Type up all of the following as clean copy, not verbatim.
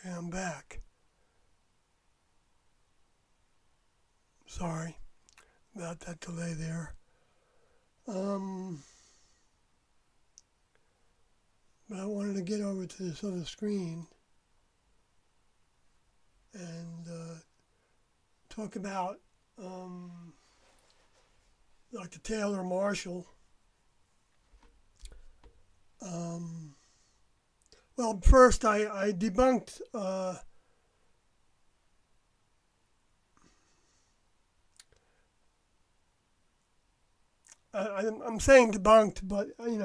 Okay, I'm back. Sorry about that delay there. But I wanted to get over to this other screen and talk about Dr. Taylor Marshall. Well, first I debunked I'm saying debunked, but I mean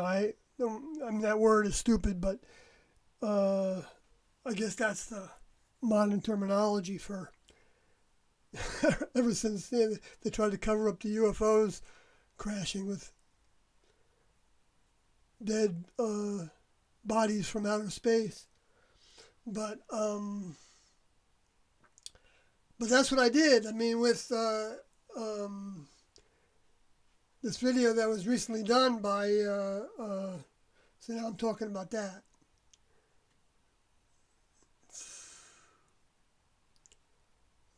that word is stupid, but I guess that's the modern terminology for ever since they tried to cover up the UFOs crashing with dead bodies from outer space. But that's what I did. I mean, with this video that was recently done by, so now I'm talking about that.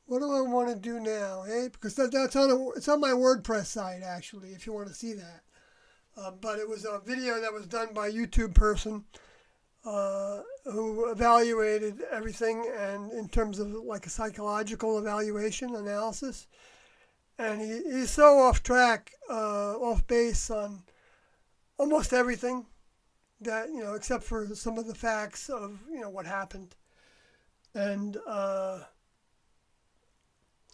What do I want to do now, eh? Because that's it's on my WordPress site, actually, if you want to see that. But it was a video that was done by a YouTube person who evaluated everything, and in terms of like a psychological evaluation analysis. And he's so off track, off base on almost everything that, except for some of the facts of, what happened. And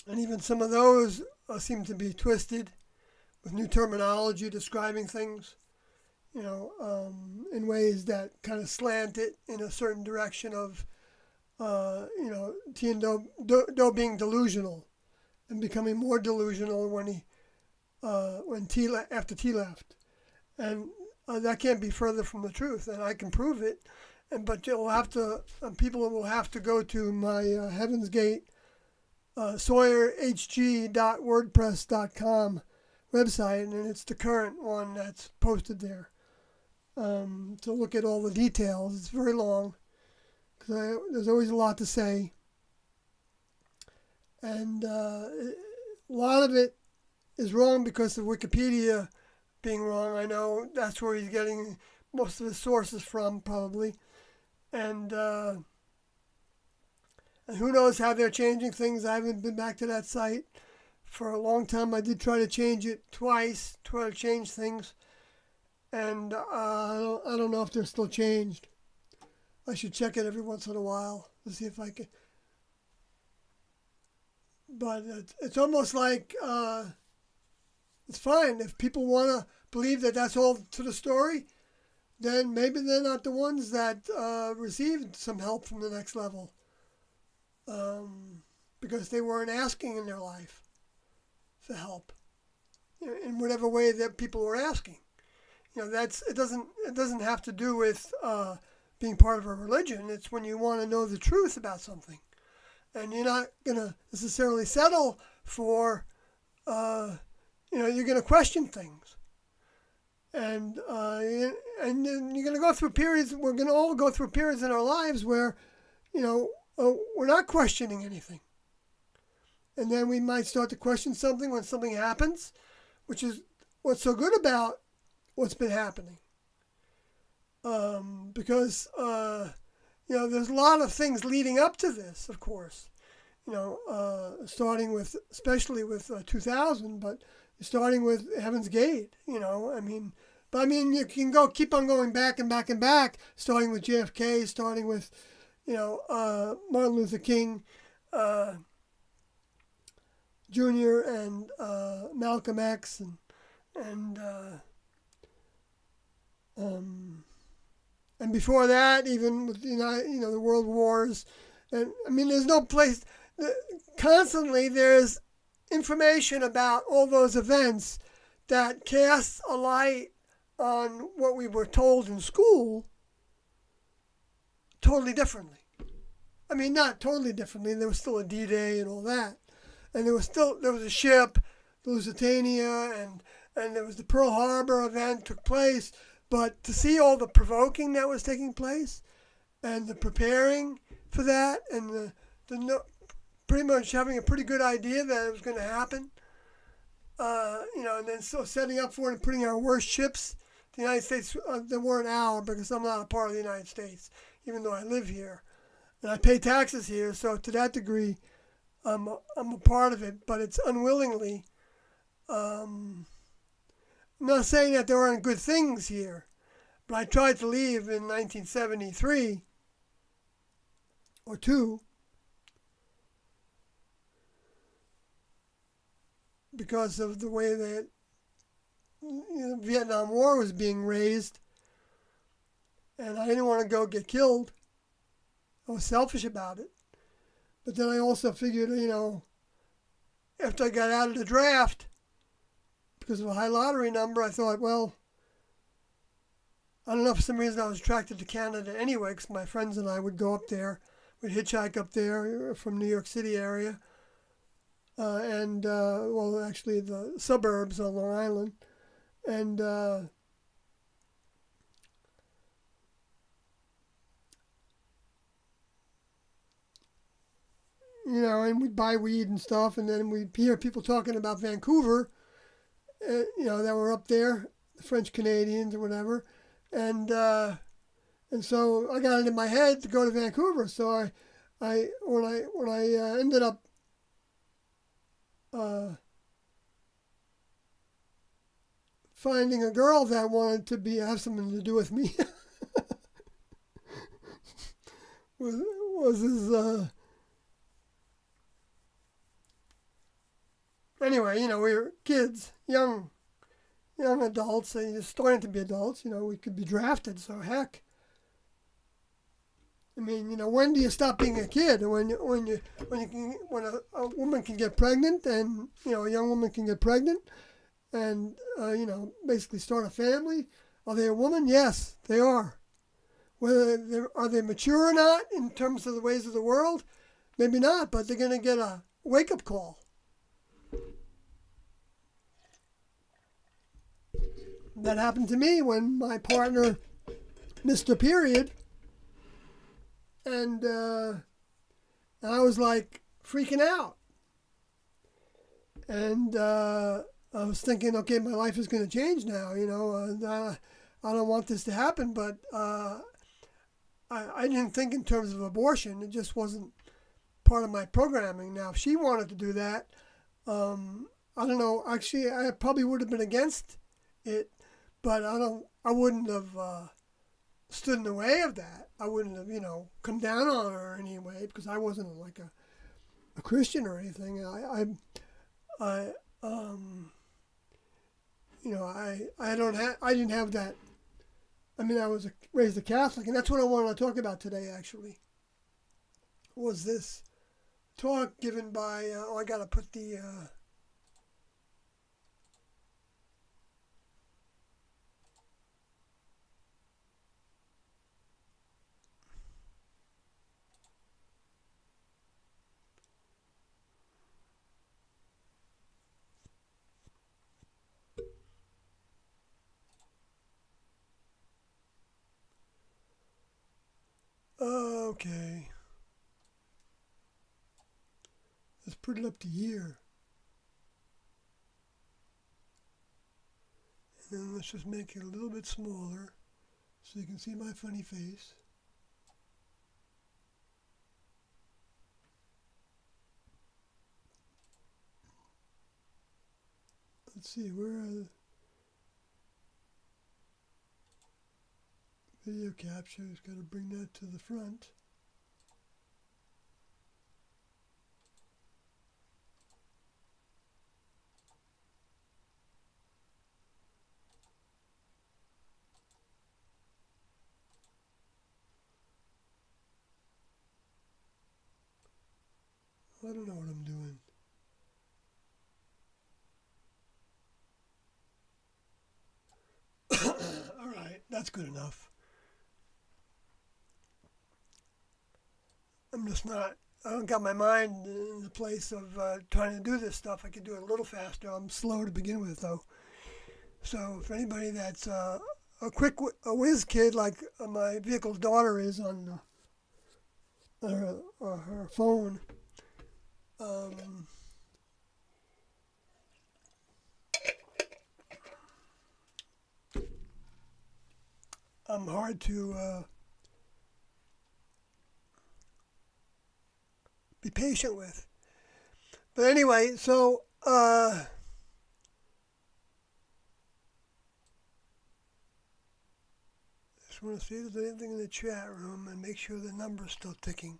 even some of those seem to be twisted with new terminology describing things, in ways that kind of slant it in a certain direction of, T and Do being delusional and becoming more delusional after T left. And that can't be further from the truth, and I can prove it. But people will have to go to my Heaven's Gate sawyerhg.wordpress.com website, and it's the current one that's posted there, to look at all the details. It's very long because there's always a lot to say, and a lot of it is wrong because of Wikipedia being wrong. I know that's where he's getting most of his sources from, probably, and who knows how they're changing things. I haven't been back to that site for a long time. I did try to change it twice, try to change things, and I don't know if they're still changed. I should check it every once in a while to see if I can. But it's almost like it's fine. If people want to believe that that's all to the story, then maybe they're not the ones that received some help from the next level, because they weren't asking in their life for help in whatever way that people were asking. It doesn't have to do with being part of a religion. It's when you want to know the truth about something, and you're not going to necessarily settle for, you're going to question things, and then you're going to go through periods. We're going to all go through periods in our lives where, we're not questioning anything. And then we might start to question something when something happens, which is what's so good about what's been happening. Because, there's a lot of things leading up to this, of course. Starting with, especially with 2000, but starting with Heaven's Gate, you can keep on going back and back and back, starting with JFK, starting with, Martin Luther King Jr. and Malcolm X and before that, even with the world wars, and there's no place. Constantly, there's information about all those events that casts a light on what we were told in school totally differently. Not totally differently. There was still a D-Day and all that. And there was a ship, the Lusitania, and there was the Pearl Harbor event took place. But to see all the provoking that was taking place and the preparing for that, and pretty much having a pretty good idea that it was going to happen. And then so setting up for it and putting our worst ships. The United States, they weren't our because I'm not a part of the United States, even though I live here. And I pay taxes here, so to that degree, I'm a part of it, but it's unwillingly. I'm not saying that there aren't good things here, but I tried to leave in 1973 or 2 because of the way that the Vietnam War was being raised, and I didn't want to go get killed. I was selfish about it. But then I also figured, after I got out of the draft, because of a high lottery number, I thought, well, I don't know, for some reason I was attracted to Canada anyway, because my friends and I would go up there. We'd hitchhike up there from New York City area, actually the suburbs on Long Island. And and we'd buy weed and stuff, and then we'd hear people talking about Vancouver, that were up there, the French Canadians or whatever, and so I got it in my head to go to Vancouver. So when I ended up finding a girl that wanted to have something to do with me was his. Anyway, we were kids, young adults, and just starting to be adults. We could be drafted, so heck. I mean, when do you stop being a kid? When a woman can get pregnant, and a young woman can get pregnant, and basically start a family. Are they a woman? Yes, they are. Whether are they mature or not in terms of the ways of the world, maybe not, but they're going to get a wake-up call. That happened to me when my partner missed a period, and I was like freaking out, and I was thinking, okay, my life is going to change now. I don't want this to happen, but I didn't think in terms of abortion. It just wasn't part of my programming. Now, if she wanted to do that, I don't know. Actually, I probably would have been against it. But I wouldn't have stood in the way of that. I wouldn't have, come down on her anyway, because I wasn't like a Christian or anything. I didn't have that. I mean, I was raised a Catholic, and that's what I wanted to talk about today. Actually, was this talk given by? I got to put the. Okay. Let's put it up to here. And then let's just make it a little bit smaller so you can see my funny face. Let's see, where are the video captures? Got to bring that to the front. I don't know what I'm doing. All right, that's good enough. I don't got my mind in the place of trying to do this stuff. I could do it a little faster. I'm slow to begin with, though. So if anybody that's a whiz kid like my vehicle's daughter is on her phone. I'm hard to be patient with. But anyway, so just want to see if there's anything in the chat room and make sure the number's still ticking.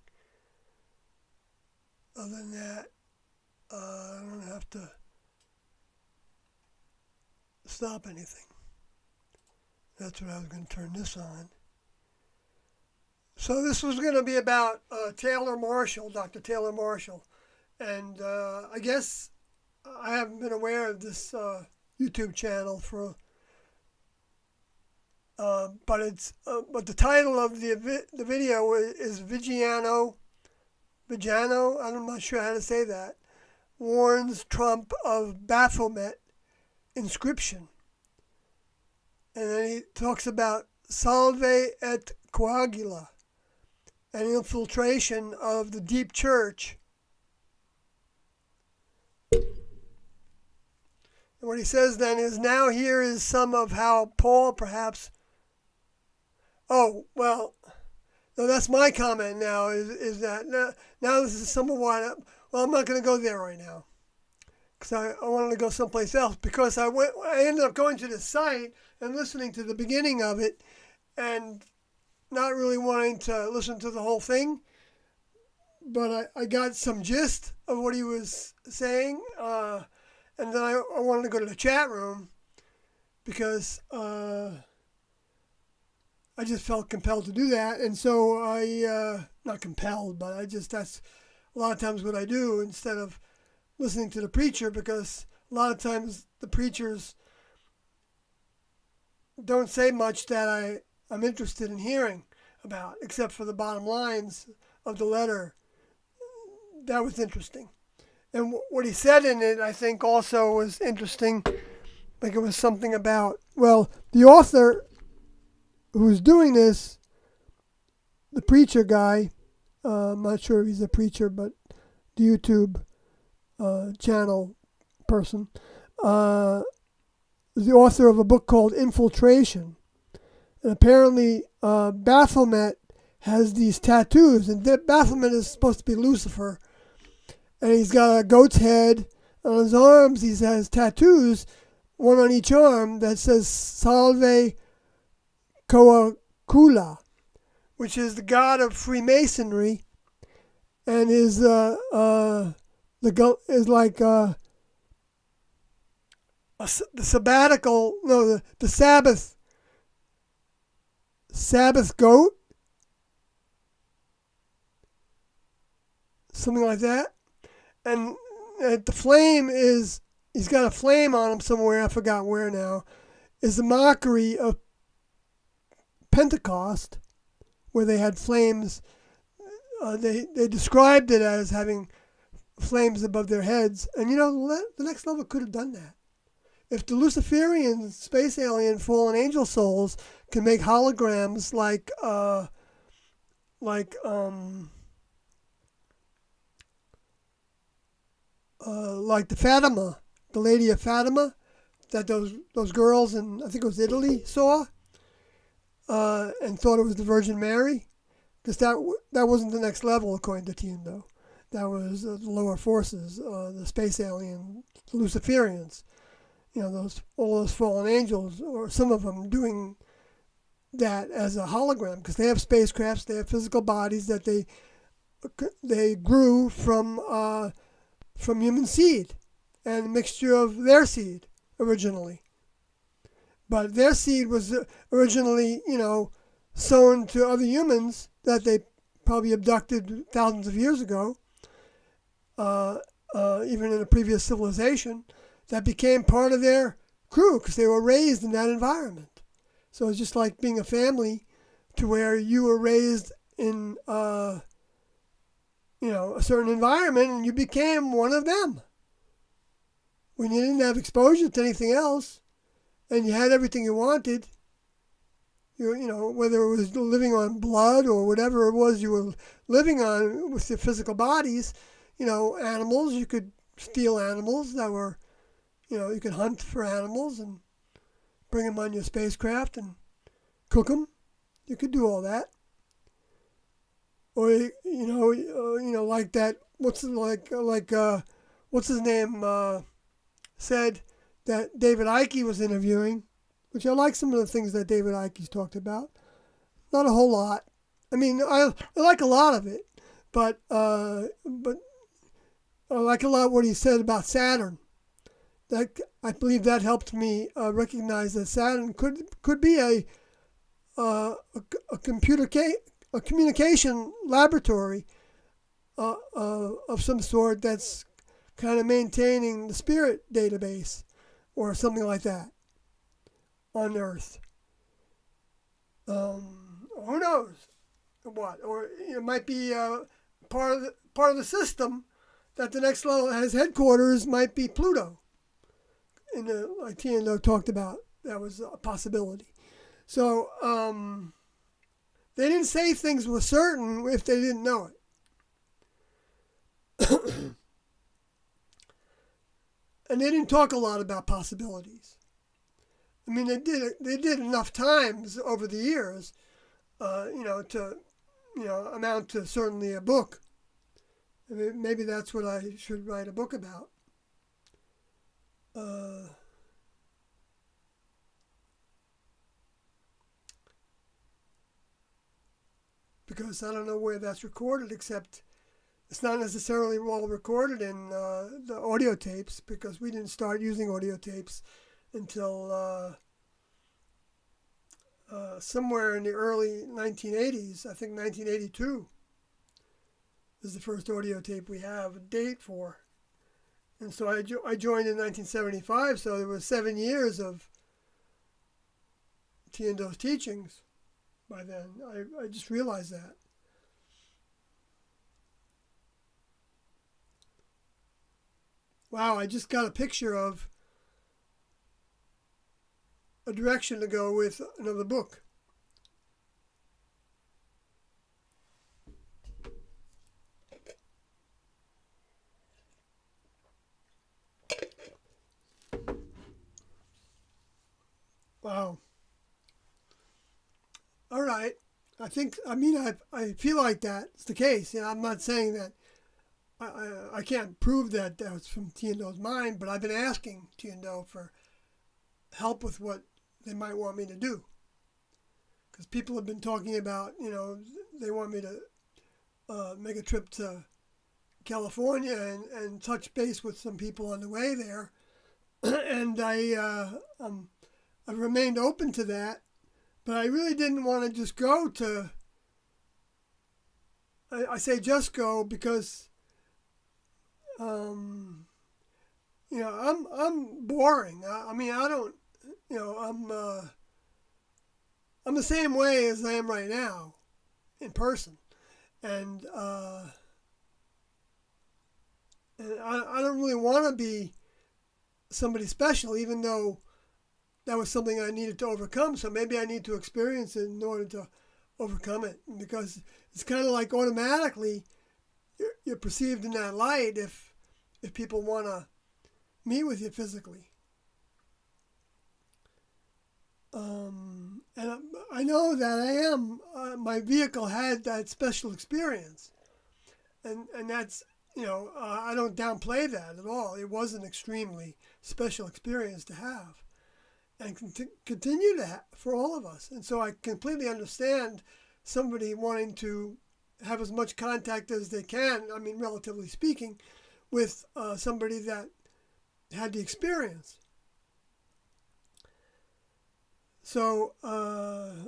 Other than that, I don't have to stop anything. That's what I was going to turn this on. So this was going to be about Taylor Marshall, Dr. Taylor Marshall. And I guess I haven't been aware of this YouTube channel for, but the title of the video is Viggiano, I'm not sure how to say that, warns Trump of Baphomet inscription. And then he talks about salve et coagula, an infiltration of the deep church. And what he says then is, now here is some of how Paul perhaps, no, that's my comment now, is that now this is some of what, I'm not going to go there right now. Because I wanted to go someplace else, because I ended up going to the site and listening to the beginning of it and not really wanting to listen to the whole thing. But I got some gist of what he was saying. And then I wanted to go to the chat room because I just felt compelled to do that. And so not compelled, but that's a lot of times what I do instead of listening to the preacher, because a lot of times the preachers don't say much that I'm interested in hearing about, except for the bottom lines of the letter. That was interesting. And what he said in it, I think, also was interesting. Like it was something about, the author who's doing this, the preacher guy, I'm not sure if he's a preacher, but the YouTube channel person, is the author of a book called Infiltration. And apparently Baphomet has these tattoos, and Baphomet is supposed to be Lucifer, and he's got a goat's head. On his arms he has tattoos, one on each arm, that says Salve Coacula, which is the god of Freemasonry, and is the Sabbath goat, something like that. And the flame is, he's got a flame on him somewhere, I forgot where now, is the mockery of Pentecost, where they had flames. They described it as having flames above their heads. And the next level could have done that. If the Luciferian space alien fallen angel souls can make holograms like the Fatima, the Lady of Fatima, that those girls in, I think it was Italy, saw, and thought it was the Virgin Mary, because that wasn't the next level according to Tiendo. That was the lower forces, the space alien, the Luciferians. All those fallen angels, or some of them, doing that as a hologram, because they have spacecrafts, they have physical bodies that they grew from human seed and a mixture of their seed originally. But their seed was originally, sown to other humans that they probably abducted thousands of years ago, even in a previous civilization, that became part of their crew because they were raised in that environment. So it's just like being a family, to where you were raised in a certain environment and you became one of them. When you didn't have exposure to anything else and you had everything you wanted, whether it was living on blood or whatever it was you were living on with your physical bodies, animals, you could steal animals that were, you could hunt for animals and bring them on your spacecraft and cook them. You could do all that. Or, like that, what's his name, said that David Icke was interviewing, which I like some of the things that David Icke's talked about. Not a whole lot. I mean, I like a lot of it, but I like a lot what he said about Saturn. That I believe that helped me recognize that Saturn could be a communication laboratory of some sort that's kind of maintaining the spirit database or something like that on Earth. Who knows what? Or it might be part of the system that the next level has headquarters might be Pluto. Like Tiendo talked about, that was a possibility. So they didn't say things were certain if they didn't know it. And they didn't talk a lot about possibilities. I mean, they did enough times over the years, to, amount to certainly a book. I mean, maybe that's what I should write a book about. Because I don't know where that's recorded, except it's not necessarily well recorded in the audio tapes, because we didn't start using audio tapes until somewhere in the early 1980s. I think 1982 is the first audio tape we have a date for. And so I joined in 1975, so there was 7 years of Tiendo's teachings by then. I just realized that. Wow, I just got a picture of a direction to go with another book. Wow. All right. I feel like that's the case. I'm not saying that I can't prove that was from Tiendo's mind, but I've been asking Tiendo for help with what they might want me to do. Because people have been talking about, they want me to make a trip to California and touch base with some people on the way there. And I've remained open to that, but I really didn't want to just go to, I say just go because, I'm boring. I don't, I'm the same way as I am right now in person. And I don't really want to be somebody special, even though that was something I needed to overcome. So maybe I need to experience it in order to overcome it, because it's kind of like automatically you're perceived in that light if people want to meet with you physically. And I know that I am. My vehicle had that special experience, and that's, I don't downplay that at all. It was an extremely special experience to have, and continue to have for all of us. And so I completely understand somebody wanting to have as much contact as they can. I mean, relatively speaking, with somebody that had the experience. So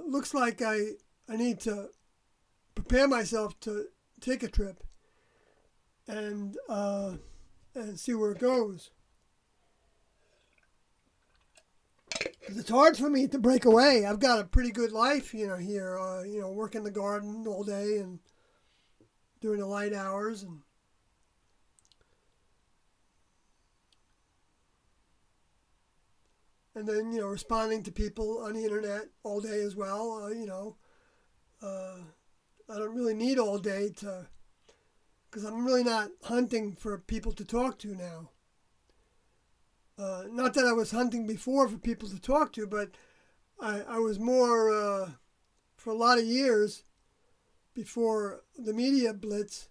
looks like I need to prepare myself to take a trip and see where it goes. It's hard for me to break away. I've got a pretty good life, here. Work in the garden all day and during the light hours, and then responding to people on the internet all day as well. I don't really need all day because I'm really not hunting for people to talk to now. Not that I was hunting before for people to talk to, but I was more, for a lot of years before the media blitz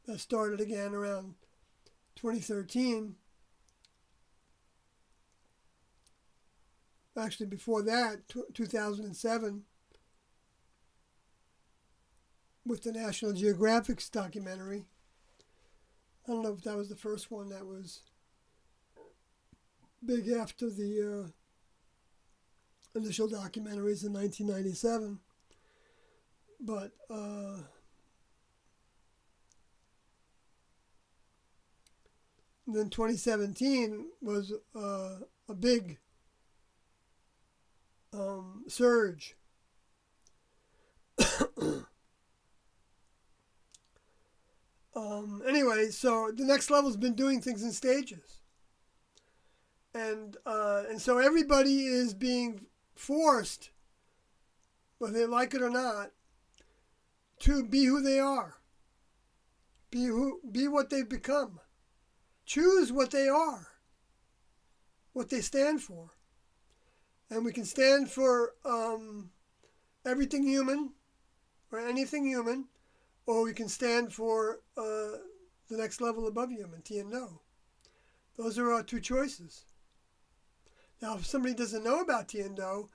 that started again around 2013. Actually, before that, 2007, with the National Geographic's documentary. I don't know if that was the first one that was big after the initial documentaries in 1997. But then 2017 was a big surge. Anyway, so the next level's been doing things in stages. And so everybody is being forced, whether they like it or not, to be who they are. Be what they've become. Choose what they are, what they stand for. And we can stand for everything human or anything human, or we can stand for the next level above human, T&O. Those are our two choices. Now, if somebody doesn't know about T&O,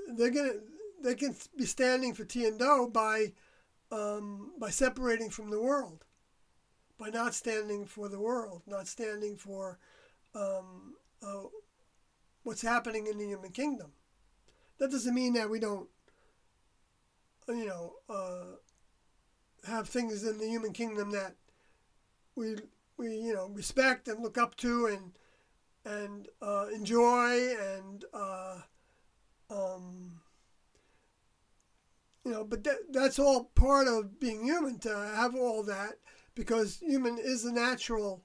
they can be standing for T&O by separating from the world, by not standing for the world, not standing for what's happening in the human kingdom. That doesn't mean that we don't, have things in the human kingdom that we respect and look up to and enjoy and but that's all part of being human, to have all that, because human is a natural.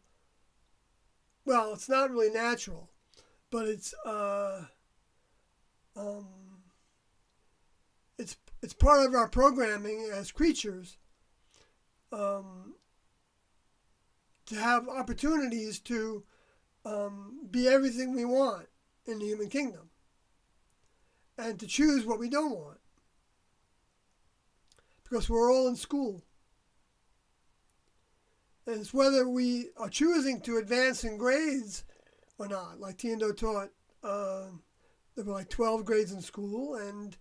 Well, it's not really natural, but it's part of our programming as creatures, to have opportunities to be everything we want in the human kingdom, and to choose what we don't want, because we're all in school. And it's whether we are choosing to advance in grades or not. Like T&O taught, there were like 12 grades in school, and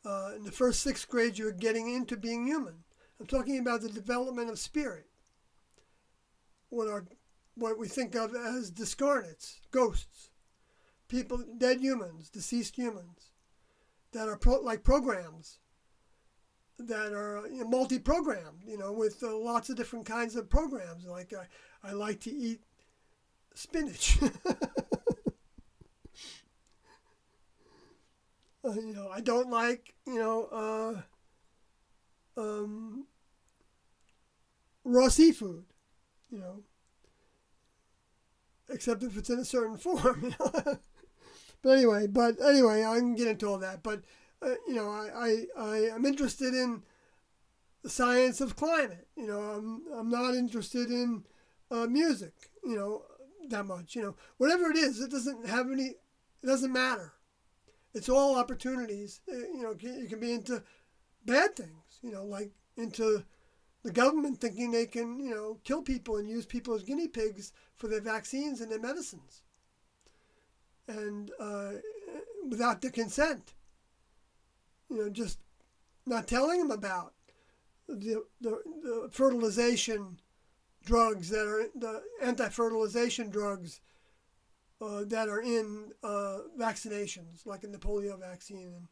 in the first 6th grade you're getting into being human. I'm talking about the development of spirit, what we think of as discarnates, ghosts, people, dead humans, deceased humans, that are like programs, that are multi-programmed, with lots of different kinds of programs. Like I like to eat spinach. I don't like, raw seafood, except if it's in a certain form. But anyway, I can get into all that. But I am interested in the science of climate. I'm not interested in music. That much. Whatever it is, it doesn't matter. It's all opportunities. You can be into bad things. Like into the government thinking they can, kill people and use people as guinea pigs for their vaccines and their medicines, and without their consent. Just not telling them about the fertilization drugs that are the anti-fertilization drugs that are in vaccinations, like in the polio vaccine. And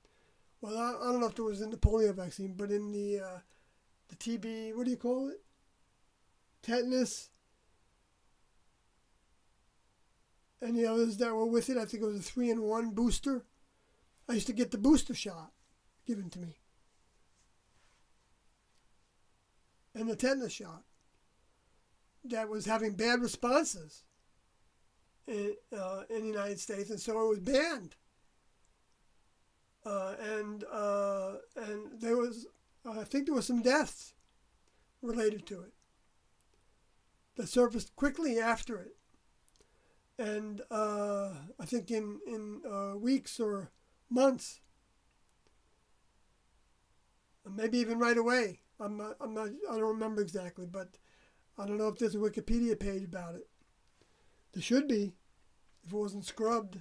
well, I don't know if it was in the polio vaccine, but in the TB, what do you call it? Tetanus, and the others that were with it. I think it was a 3-in-1 booster. I used to get the booster shot given to me, and the tetanus shot that was having bad responses in the United States, and so it was banned. And there was, I think there was some deaths related to it that surfaced quickly after it. And I think in weeks or months, maybe even right away. I don't remember exactly, but I don't know if there's a Wikipedia page about it. There should be, if it wasn't scrubbed.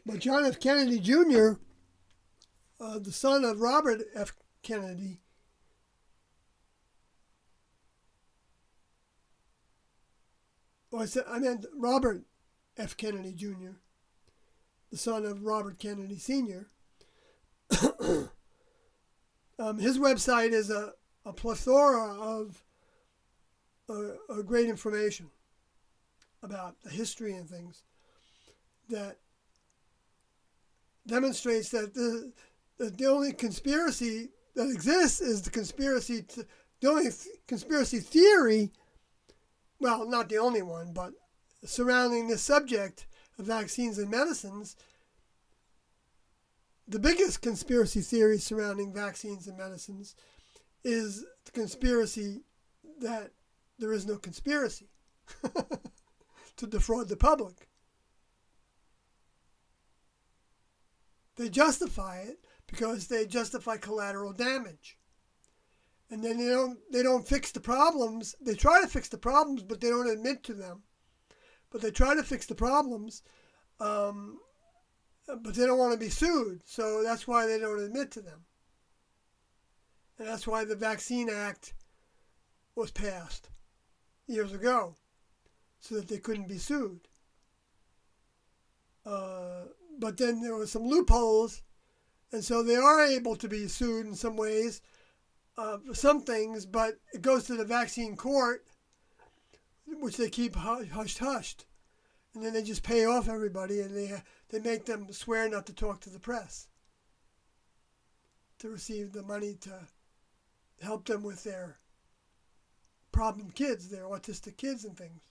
But John F. Kennedy Jr., the son of Robert F. Kennedy, I meant Robert F. Kennedy Jr., the son of Robert Kennedy Sr. His website is a plethora of great information about the history and things that demonstrates that the only conspiracy that exists is the only conspiracy theory, well, not the only one, but surrounding this subject of vaccines and medicines. The biggest conspiracy theory surrounding vaccines and medicines is the conspiracy that there is no conspiracy to defraud the public. They justify it because they justify collateral damage. And then they don't fix the problems. They try to fix the problems, but they don't admit to them. But they try to fix the problems, but they don't want to be sued. So that's why they don't admit to them. And that's why the Vaccine Act was passed years ago, so that they couldn't be sued. But then there were some loopholes, and so they are able to be sued in some ways for some things, but it goes to the vaccine court, which they keep hushed. And then they just pay off everybody, and they make them swear not to talk to the press to receive the money to help them with their problem kids, their autistic kids and things.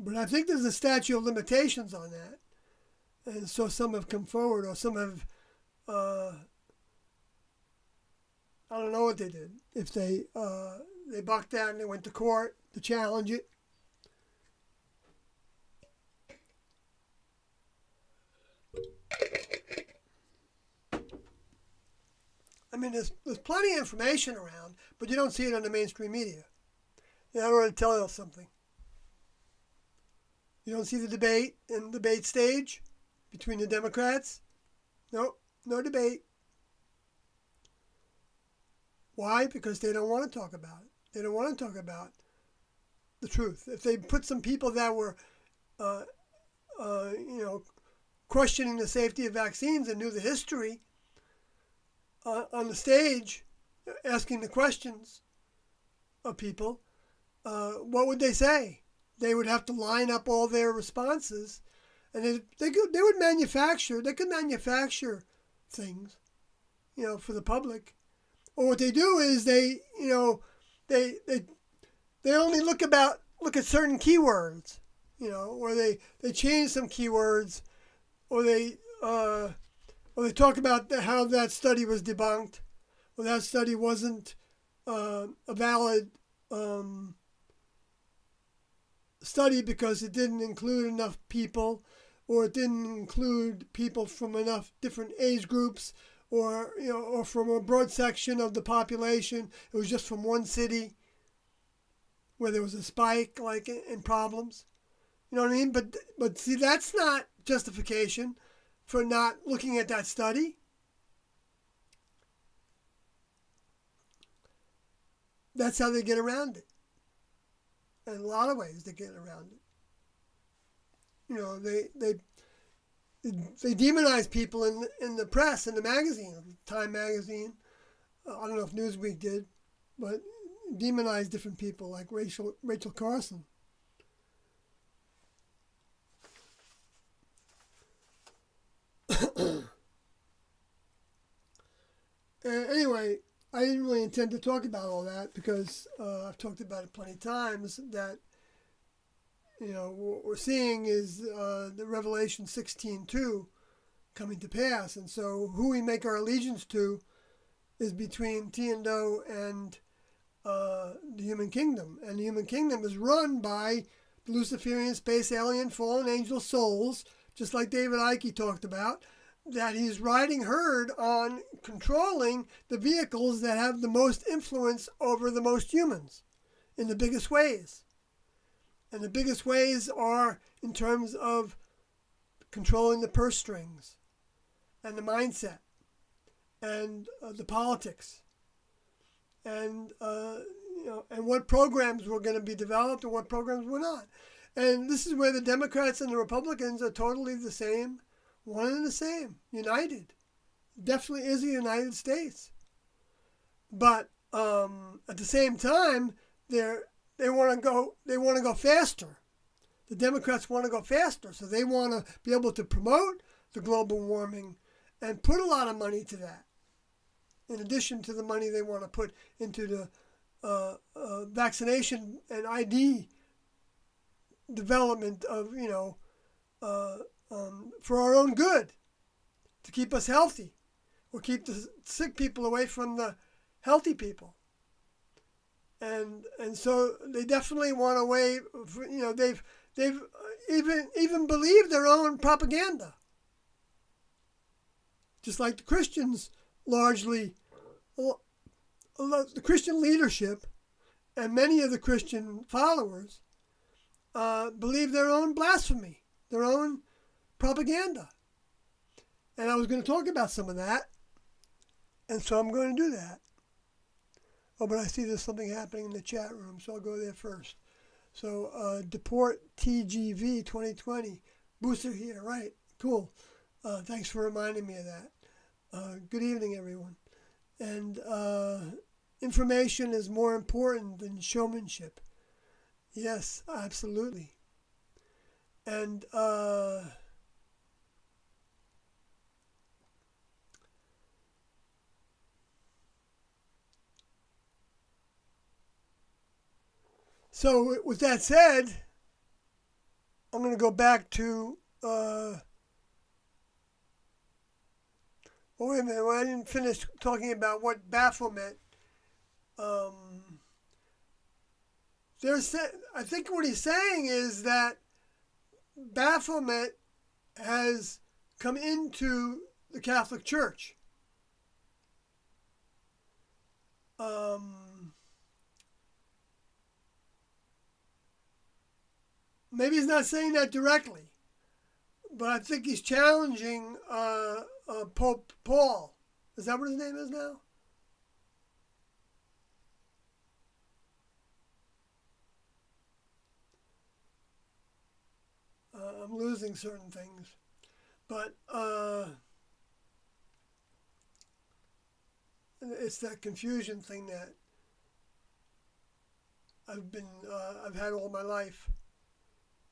But I think there's a statute of limitations on that. And so some have come forward, or some have, I don't know what they did. If they bucked out and they went to court to challenge it. I mean, there's plenty of information around, but you don't see it on the mainstream media. I want to tell you something. You don't see the debate in the debate stage between the Democrats? Nope, no debate. Why? Because they don't want to talk about it. They don't want to talk about the truth. If they put some people that were, questioning the safety of vaccines and knew the history on the stage, asking the questions of people, what would they say? They would have to line up all their responses, and they could manufacture things, for the public. Or what they do is they only look at certain keywords, or they change some keywords, or they talk about how that study was debunked, or that study wasn't a valid study because it didn't include enough people, or it didn't include people from enough different age groups, or from a broad section of the population. It was just from one city where there was a spike, like in problems. You know what I mean? But see, that's not justification for not looking at that study. That's how they get around it. In a lot of ways, they get around it. They demonize people in the press, in the magazine, Time magazine. I don't know if Newsweek did, but demonize different people like Rachel Carson. Anyway, I didn't really intend to talk about all that because I've talked about it plenty of times. That what we're seeing is the Revelation 16:2 coming to pass, and so who we make our allegiance to is between T and O and the human kingdom, and the human kingdom is run by the Luciferian space alien fallen angel souls, just like David Icke talked about, that he's riding herd on controlling the vehicles that have the most influence over the most humans in the biggest ways. And the biggest ways are in terms of controlling the purse strings and the mindset and the politics and and what programs were going to be developed and what programs were not. And this is where the Democrats and the Republicans are totally the same, one and the same, united. Definitely is a United States. But at the same time, they want to go faster. The Democrats want to go faster, so they want to be able to promote the global warming and put a lot of money to that. In addition to the money they want to put into the vaccination and ID development of, for our own good, to keep us healthy, or keep the sick people away from the healthy people. And so they definitely want a way. They've even believed their own propaganda, just like the Christians largely. The Christian leadership and many of the Christian followers believe their own blasphemy, their own propaganda. And I was going to talk about some of that, and so I'm going to do that. Oh, but I see there's something happening in the chat room, so I'll go there first. So, Deport TGV 2020. Booster here, right. Cool. Thanks for reminding me of that. Good evening, everyone. And information is more important than showmanship. Yes, absolutely. And so with that said, I'm going to go back to wait a minute. Well, I didn't finish talking about what Baphomet. I think what he's saying is that Baphomet has come into the Catholic Church. Maybe he's not saying that directly, but I think he's challenging Pope Paul. Is that what his name is now? I'm losing certain things, but it's that confusion thing that I've had all my life.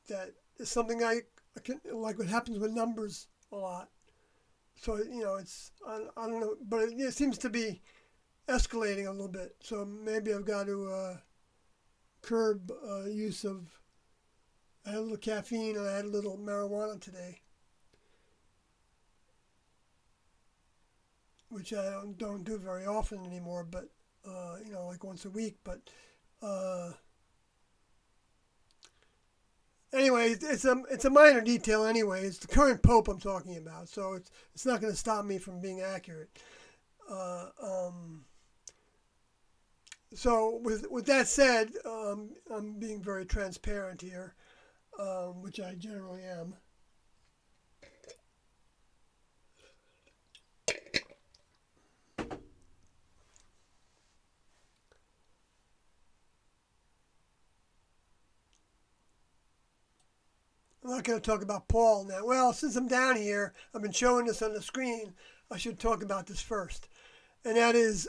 That is something I can, like what happens with numbers a lot. So it's I don't know, but it seems to be escalating a little bit. So maybe I've got to curb use of. I had a little caffeine and I had a little marijuana today, which I don't do very often anymore. But like once a week. But anyway, it's a minor detail. Anyway, it's the current Pope I'm talking about, so it's not going to stop me from being accurate. So with that said, I'm being very transparent here. Which I generally am. I'm not going to talk about Paul now. Well, since I'm down here, I've been showing this on the screen. I should talk about this first. And that is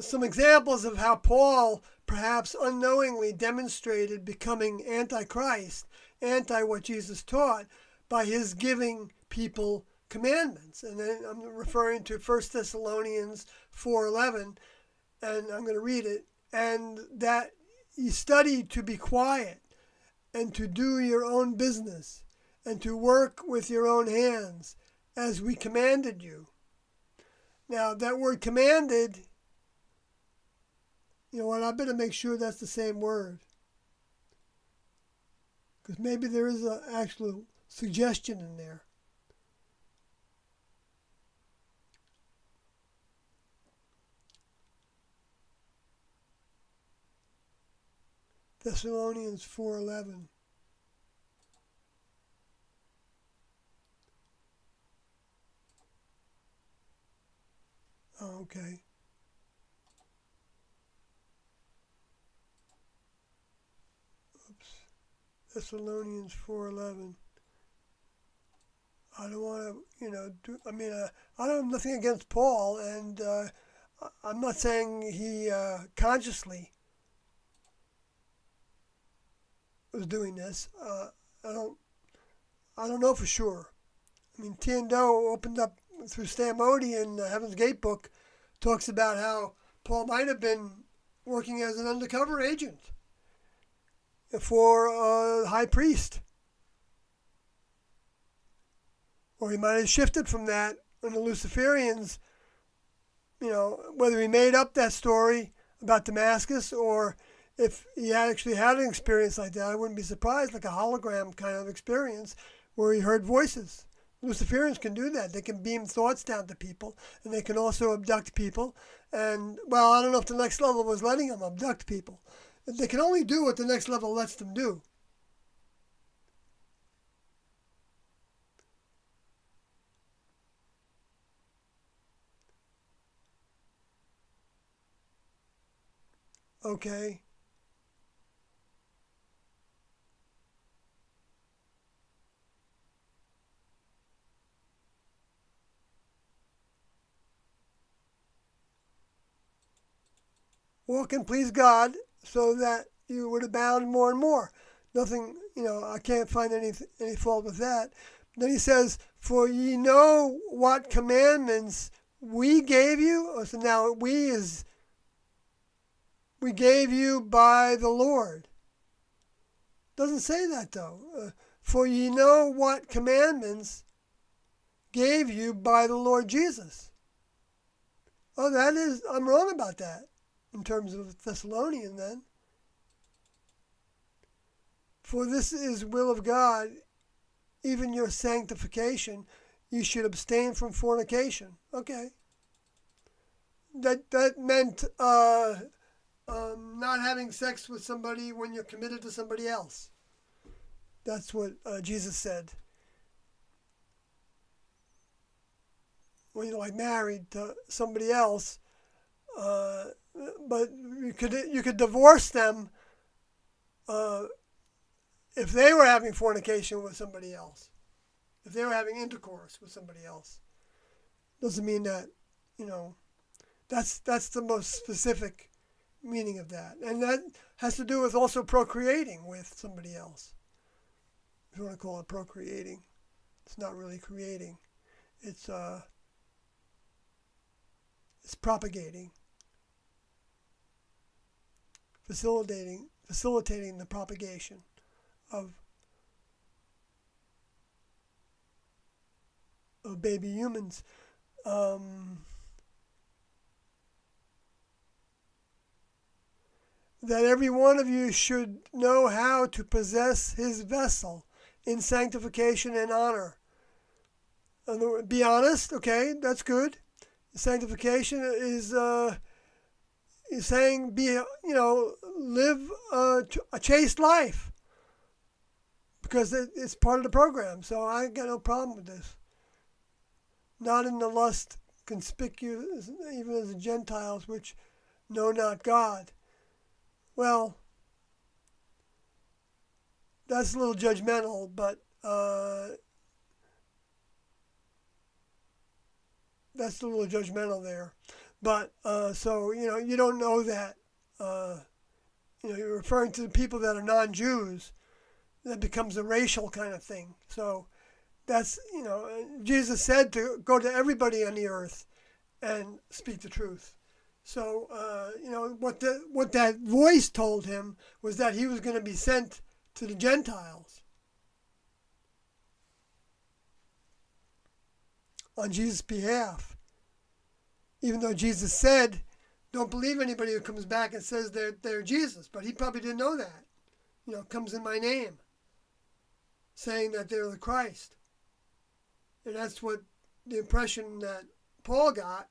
some examples of how Paul perhaps unknowingly demonstrated becoming anti-Christ, anti what Jesus taught, by his giving people commandments. And then I'm referring to 1 Thessalonians 4:11, and I'm going to read it. And that you study to be quiet and to do your own business and to work with your own hands as we commanded you. Now, that word commanded, you know what, I better make sure that's the same word. Because maybe there is an actual suggestion in there. Thessalonians 4:11. Oh, okay. Oops. Thessalonians 4:11. I don't want to, I don't have nothing against Paul, and I'm not saying he consciously was doing this. I don't know for sure. I mean, Tiendo opened up through Stan Modi in Heaven's Gate book, talks about how Paul might have been working as an undercover agent for a high priest. Or he might have shifted from that when the Luciferians, whether he made up that story about Damascus or if he actually had an experience like that, I wouldn't be surprised, like a hologram kind of experience where he heard voices. Luciferians can do that. They can beam thoughts down to people, and they can also abduct people. And, well, I don't know if the next level was letting them abduct people. They can only do what the next level lets them do. Okay. Walk and please God so that you would abound more and more. Nothing, I can't find any fault with that. Then he says, for ye know what commandments we gave you. So now we gave you by the Lord. Doesn't say that though. For ye know what commandments gave you by the Lord Jesus. Oh, I'm wrong about that in terms of Thessalonian then. For this is will of God, even your sanctification, you should abstain from fornication. Okay. That meant not having sex with somebody when you're committed to somebody else. That's what Jesus said. When you're like married to somebody else, but you could divorce them if they were having fornication with somebody else, if they were having intercourse with somebody else. Doesn't mean that, that's the most specific meaning of that. And that has to do with also procreating with somebody else. If you want to call it procreating, it's not really creating. It's propagating, facilitating the propagation of baby humans. That every one of you should know how to possess his vessel in sanctification and honor. Be honest, okay, that's good. Sanctification is saying live a chaste life, because it's part of the program. So I got no problem with this. Not in the lust conspicuous, even as the Gentiles, which know not God. Well, that's a little judgmental, but that's a little judgmental there. But so you don't know that. You're referring to the people that are non-Jews. That becomes a racial kind of thing. So That's, Jesus said to go to everybody on the earth and speak the truth. So, what that voice told him was that he was going to be sent to the Gentiles on Jesus' behalf. Even though Jesus said, don't believe anybody who comes back and says they're Jesus. But he probably didn't know that. Comes in my name, saying that they're the Christ. And that's what the impression that Paul got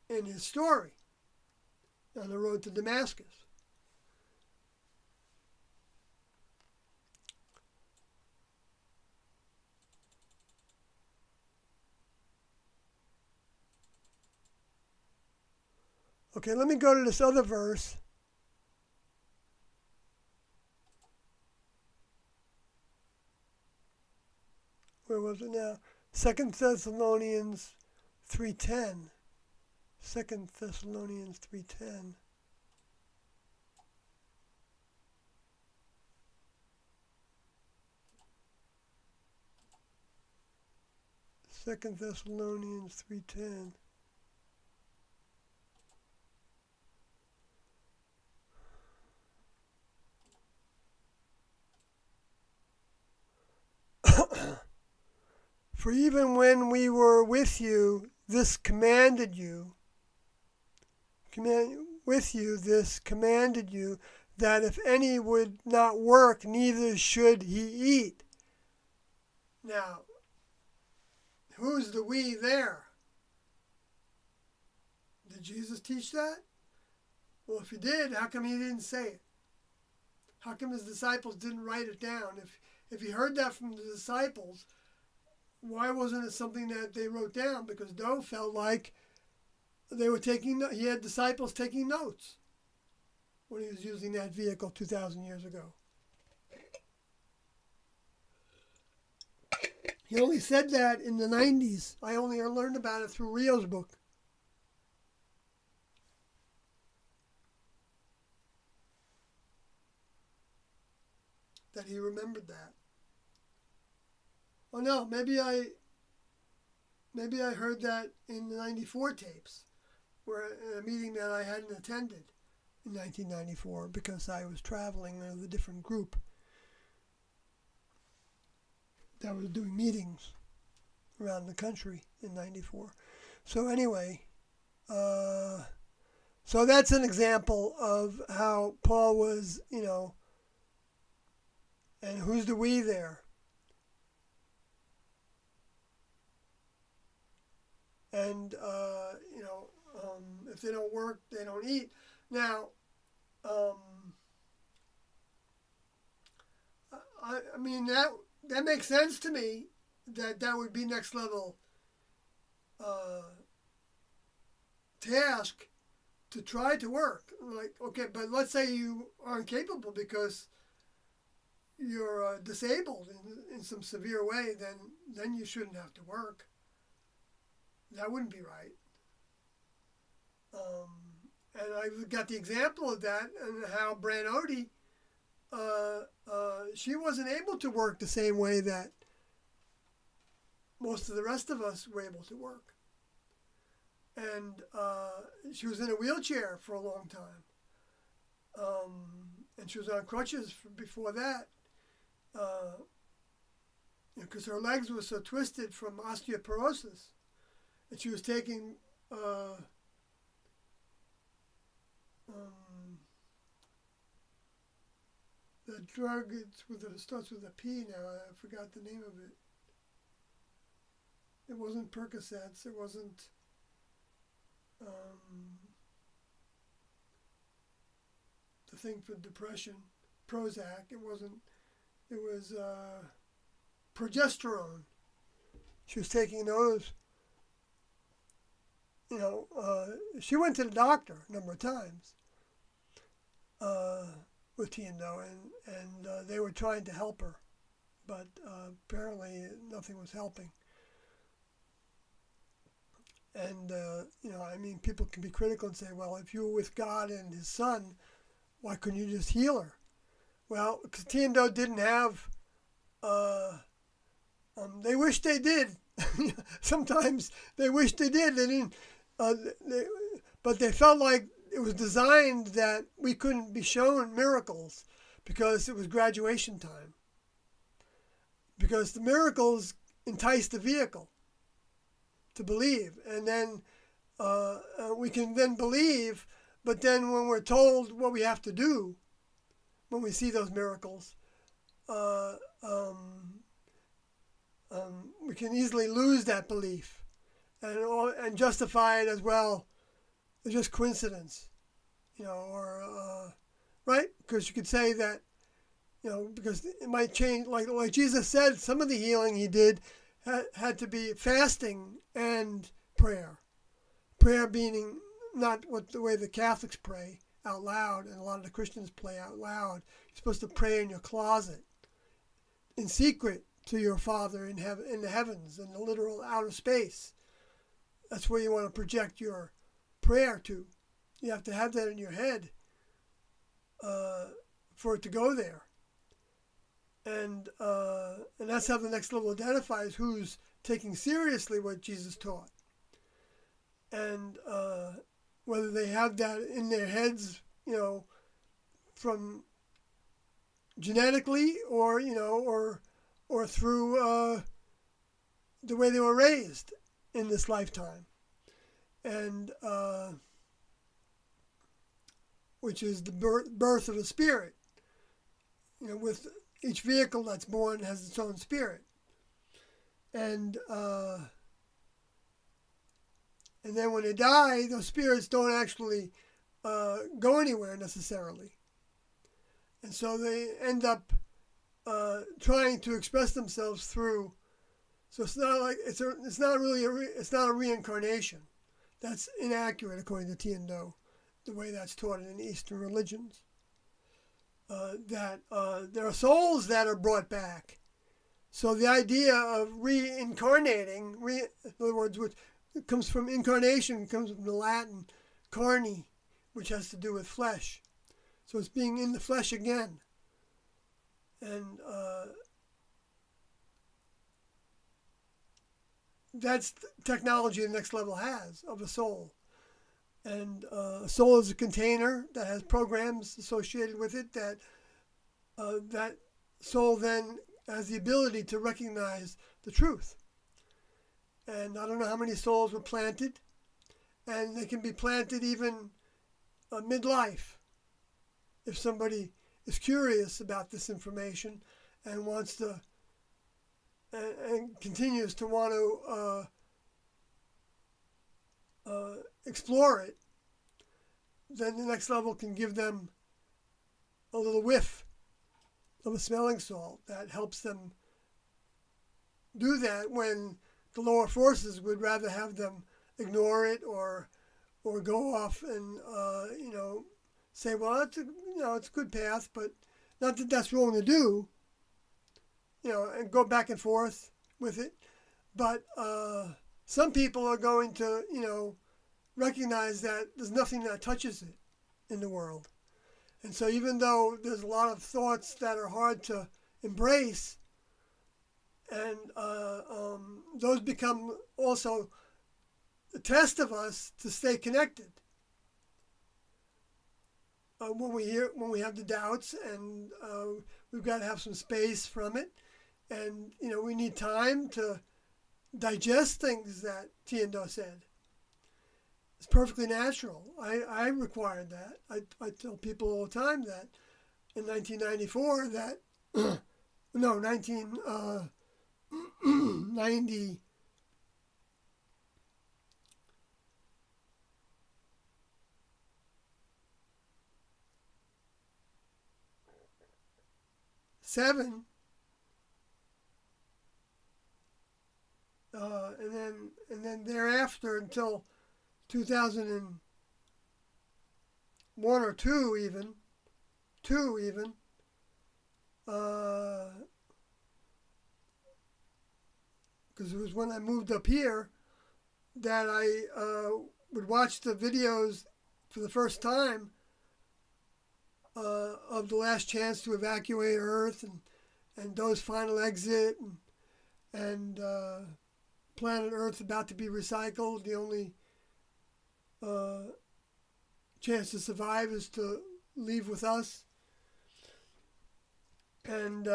in his story on the road to Damascus. Okay, let me go to this other verse. Where was it now? 2 Thessalonians 3:10. 2 Thessalonians 3:10. Second Thessalonians 3:10. For even when we were with you, this commanded you, that if any would not work, neither should he eat. Now, who's the we there? Did Jesus teach that? Well, if he did, how come he didn't say it? How come his disciples didn't write it down? If he heard that from the disciples, why wasn't it something that they wrote down? Because Doe felt like he had disciples taking notes when he was using that vehicle 2,000 years ago. He only said that in the 90s. I only learned about it through Rio's book. That he remembered that. Oh no, maybe I heard that in the 94 tapes, where a meeting that I hadn't attended in 1994 because I was traveling with a different group that was doing meetings around the country in 94. So anyway, so that's an example of how Paul was, and who's the we there? And, if they don't work, they don't eat. Now, I mean, that makes sense to me, that would be next level task to try to work. Like, okay, but let's say you are incapable because you're disabled in some severe way, then you shouldn't have to work. That wouldn't be right. And I got the example of that and how Bran Odie, she wasn't able to work the same way that most of the rest of us were able to work. And she was in a wheelchair for a long time. And she was on crutches before that. Because her legs were so twisted from osteoporosis. And she was taking the drug. It starts with a P now. I forgot the name of it. It wasn't Percocets. It wasn't the thing for depression, Prozac. It wasn't. It was progesterone. She was taking those. She went to the doctor a number of times with Tiendo, and they were trying to help her, but apparently nothing was helping. And, people can be critical and say, well, if you were with God and his son, why couldn't you just heal her? Well, because Tiendo didn't have They wish they did. Sometimes they wish they did. They didn't. But they felt like it was designed that we couldn't be shown miracles because it was graduation time. Because the miracles entice the vehicle to believe, and then we can then believe. But then when we're told what we have to do, when we see those miracles, we can easily lose that belief and justify it as, well, it's just coincidence, or right? Because you could say that, because it might change, like Jesus said, some of the healing he did had to be fasting and prayer. Prayer being not the way the Catholics pray out loud, and a lot of the Christians pray out loud. You're supposed to pray in your closet, in secret, to your Father in heaven, in the heavens, in the literal outer space. That's where you want to project your prayer to. You have to have that in your head for it to go there. And that's how the next level identifies who's taking seriously what Jesus taught. And whether they have that in their heads, from genetically or through the way they were raised in this lifetime, and which is the birth of a spirit. With each vehicle that's born has its own spirit, and then when they die, those spirits don't actually go anywhere necessarily, and so they end up trying to express themselves through. So it's not like it's not a reincarnation. That's inaccurate according to Tiendo, the way that's taught in Eastern religions. That there are souls that are brought back. So the idea of reincarnating, in other words, which comes from incarnation, comes from the Latin carni, which has to do with flesh. So it's being in the flesh again. And that's the technology the next level has of a soul. And a soul is a container that has programs associated with it that that soul then has the ability to recognize the truth. And I don't know how many souls were planted, and they can be planted even midlife. If somebody is curious about this information and wants to and continues to want to explore it, then the next level can give them a little whiff of a smelling salt that helps them do that when the lower forces would rather have them ignore it or go off and say, well, it's a good path, but not that that's wrong to do, and go back and forth with it. But some people are going to, recognize that there's nothing that touches it in the world. And so even though there's a lot of thoughts that are hard to embrace, and those become also a test of us to stay connected. When we have the doubts, and we've got to have some space from it, and we need time to digest things that Tiendo said. It's perfectly natural. I required that. I tell people all the time that in 1994 that 1997, and then thereafter until 2001 or two even, because it was when I moved up here that I would watch the videos for the first time of the last chance to evacuate Earth and those final exit, and planet Earth about to be recycled. The only chance to survive is to leave with us. And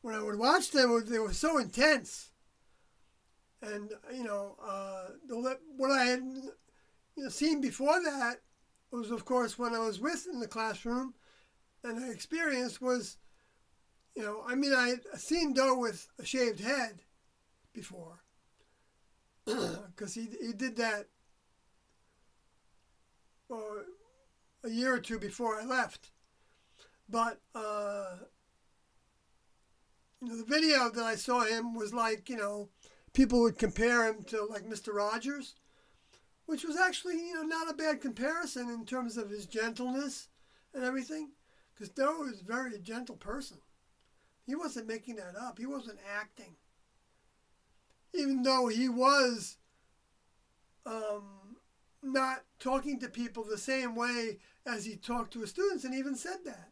when I would watch them, they were so intense. And what I had seen before that was, of course, when I was with in the classroom, and I experienced was, I had seen Doe with a shaved head before, because he did that a year or two before I left. But the video that I saw him was like, people would compare him to like Mr. Rogers, which was actually, not a bad comparison in terms of his gentleness and everything, because Doe was a very gentle person. He wasn't making that up. He wasn't acting. Even though he was not talking to people the same way as he talked to his students, and even said that.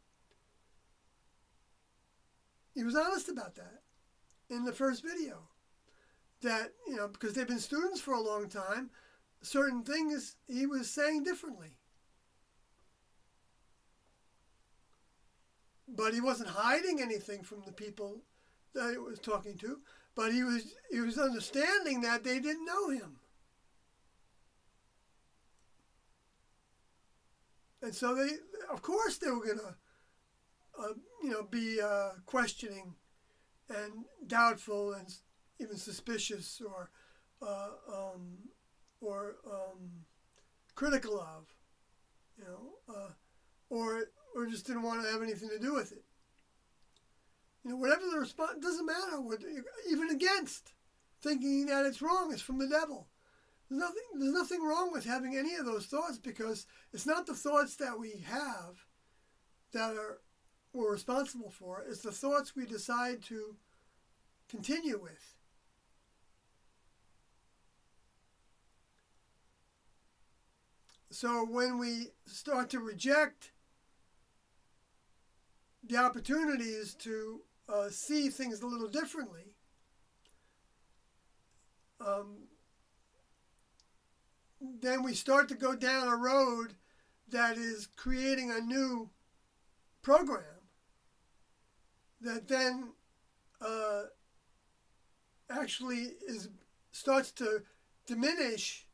He was honest about that in the first video. That, because they've been students for a long time, certain things he was saying differently. But he wasn't hiding anything from the people that he was talking to. But he was understanding that they didn't know him. And so they, of course, they were going to, be questioning and doubtful and even suspicious or critical of, or just didn't want to have anything to do with it. Whatever the response, doesn't matter. Even against, thinking that it's wrong, it's from the devil. There's nothing wrong with having any of those thoughts, because it's not the thoughts that we have that we're responsible for. It's the thoughts we decide to continue with. So when we start to reject the opportunities to see things a little differently, then we start to go down a road that is creating a new program that then actually starts to diminish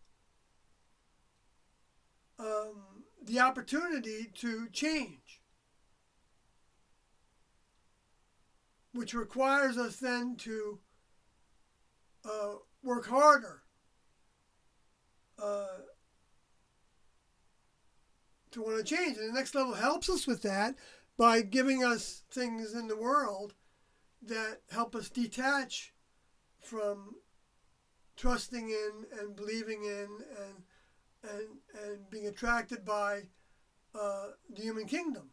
the opportunity to change, which requires us then to work harder to want to change. And the next level helps us with that by giving us things in the world that help us detach from trusting in and believing in and being attracted by the human kingdom,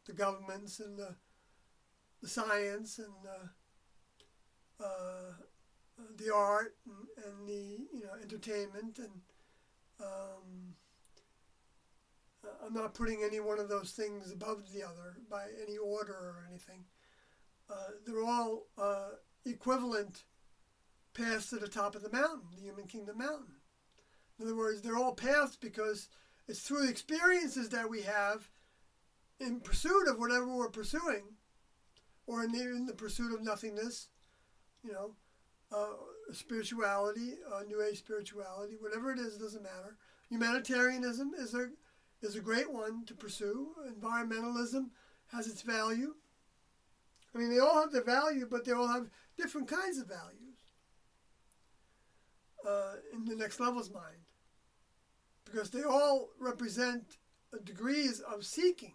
the governments and the science and the art and the entertainment, and I'm not putting any one of those things above the other by any order or anything. They're all equivalent paths to the top of the mountain, the human kingdom mountain. In other words, they're all paths because it's through the experiences that we have in pursuit of whatever we're pursuing, or in the pursuit of nothingness, spirituality, New Age spirituality, whatever it is, doesn't matter. Humanitarianism is a great one to pursue. Environmentalism has its value. I mean, they all have their value, but they all have different kinds of values in the next level's mind, because they all represent degrees of seeking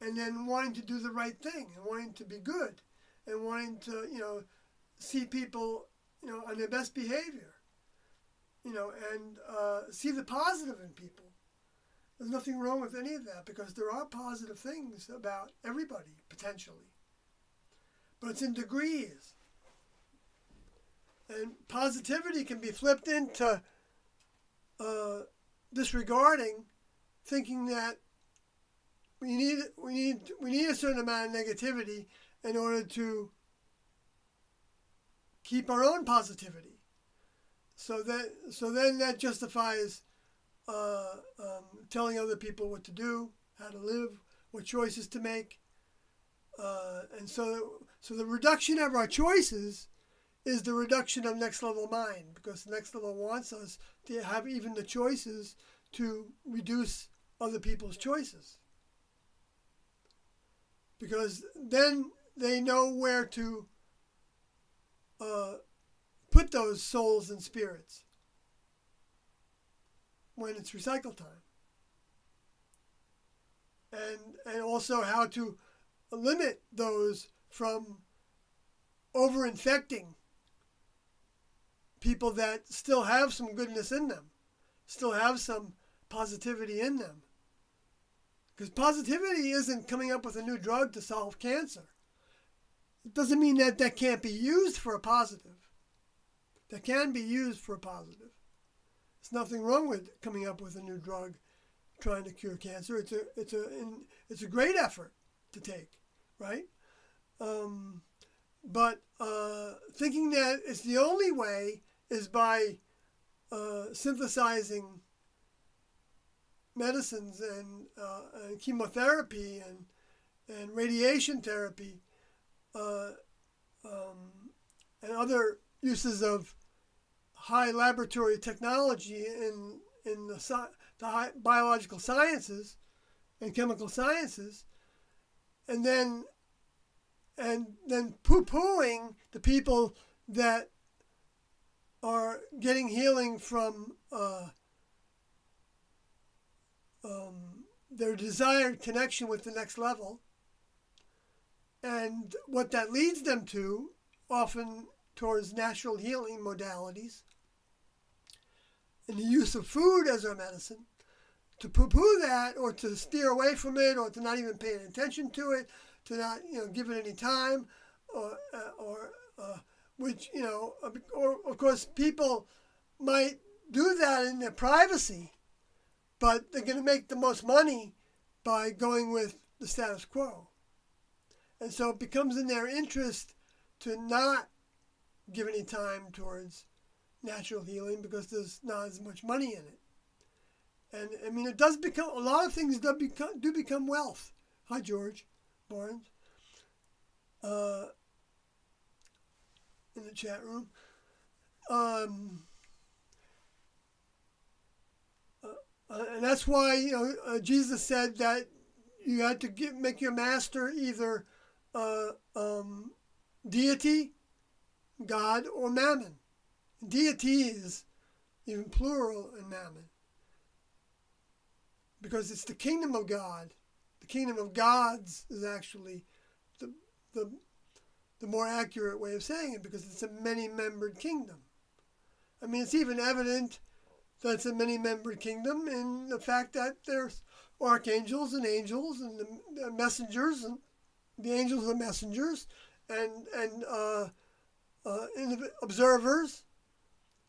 and then wanting to do the right thing and wanting to be good and wanting to, see people, on their best behavior, and see the positive in people. There's nothing wrong with any of that, because there are positive things about everybody, potentially. But it's in degrees. And positivity can be flipped into disregarding, thinking that we need a certain amount of negativity in order to keep our own positivity. So then that justifies telling other people what to do, how to live, what choices to make, and so the reduction of our choices is the reduction of next level mind, because the next level wants us to have even the choices to reduce other people's choices, because then they know where to put those souls and spirits when it's recycle time, and also how to limit those from over-infecting people that still have some goodness in them, still have some positivity in them. Because positivity isn't coming up with a new drug to solve cancer. It doesn't mean that that can't be used for a positive. That can be used for a positive. There's nothing wrong with coming up with a new drug trying to cure cancer. It's a great effort to take, right? But thinking that it's the only way is by synthesizing medicines and chemotherapy and radiation therapy and other uses of high laboratory technology in the high biological sciences and chemical sciences, and then poo-pooing the people that are getting healing from their desired connection with the next level, and what that leads them to, often towards natural healing modalities and the use of food as our medicine, to poo-poo that, or to steer away from it, or to not even pay attention to it, to not give it any time, or of course people might do that in their privacy, but they're going to make the most money by going with the status quo. And so it becomes in their interest to not give any time towards natural healing because there's not as much money in it. And I mean, it does become, a lot of things do become wealth. Hi, George Barnes, in the chat room. And that's why Jesus said that you had to make your master either deity, God, or mammon. Deity is even plural in mammon, because it's the kingdom of God. The kingdom of gods is actually the more accurate way of saying it, because it's a many-membered kingdom. I mean, it's even evident that it's a many-membered kingdom in the fact that there's archangels and angels and the messengers, and the angels are messengers, and the observers,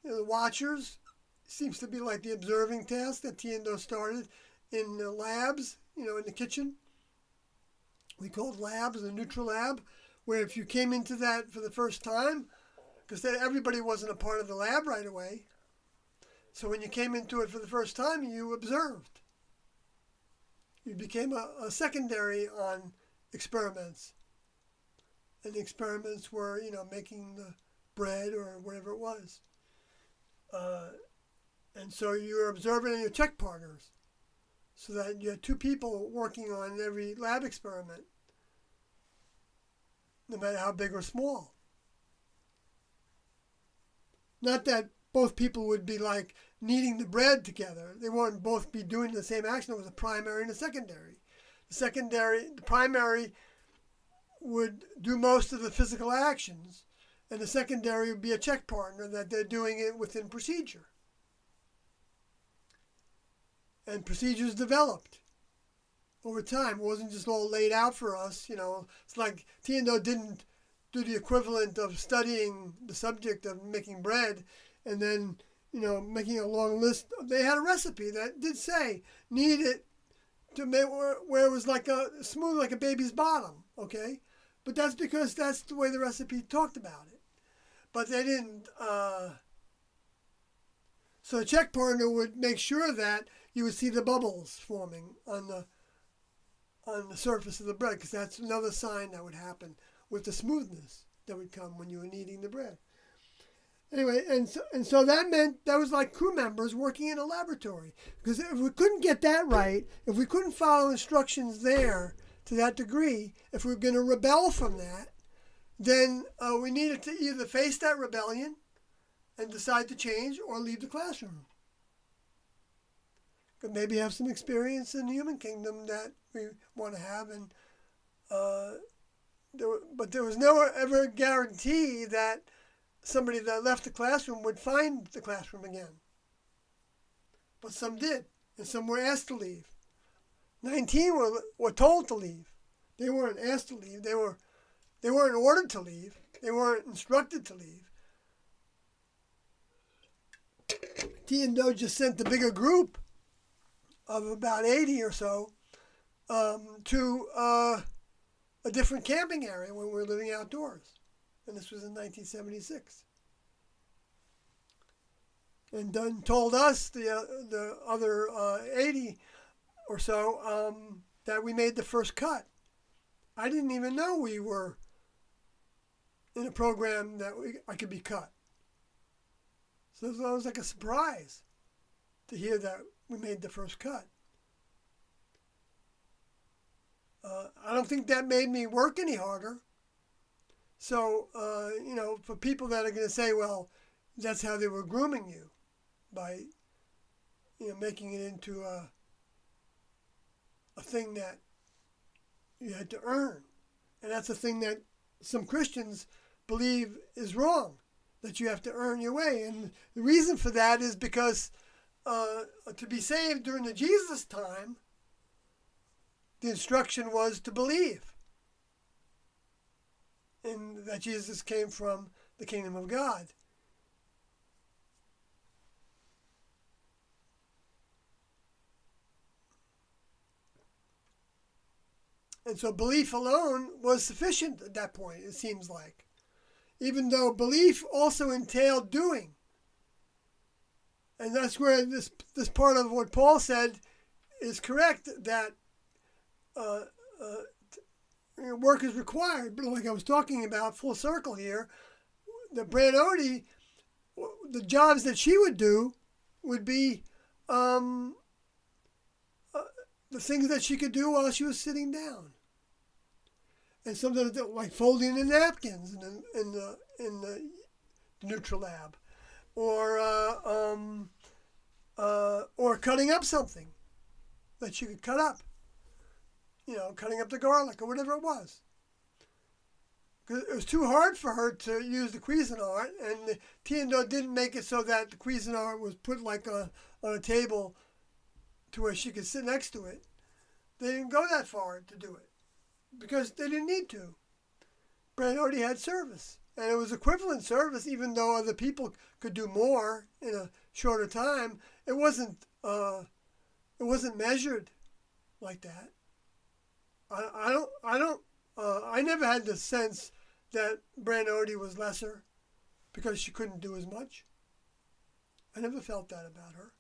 the watchers. Seems to be like the observing task that Tiendo started in the labs, in the kitchen. We called labs the neutral lab, where if you came into that for the first time, because everybody wasn't a part of the lab right away, so when you came into it for the first time, you observed. You became a secondary on experiments. And the experiments were, making the bread or whatever it was. And so you were observing your check partners, so that you had two people working on every lab experiment, no matter how big or small. Not that both people would be like kneading the bread together. They wouldn't both be doing the same action. It was a primary and a secondary. The primary would do most of the physical actions, and the secondary would be a check partner that they're doing it within procedure. And procedures developed over time. It wasn't just all laid out for us. It's like Tiendo didn't do the equivalent of studying the subject of making bread and then, making a long list. They had a recipe that did say, knead it to make where it was like a smooth like a baby's bottom, okay? But that's because that's the way the recipe talked about it. But they didn't. So the check partner would make sure that you would see the bubbles forming on the surface of the bread, because that's another sign that would happen with the smoothness that would come when you were kneading the bread. Anyway, and so that meant that was like crew members working in a laboratory. Because if we couldn't get that right, if we couldn't follow instructions there to that degree, if we were going to rebel from that, then we needed to either face that rebellion and decide to change or leave the classroom. Could maybe have some experience in the human kingdom that we want to have, and but there was no ever guarantee that somebody that left the classroom would find the classroom again. But some did, and some were asked to leave. 19 were told to leave. They weren't asked to leave. They weren't ordered to leave. They weren't instructed to leave. T&O just sent the bigger group of about 80 or so to a different camping area when we were living outdoors. And this was in 1976. And Dunn told us, the other 80 or so, that we made the first cut. I didn't even know we were in a program that I could be cut. So it was like a surprise to hear that we made the first cut. I don't think that made me work any harder. So, for people that are going to say, well, that's how they were grooming you, by, making it into a thing that you had to earn. And that's a thing that some Christians believe is wrong, that you have to earn your way. And the reason for that is because to be saved during the Jesus time, the instruction was to believe in that Jesus came from the kingdom of God. And so belief alone was sufficient at that point, it seems like. Even though belief also entailed doing. And that's where this part of what Paul said is correct, that work is required. But like I was talking about, full circle here, the Branody, the jobs that she would do would be the things that she could do while she was sitting down. And sometimes like folding the napkins in the neutral lab, or cutting up something that she could cut up. Cutting up the garlic or whatever it was. Because it was too hard for her to use the Cuisinart, and the T&O didn't make it so that the Cuisinart was put like on a table to where she could sit next to it. They didn't go that far to do it because they didn't need to. Brand already had service, and it was equivalent service, even though other people could do more in a shorter time. It wasn't measured like that. I never had the sense that Branody was lesser because she couldn't do as much. I never felt that about her.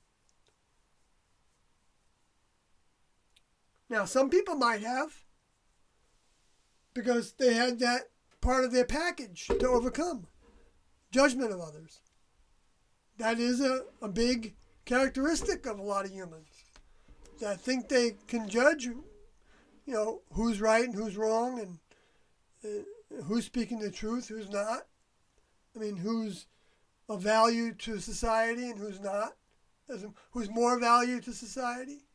Now, some people might have, because they had that part of their package to overcome judgment of others. That is a big characteristic of a lot of humans, that think they can judge who's right and who's wrong, and who's speaking the truth, who's not. I mean, who's of value to society and who's not. Who's more value to society.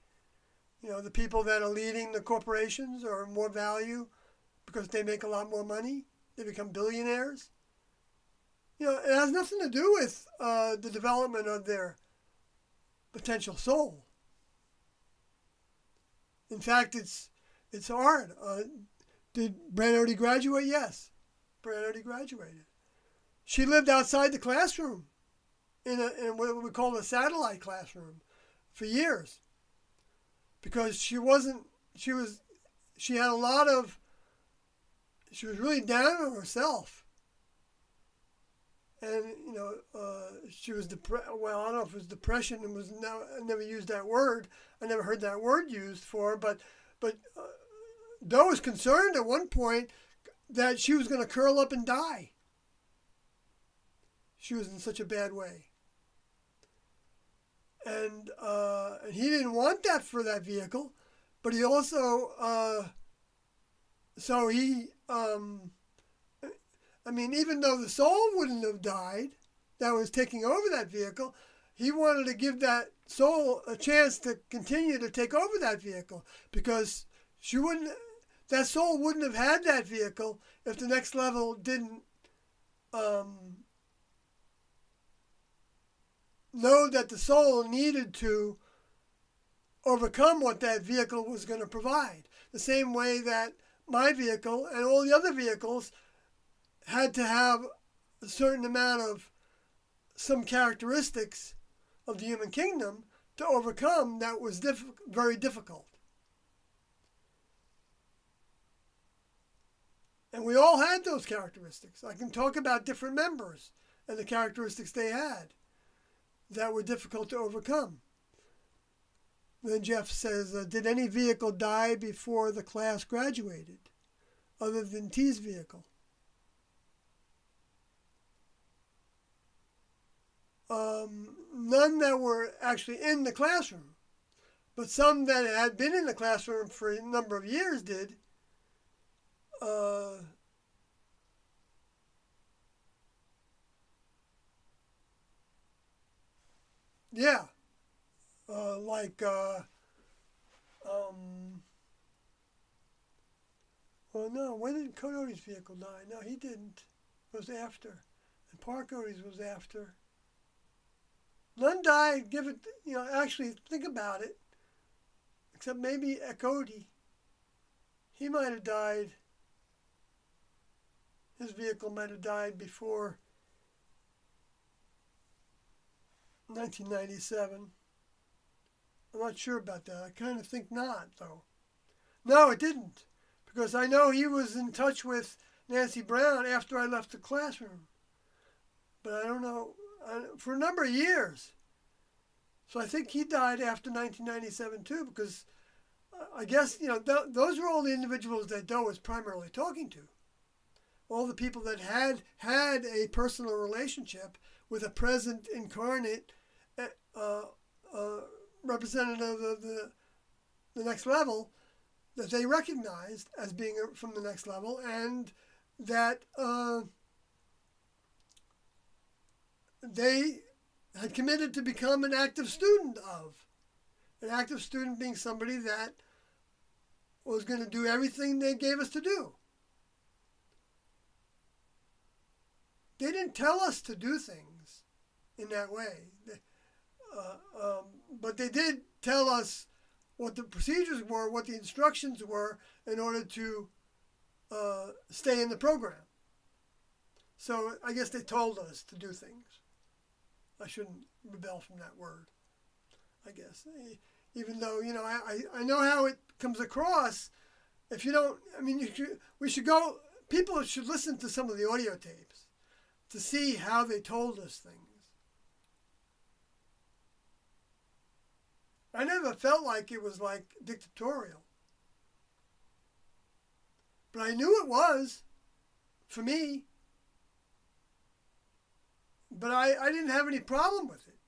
The people that are leading the corporations are more value because they make a lot more money. They become billionaires. It has nothing to do with the development of their potential soul. In fact, it's hard. Did Branody graduate? Yes. Branody graduated. She lived outside the classroom in what we call a satellite classroom for years. because she wasn't. She had a lot of. She was really down on herself, and she was depressed. Well, I don't know if it was depression. It was no. I never used that word. I never heard that word used for her. But Doe was concerned at one point that she was going to curl up and die. She was in such a bad way. And he didn't want that for that vehicle, but he also, even though the soul wouldn't have died that was taking over that vehicle, he wanted to give that soul a chance to continue to take over that vehicle, because that soul wouldn't have had that vehicle if the next level didn't know that the soul needed to overcome what that vehicle was going to provide. The same way that my vehicle and all the other vehicles had to have a certain amount of some characteristics of the human kingdom to overcome that was very difficult. And we all had those characteristics. I can talk about different members and the characteristics they had that were difficult to overcome. Then Jeff says, did any vehicle die before the class graduated, other than T's vehicle? None that were actually in the classroom, but some that had been in the classroom for a number of years did. Yeah. Well, no, when did Coyote's vehicle die? No, he didn't. It was after. And Parkody's was after. None died, actually think about it. Except maybe Cody. He might have died. His vehicle might have died before 1997. I'm not sure about that. I kind of think not, though. No, it didn't. Because I know he was in touch with Nancy Brown after I left the classroom. But I don't know, for a number of years. So I think he died after 1997 too, because I guess, those were all the individuals that Doe was primarily talking to. All the people that had a personal relationship with a present incarnate representative of the next level that they recognized as being from the next level, and that they had committed to become an active student of. An active student being somebody that was going to do everything they gave us to do. They didn't tell us to do things in that way. But they did tell us what the procedures were, what the instructions were in order to stay in the program. So I guess they told us to do things. I shouldn't rebel from that word, I guess. Even though, I know how it comes across. If you don't, people should listen to some of the audio tapes to see how they told us things. I never felt like it was like dictatorial. But I knew it was, for me. But I didn't have any problem with it.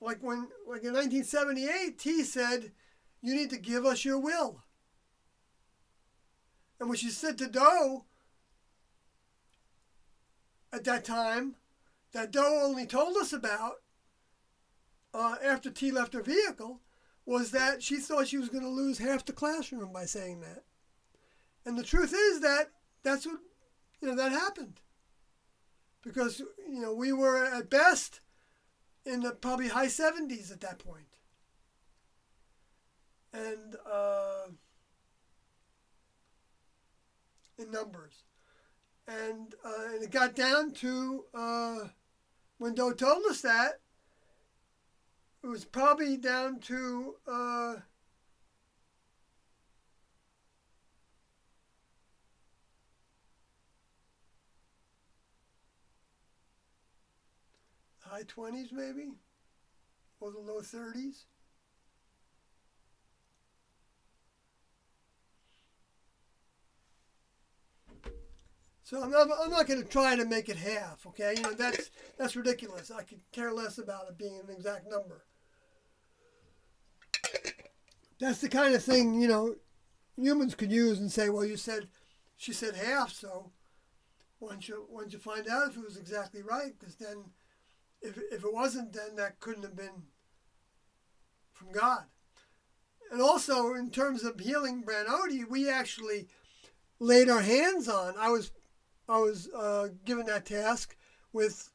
Like in 1978, T said, you need to give us your will. And when she said to Doe, at that time, that Doe only told us about after T left her vehicle, was that she thought she was going to lose half the classroom by saying that. And the truth is that that's what, that happened. Because, we were at best in the probably high 70s at that point. And in numbers. And it got down to, when Doe told us that, it was probably down to high 20s maybe, or the low 30s. So I'm not going to try to make it half, okay? That's ridiculous. I could care less about it being an exact number. That's the kind of thing, humans could use and say, well, she said half, so why don't you find out if it was exactly right? Because then, if it wasn't, then that couldn't have been from God. And also, in terms of healing Branody, we actually laid our hands on. I was given that task with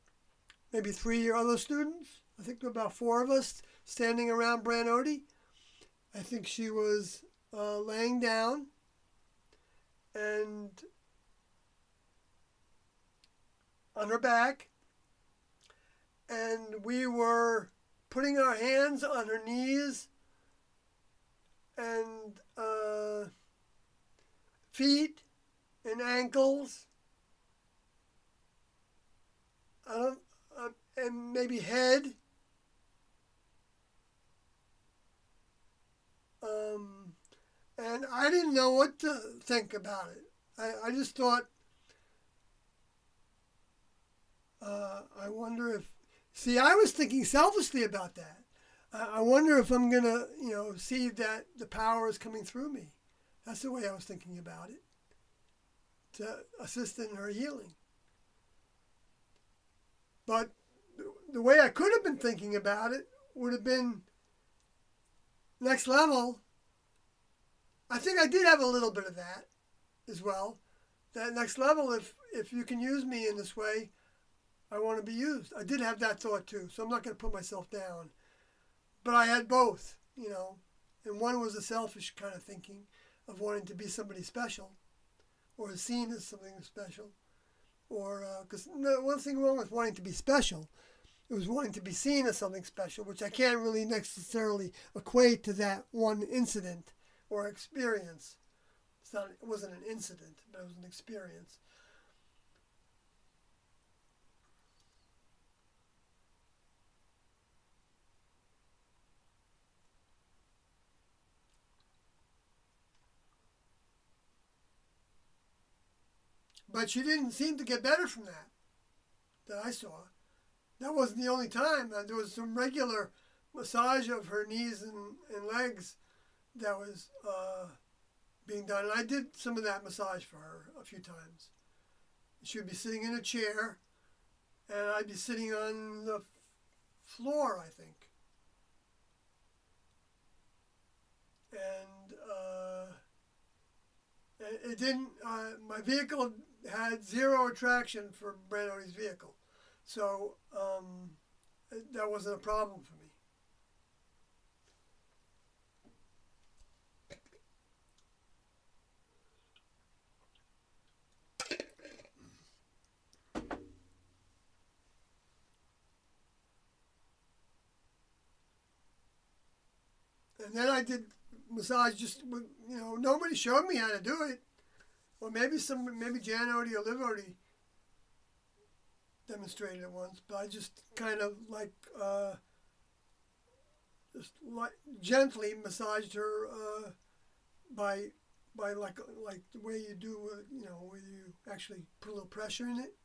maybe 3 other students. I think there were about 4 of us standing around Branody. I think she was laying down, and on her back, and we were putting our hands on her knees and feet and ankles, and maybe head. And I didn't know what to think about it. I just thought, I wonder if... See, I was thinking selfishly about that. I wonder if I'm going to, see that the power is coming through me. That's the way I was thinking about it, to assist in her healing. But the way I could have been thinking about it would have been next level. I think I did have a little bit of that as well. That next level, if you can use me in this way, I want to be used. I did have that thought too, so I'm not going to put myself down. But I had both, and one was a selfish kind of thinking of wanting to be somebody special, or seen as something special, or because one thing wrong with wanting to be special, it was wanting to be seen as something special, which I can't really necessarily equate to that one incident or experience. It wasn't an incident, but it was an experience. But she didn't seem to get better from that I saw. That wasn't the only time. There was some regular massage of her knees and legs that was being done. And I did some of that massage for her a few times. She would be sitting in a chair, and I'd be sitting on the floor, I think. And it didn't, my vehicle had zero attraction for Brandody's vehicle. So that wasn't a problem for me. And then I did massage just with, nobody showed me how to do it. Or maybe Jan Odie or Liv Odie demonstrated it once, but I just kind of just gently massaged her by like the way you do, where you actually put a little pressure in it,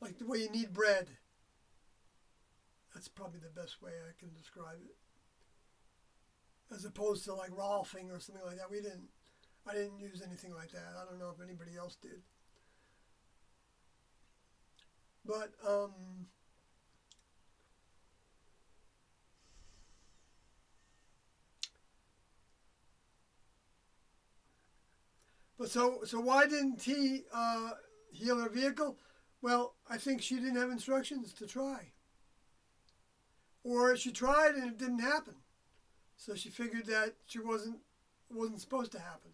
like the way you knead bread. That's probably the best way I can describe it. As opposed to like Rolfing or something like that. I didn't use anything like that. I don't know if anybody else did. But so why didn't he heal her vehicle? Well, I think she didn't have instructions to try. Or she tried and it didn't happen. So she figured that it wasn't supposed to happen.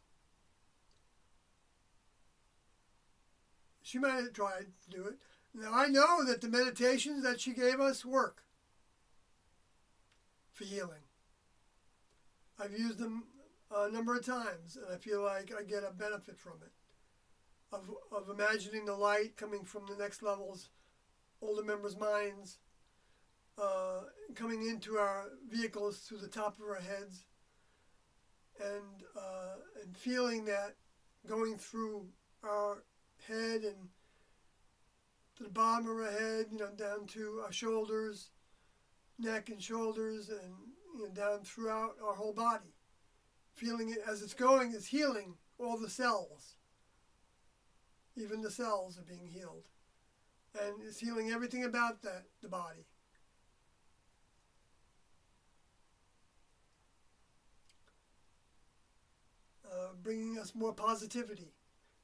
She might have tried to do it. Now, I know that the meditations that she gave us work for healing. I've used them a number of times, and I feel like I get a benefit from it. Of imagining the light coming from the next levels, older members' minds, coming into our vehicles through the top of our heads, and feeling that going through our head and to the bottom of our head, down to our shoulders, neck and shoulders, and down throughout our whole body. Feeling it as it's going is healing all the cells. Even the cells are being healed. And it's healing everything about the body. Bringing us more positivity.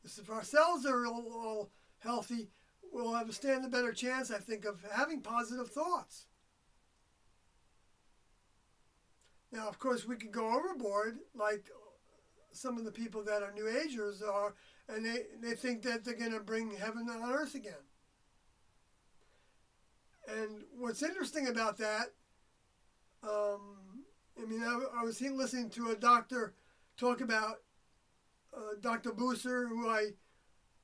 If our cells are all healthy, we'll have a better chance, I think, of having positive thoughts. Now, of course, we could go overboard, like some of the people that are New Agers are, and they think that they're going to bring heaven on earth again. And what's interesting about that, I was listening to a doctor talk about Dr. Booser, who I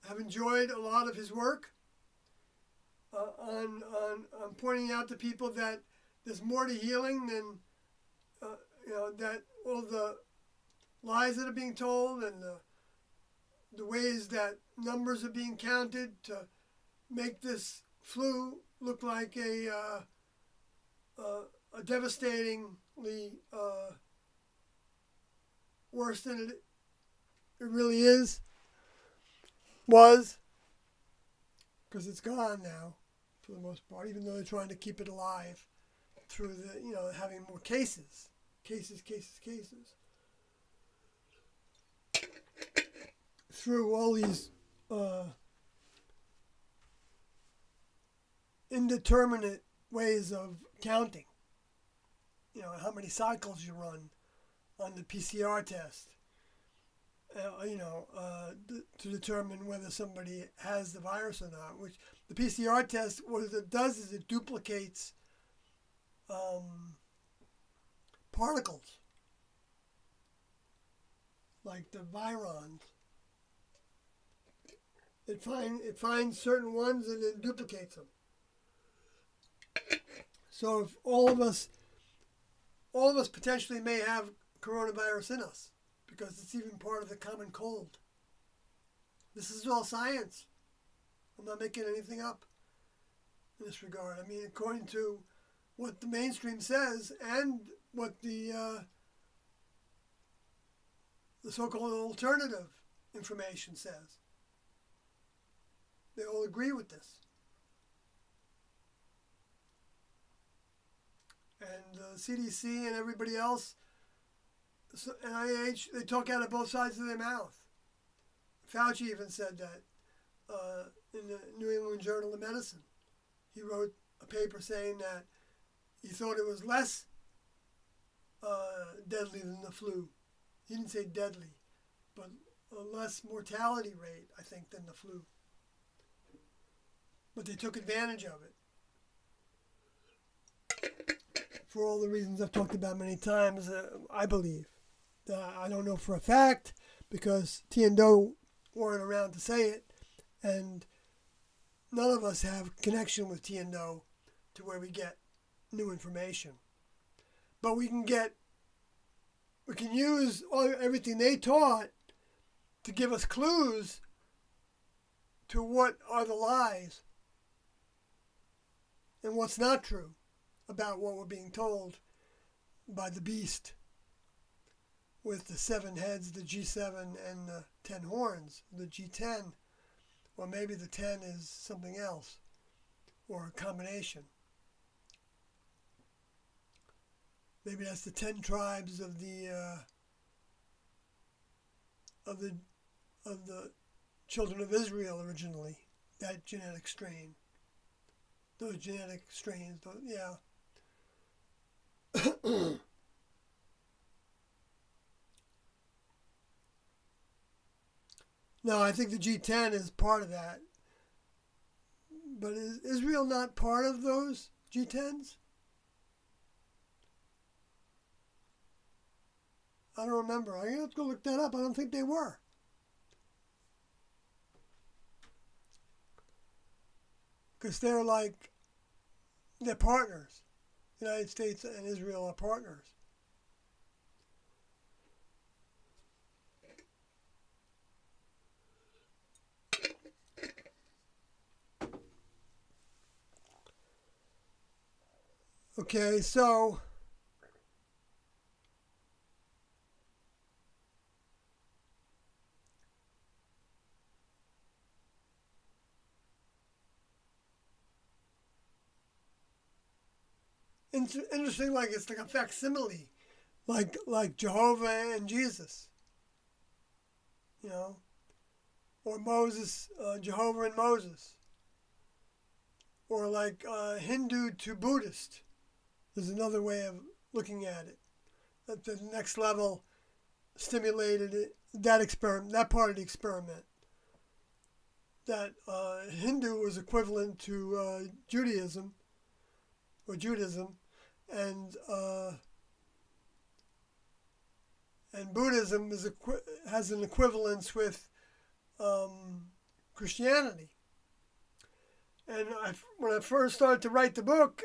have enjoyed a lot of his work, on pointing out to people that there's more to healing than that all the lies that are being told and the ways that numbers are being counted to make this flu look like a devastatingly worse than it really was, because it's gone now for the most part, even though they're trying to keep it alive through having more cases. Through all these indeterminate ways of counting. How many cycles you run on the PCR test. To determine whether somebody has the virus or not. Which the PCR test, what it does is it duplicates particles, like the virons. It finds certain ones and then duplicates them. So if all of us potentially may have coronavirus in us, because it's even part of the common cold. This is all science. I'm not making anything up in this regard. According to what the mainstream says and what the so-called alternative information says. They all agree with this. And the CDC and everybody else, NIH, they talk out of both sides of their mouth. Fauci even said that in the New England Journal of Medicine. He wrote a paper saying that he thought it was less deadly than the flu. He didn't say deadly, but a less mortality rate, I think, than the flu. But they took advantage of it. For all the reasons I've talked about many times, I believe. I don't know for a fact, because T and Do weren't around to say it, and none of us have connection with T and Do to where we get new information. But we can use everything they taught to give us clues to what are the lies and what's not true about what we're being told by the beast with the 7 heads, the G7, and the 10 horns, the G10. Or maybe the 10 is something else, or a combination. Maybe that's the 10 tribes of the children of Israel originally. That genetic strain, those genetic strains, yeah. No, I think the G10 is part of that. But is Israel not part of those G10s? I don't remember. I have to go look that up. I don't think they were. Because they're partners. the United States and Israel are partners. Okay, so interesting, like it's like a facsimile, like Jehovah and Jesus, you know, or Moses, Jehovah and Moses, or like Hindu to Buddhist. There's another way of looking at it. At the next level, stimulated it, that part of the experiment. That Hindu was equivalent to Judaism, and Buddhism has an equivalence with Christianity. And when I first started to write the book,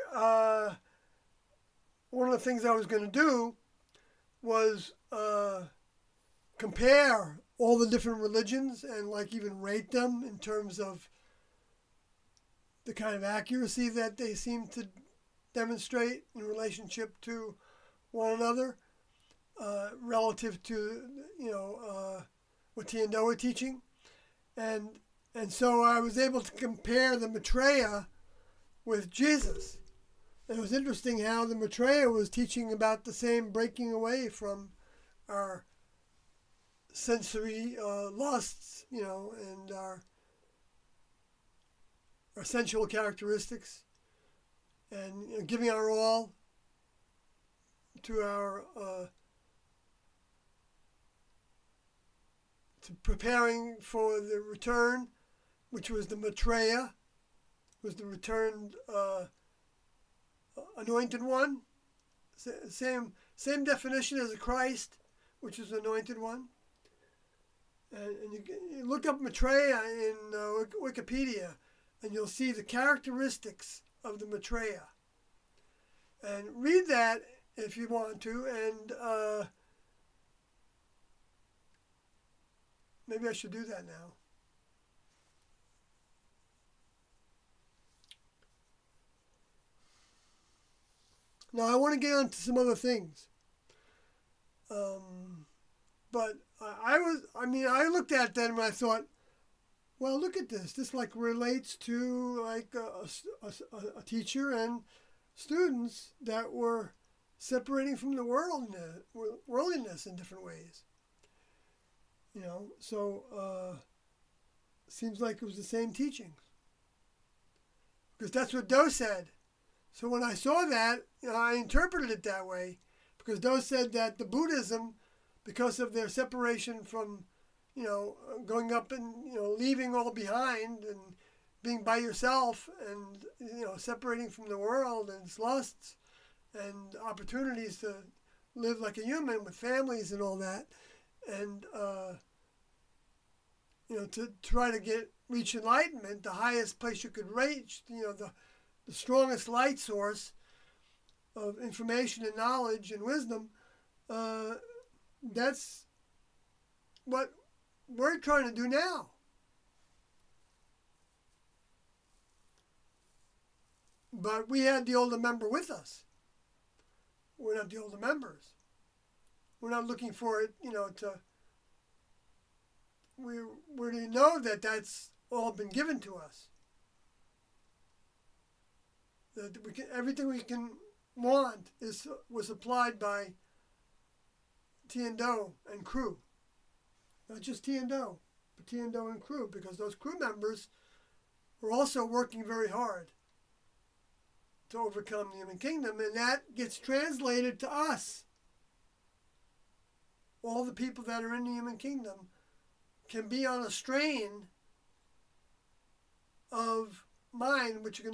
one of the things I was going to do was compare all the different religions and like even rate them in terms of the kind of accuracy that they seem to demonstrate in relationship to one another, relative to what Tiendo were teaching, and so I was able to compare the Maitreya with Jesus. And it was interesting how the Maitreya was teaching about the same breaking away from our sensory lusts, and our sensual characteristics, and giving our all to our to preparing for the return, which was the Maitreya, was the returned anointed one. Same definition as a Christ, which is anointed one. And you look up Maitreya in Wikipedia, and you'll see the characteristics of the Maitreya. And read that if you want to, and maybe I should do that now. Now I want to get on to some other things. But I looked at that and I thought, well, look at this. This like relates to like a teacher and students that were separating from the worldliness in different ways. So seems like it was the same teachings, because that's what Doe said. So when I saw that, I interpreted it that way, because Doe said that the Buddhism, because of their separation from, going up and, leaving all behind and being by yourself and, separating from the world and its lusts and opportunities to live like a human with families and all that, and, to try to reach enlightenment, the highest place you could reach, the strongest light source of information and knowledge and wisdom, that's what we're trying to do now. But we had the older member with us. We're not the older members. We're not looking for it, we already know that that's all been given to us. That everything we can want was supplied by Tiendo and crew. Not just Tiendo, but Tiendo and crew, because those crew members were also working very hard to overcome the human kingdom, and that gets translated to us. All the people that are in the human kingdom can be on a strain of mind, which you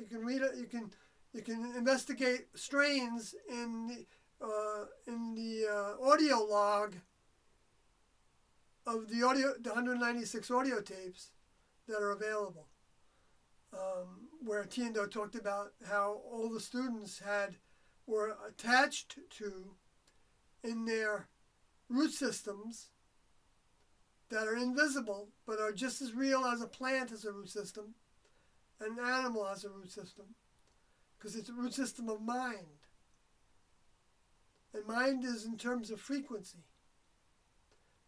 can read it, you can investigate strains in the audio log of the 196 audio tapes that are available, where Tiendo talked about how all the students had were attached to in their root systems that are invisible but are just as real as a plant as a root system, an animal as a root system, because it's a root system of mind. And mind is in terms of frequency.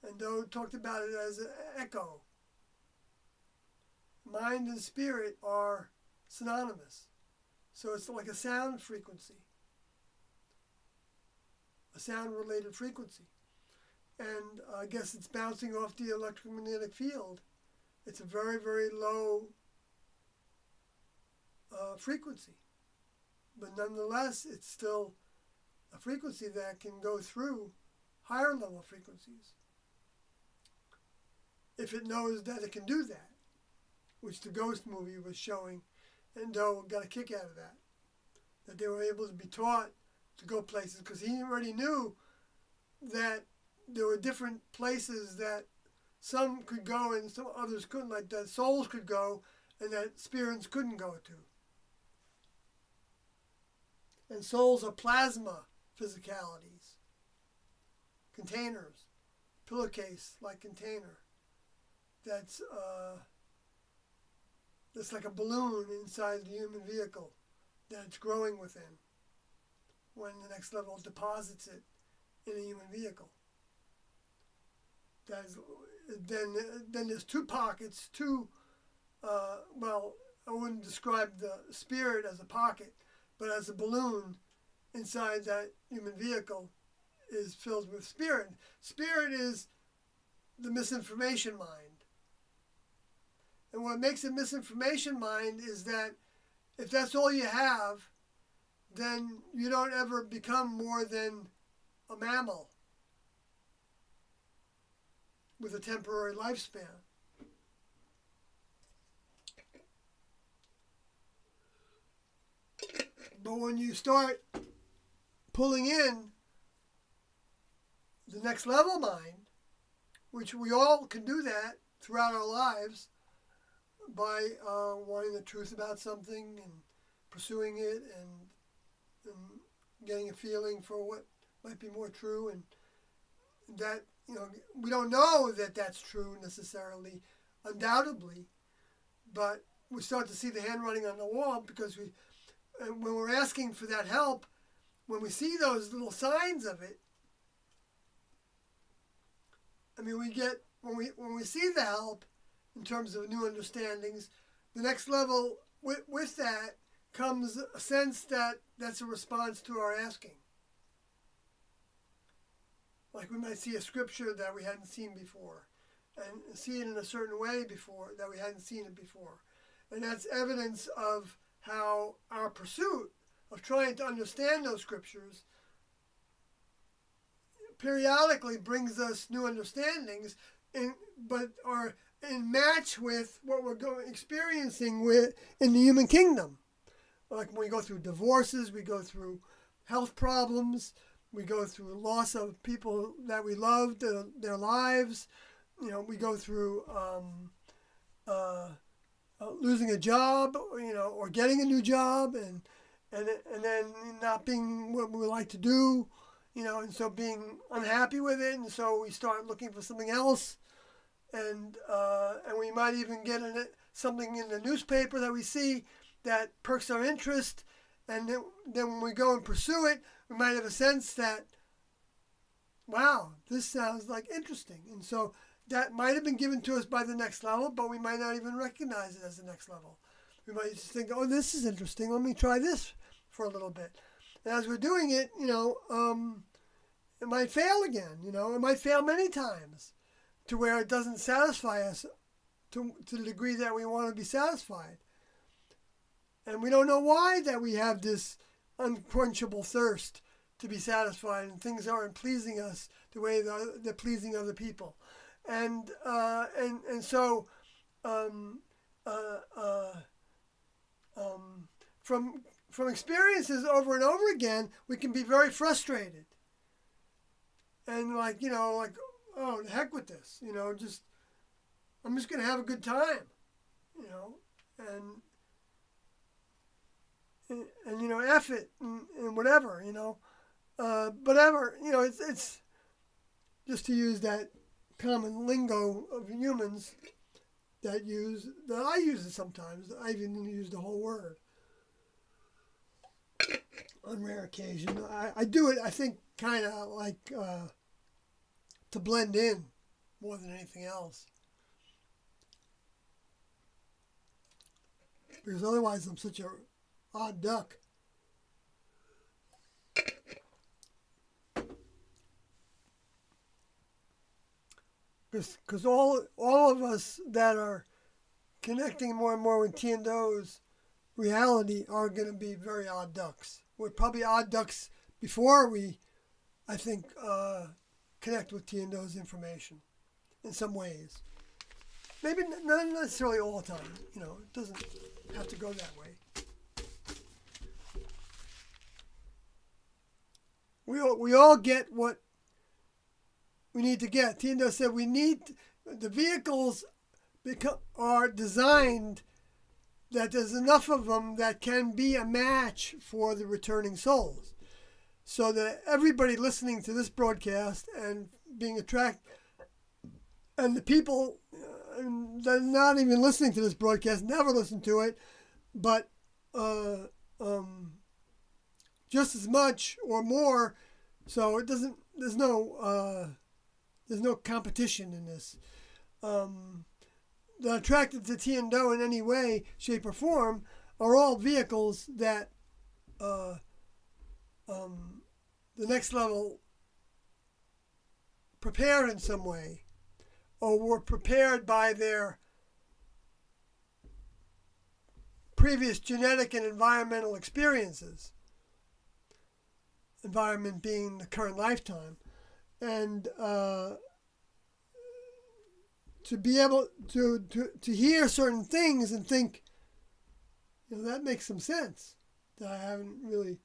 And Doe talked about it as an echo. Mind and spirit are synonymous. So it's like a sound frequency, a sound-related frequency. And I guess it's bouncing off the electromagnetic field. It's a very, very low frequency. But nonetheless, it's still a frequency that can go through higher level frequencies if it knows that it can do that, which the Ghost movie was showing, and Doe got a kick out of that, that they were able to be taught to go places, because he already knew that there were different places that some could go and some others couldn't, like that souls could go and that spirits couldn't go to. And souls are plasma physicalities, containers, pillowcase-like container that's like a balloon inside the human vehicle that it's growing within when the next level deposits it in a human vehicle. Then there's two pockets, well, I wouldn't describe the spirit as a pocket, but as a balloon inside that human vehicle is filled with spirit. Spirit is the misinformation mind. And what makes a misinformation mind is that if that's all you have, then you don't ever become more than a mammal with a temporary lifespan. But when you start pulling in the next level mind, which we all can do that throughout our lives by wanting the truth about something and pursuing it and getting a feeling for what might be more true, and that, we don't know that that's true necessarily, undoubtedly, but we start to see the handwriting on the wall, because when we're asking for that help, when we see those little signs of it, when we see the help in terms of new understandings, the next level with that comes a sense that that's a response to our asking. Like we might see a scripture that we hadn't seen before, and see it in a certain way before that we hadn't seen it before. And that's evidence of how our pursuit of trying to understand those scriptures periodically brings us new understandings, but are in match with what we're experiencing in the human kingdom. Like when we go through divorces, we go through health problems, we go through loss of people that we loved, their lives. We go through losing a job, or getting a new job, and then not being what we like to do, and so being unhappy with it, and so we start looking for something else, and we might even get something in the newspaper that we see that perks our interest, and then when we go and pursue it, we might have a sense that, wow, this sounds like interesting, and so that might have been given to us by the next level, but we might not even recognize it as the next level. We might just think, oh, this is interesting, let me try this for a little bit. And as we're doing it, it might fail again, it might fail many times to where it doesn't satisfy us to the degree that we want to be satisfied. And we don't know why that we have this unquenchable thirst to be satisfied, and things aren't pleasing us the way they're pleasing other people. And so from experiences over and over again, we can be very frustrated. And oh, the heck with this, I'm just going to have a good time, and and F it and whatever, whatever, it's just to use that common lingo of humans that I use it sometimes. I even use the whole word on rare occasion. I do it, I think, kind of like to blend in more than anything else. Because otherwise I'm such a odd duck. Because all of us that are connecting more and more with T&O's reality are going to be very odd ducks. We're probably odd ducks before we, I think, connect with T&O's information in some ways. Maybe not necessarily all the time. It doesn't have to go that way. We all get what we need to get. T&O said the vehicles are designed that there's enough of them that can be a match for the returning souls. So that everybody listening to this broadcast and being attracted, and the people that are not even listening to this broadcast, never listen to it, but just as much or more, so it doesn't, there's no competition in this. That attracted to T&O in any way, shape, or form are all vehicles that the next level prepared in some way, or were prepared by their previous genetic and environmental experiences. Environment being the current lifetime. And to be able to hear certain things and think, that makes some sense that I haven't really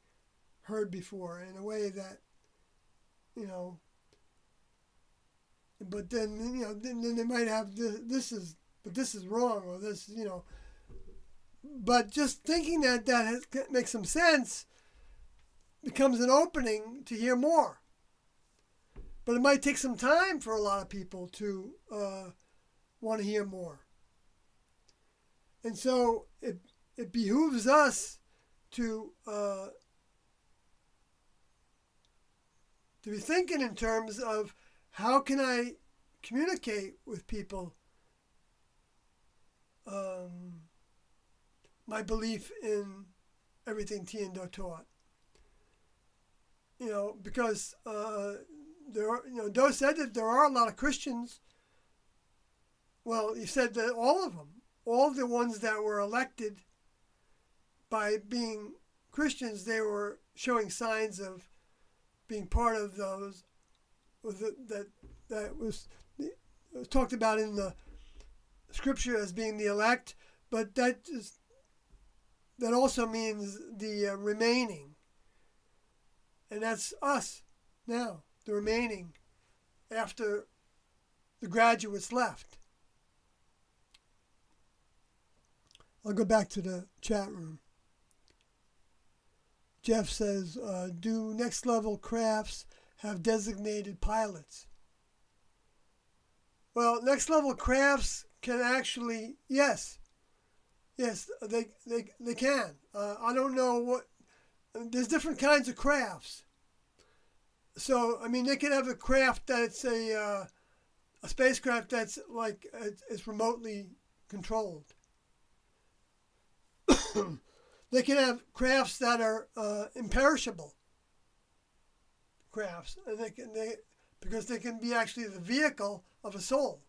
heard before in a way that, but then, then they might have this is wrong, or this, but just thinking that makes some sense becomes an opening to hear more. But it might take some time for a lot of people to want to hear more. And so it behooves us to be thinking in terms of how can I communicate with people my belief in everything T&O taught. Because there are, Doe said that there are a lot of Christians. Well, he said that all of them, all the ones that were elected by being Christians, they were showing signs of being part of those that was talked about in the scripture as being the elect, but that also means the remaining, and that's us now, the remaining after the graduates left. I'll go back to the chat room. Jeff says, do next level crafts have designated pilots? Well, next level crafts can actually, yes, they can. I don't know what, there's different kinds of crafts. So, they could have a craft that's a spacecraft that's like, it's remotely controlled. They can have crafts that are imperishable crafts, and because they can be actually the vehicle of a soul,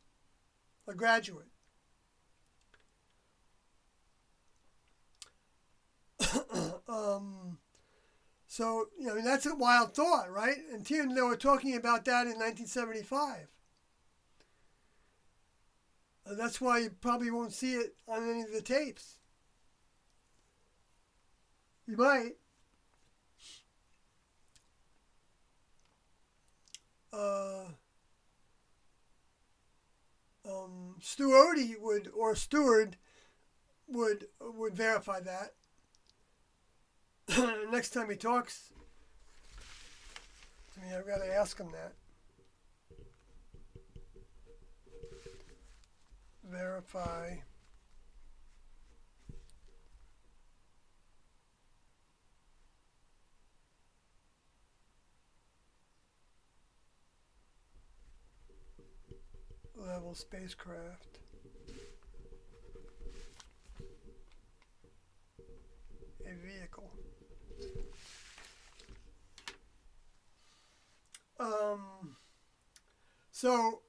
a graduate. So, that's a wild thought, right? And they were talking about that in 1975. That's why you probably won't see it on any of the tapes. You might. Steward would verify that. Next time he talks to me, I've got to ask him that. Verify level spacecraft. A vehicle. So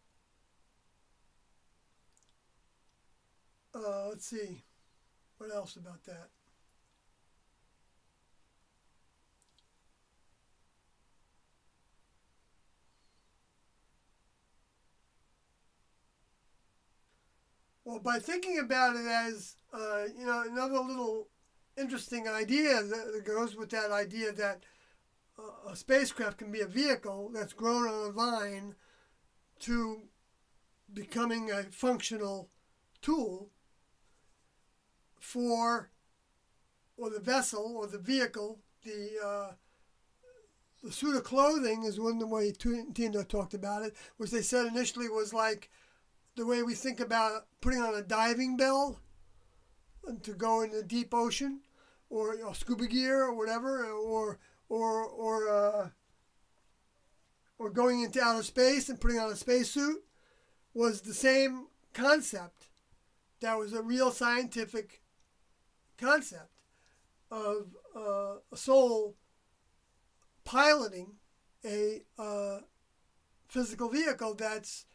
let's see. What else about that? Well, by thinking about it as, another little interesting idea that goes with that idea that a spacecraft can be a vehicle that's grown on a vine to becoming a functional tool for, or the vessel or the vehicle, the suit of clothing is one of the way Tina talked about it, which they said initially was like the way we think about putting on a diving bell to go in the deep ocean, or scuba gear or whatever, or going into outer space and putting on a spacesuit, was the same concept. That was a real scientific concept of a soul piloting a physical vehicle that's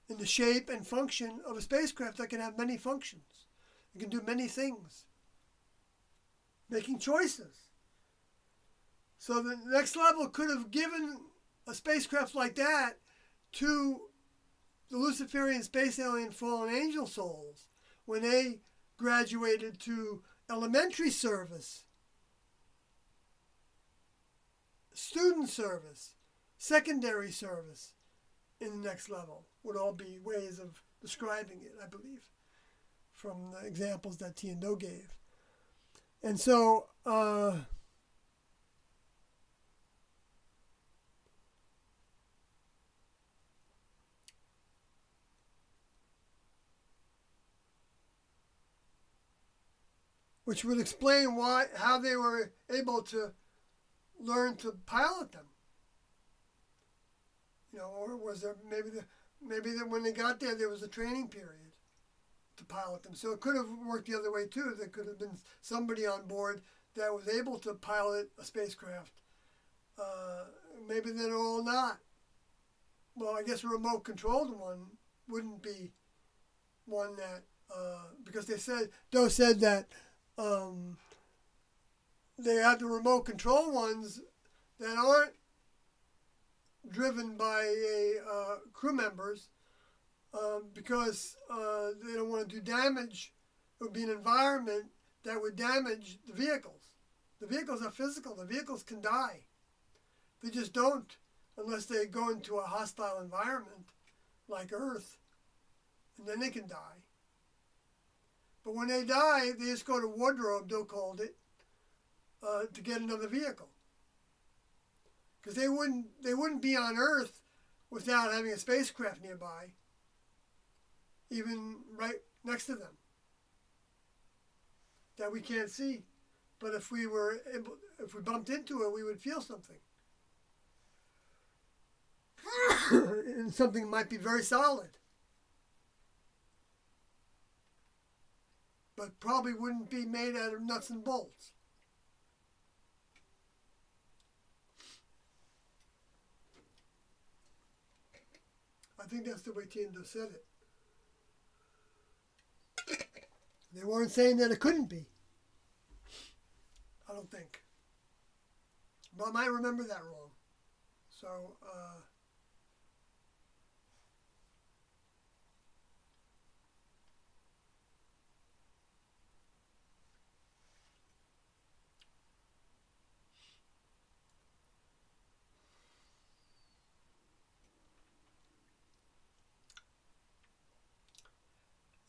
in the shape and function of a spacecraft that can have many functions. It can do many things. Making choices. So the next level could have given a spacecraft like that to the Luciferian space alien fallen angel souls when they graduated to elementary service, student service, secondary service in the next level would all be ways of describing it, I believe, from the examples that T&O gave. And so, which would explain how they were able to learn to pilot them. Or was there maybe that when they got there was a training period to pilot them. So it could have worked the other way too. There could have been somebody on board that was able to pilot a spacecraft. Maybe they're all not. Well, I guess a remote controlled one wouldn't be one that, because Doe said that they have the remote control ones that aren't driven by crew members because they don't want to do damage. It would be an environment that would damage the vehicles. The vehicles are physical. The vehicles can die. They just don't unless they go into a hostile environment like Earth, and then they can die. But when they die, they just go to wardrobe, Bill called it, to get another vehicle. Because they wouldn't be on Earth without having a spacecraft nearby, even right next to them, that we can't see. But if we bumped into it, we would feel something. And something might be very solid, but probably wouldn't be made out of nuts and bolts. I think that's the way Tiendo said it. They weren't saying that it couldn't be. I don't think. But I might remember that wrong. So,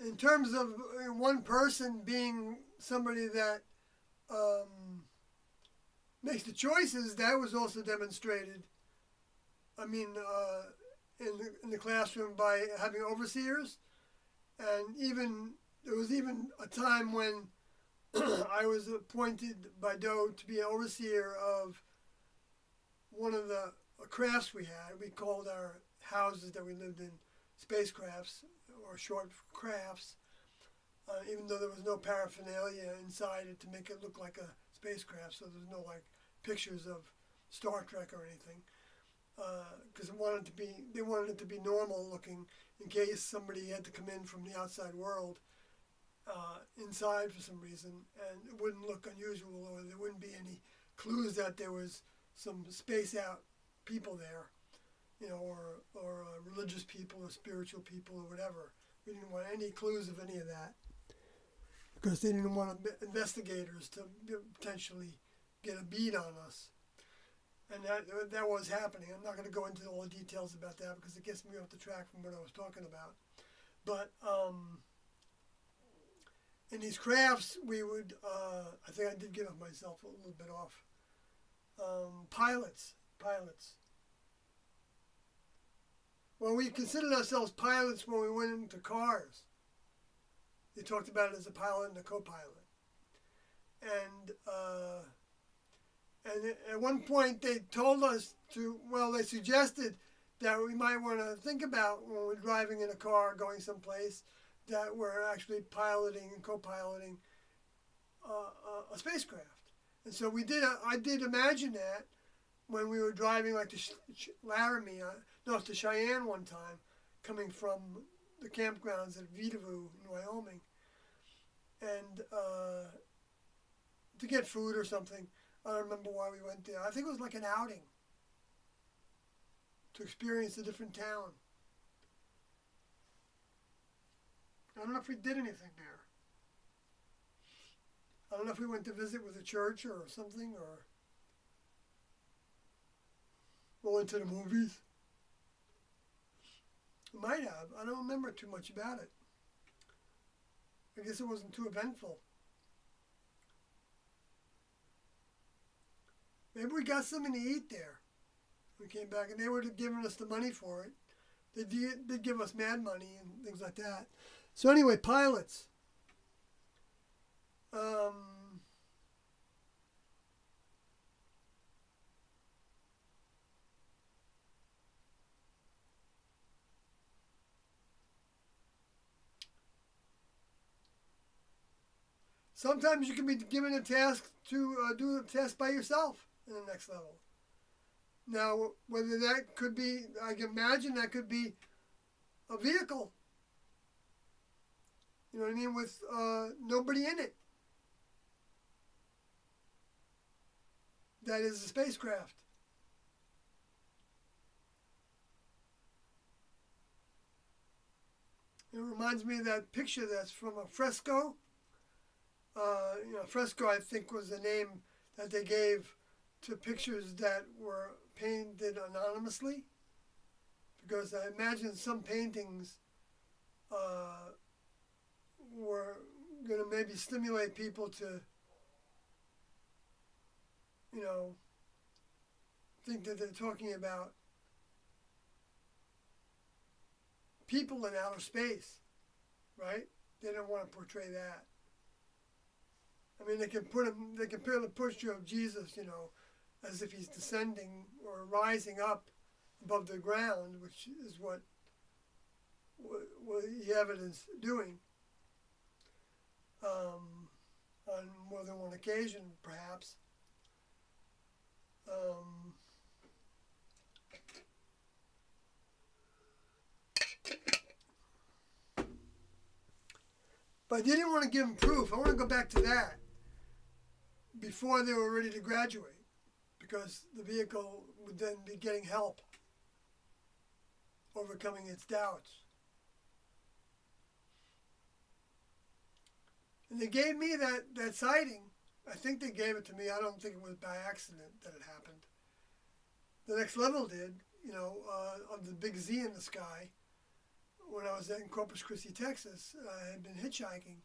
in terms of one person being somebody that makes the choices, that was also demonstrated. I mean, in the classroom by having overseers, and even there was even a time when I was appointed by Doe to be an overseer of one of the crafts we had. We called our houses that we lived in spacecrafts or short crafts, even though there was no paraphernalia inside it to make it look like a spacecraft. So there's no like pictures of Star Trek or anything, because they wanted it to be normal looking in case somebody had to come in from the outside world inside for some reason, and it wouldn't look unusual, or there wouldn't be any clues that there was some space out people there, or religious people or spiritual people or whatever. We didn't want any clues of any of that because they didn't want investigators to potentially get a bead on us. And that was happening. I'm not going to go into all the details about that because it gets me off the track from what I was talking about. But in these crafts, we would, I think I did give myself a little bit off. Pilots. Well, we considered ourselves pilots when we went into cars. They talked about it as a pilot and a co-pilot. And at one point they told us they suggested that we might want to think about when we're driving in a car going someplace that we're actually piloting and co-piloting a spacecraft. And so I did imagine that when we were driving like to to Cheyenne one time, coming from the campgrounds at Vidavoo in Wyoming, and to get food or something. I don't remember why we went there. I think it was like an outing to experience a different town. I don't know if we did anything there. I don't know if we went to visit with a church or something, or went to the movies. We might have. I don't remember too much about it. I guess it wasn't too eventful. Maybe we got something to eat there. We came back and they would have given us the money for it. They did give us mad money and things like that. So anyway, pilots. Sometimes you can be given a task to do the task by yourself in the next level. Now, whether that could be, I can imagine that could be a vehicle. You know what I mean? With nobody in it. That is a spacecraft. It reminds me of that picture that's from a fresco. Fresco, I think, was the name that they gave to pictures that were painted anonymously. Because I imagine some paintings were going to maybe stimulate people to, think that they're talking about people in outer space, right? They don't want to portray that. I mean, they can put a picture of Jesus, as if he's descending or rising up above the ground, which is what you have it as doing on more than one occasion, perhaps. But I didn't want to give them proof. I want to go back to that before they were ready to graduate, because the vehicle would then be getting help overcoming its doubts. And they gave me that sighting. I think they gave it to me. I don't think it was by accident that it happened. The next level did, of the big Z in the sky. When I was in Corpus Christi, Texas, I had been hitchhiking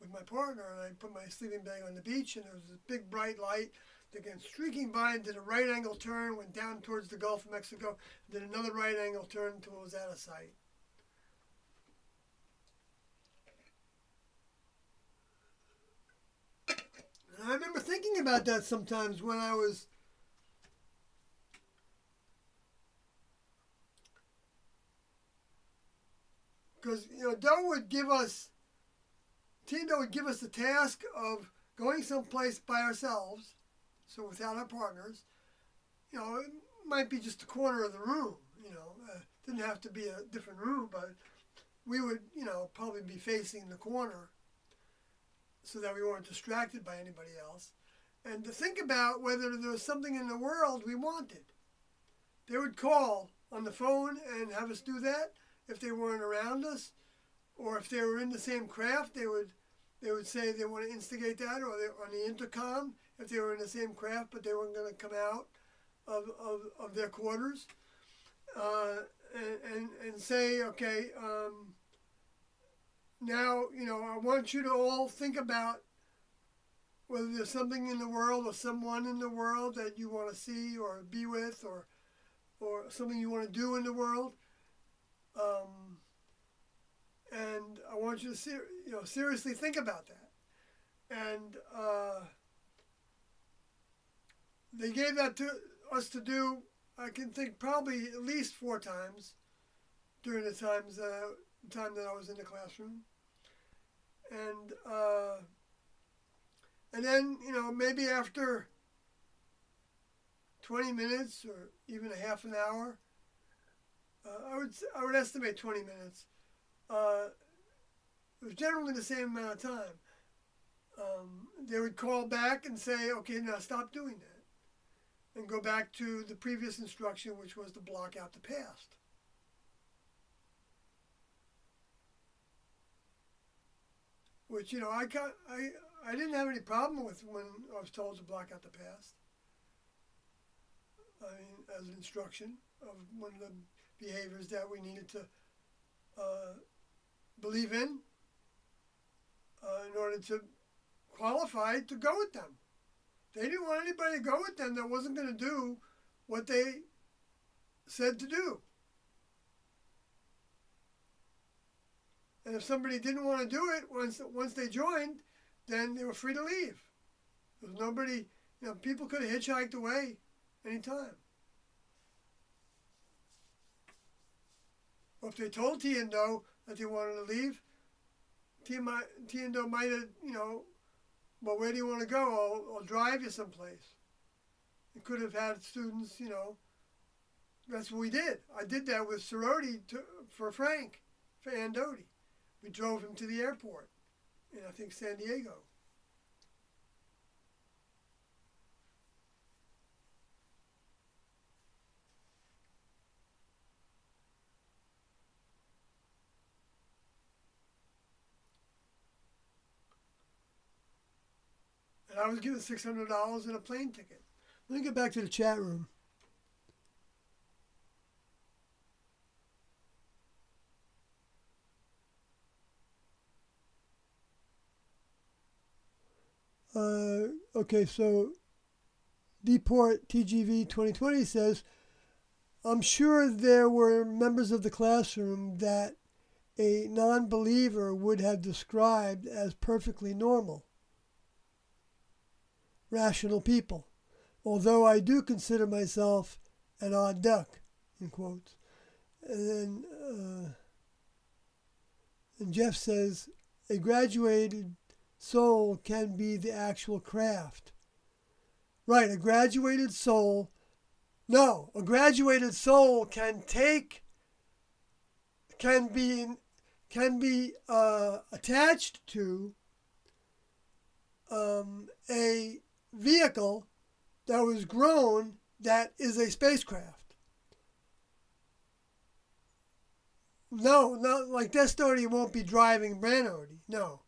with my partner, and I put my sleeping bag on the beach, and there was this big bright light They came streaking by and did a right angle turn, went down towards the Gulf of Mexico, did another right angle turn until it was out of sight. And I remember thinking about that sometimes when I was because Doe would give us Doe would give us the task of going someplace by ourselves, so without our partners. It might be just a corner of the room. Didn't have to be a different room, but we would probably be facing the corner so that we weren't distracted by anybody else, and to think about whether there was something in the world we wanted. They would call on the phone and have us do that if they weren't around us, or if they were in the same craft, they would say they want to instigate that, or on the intercom if they were in the same craft but they weren't going to come out of their quarters, and say, okay, now, I want you to all think about whether there's something in the world or someone in the world that you want to see or be with, or something you want to do in the world. And I want you to seriously think about that. And they gave that to us to do, I can think, probably at least 4 times during the time that I was in the classroom. And then, maybe after 20 minutes or even a half an hour, I would estimate 20 minutes. It was generally the same amount of time. They would call back and say, okay, now stop doing that, and go back to the previous instruction, which was to block out the past. Which, I didn't have any problem with when I was told to block out the past. I mean, as an instruction of one of the behaviors that we needed to believe in order to qualify to go with them. They didn't want anybody to go with them that wasn't going to do what they said to do. And if somebody didn't want to do it once they joined, then they were free to leave. There was nobody, people could have hitchhiked away anytime. Or if they told T and Doe that they wanted to leave, T and Doe might have, well, where do you want to go? I'll drive you someplace. You could have had students, that's what we did. I did that with sorority for Frank, for Ann Doty. We drove him to the airport in, I think, San Diego. And I was given $600 and a plane ticket. Let me get back to the chat room. Okay, so Deport TGV 2020 says, I'm sure there were members of the classroom that a non-believer would have described as perfectly normal, rational people, although I do consider myself an odd duck, in quotes. And then and Jeff says, a graduated soul can be the actual craft. Right, a graduated soul. No, a graduated soul can be attached to a vehicle that was grown that is a spacecraft. No, not like Death Doty won't be driving Branody. No.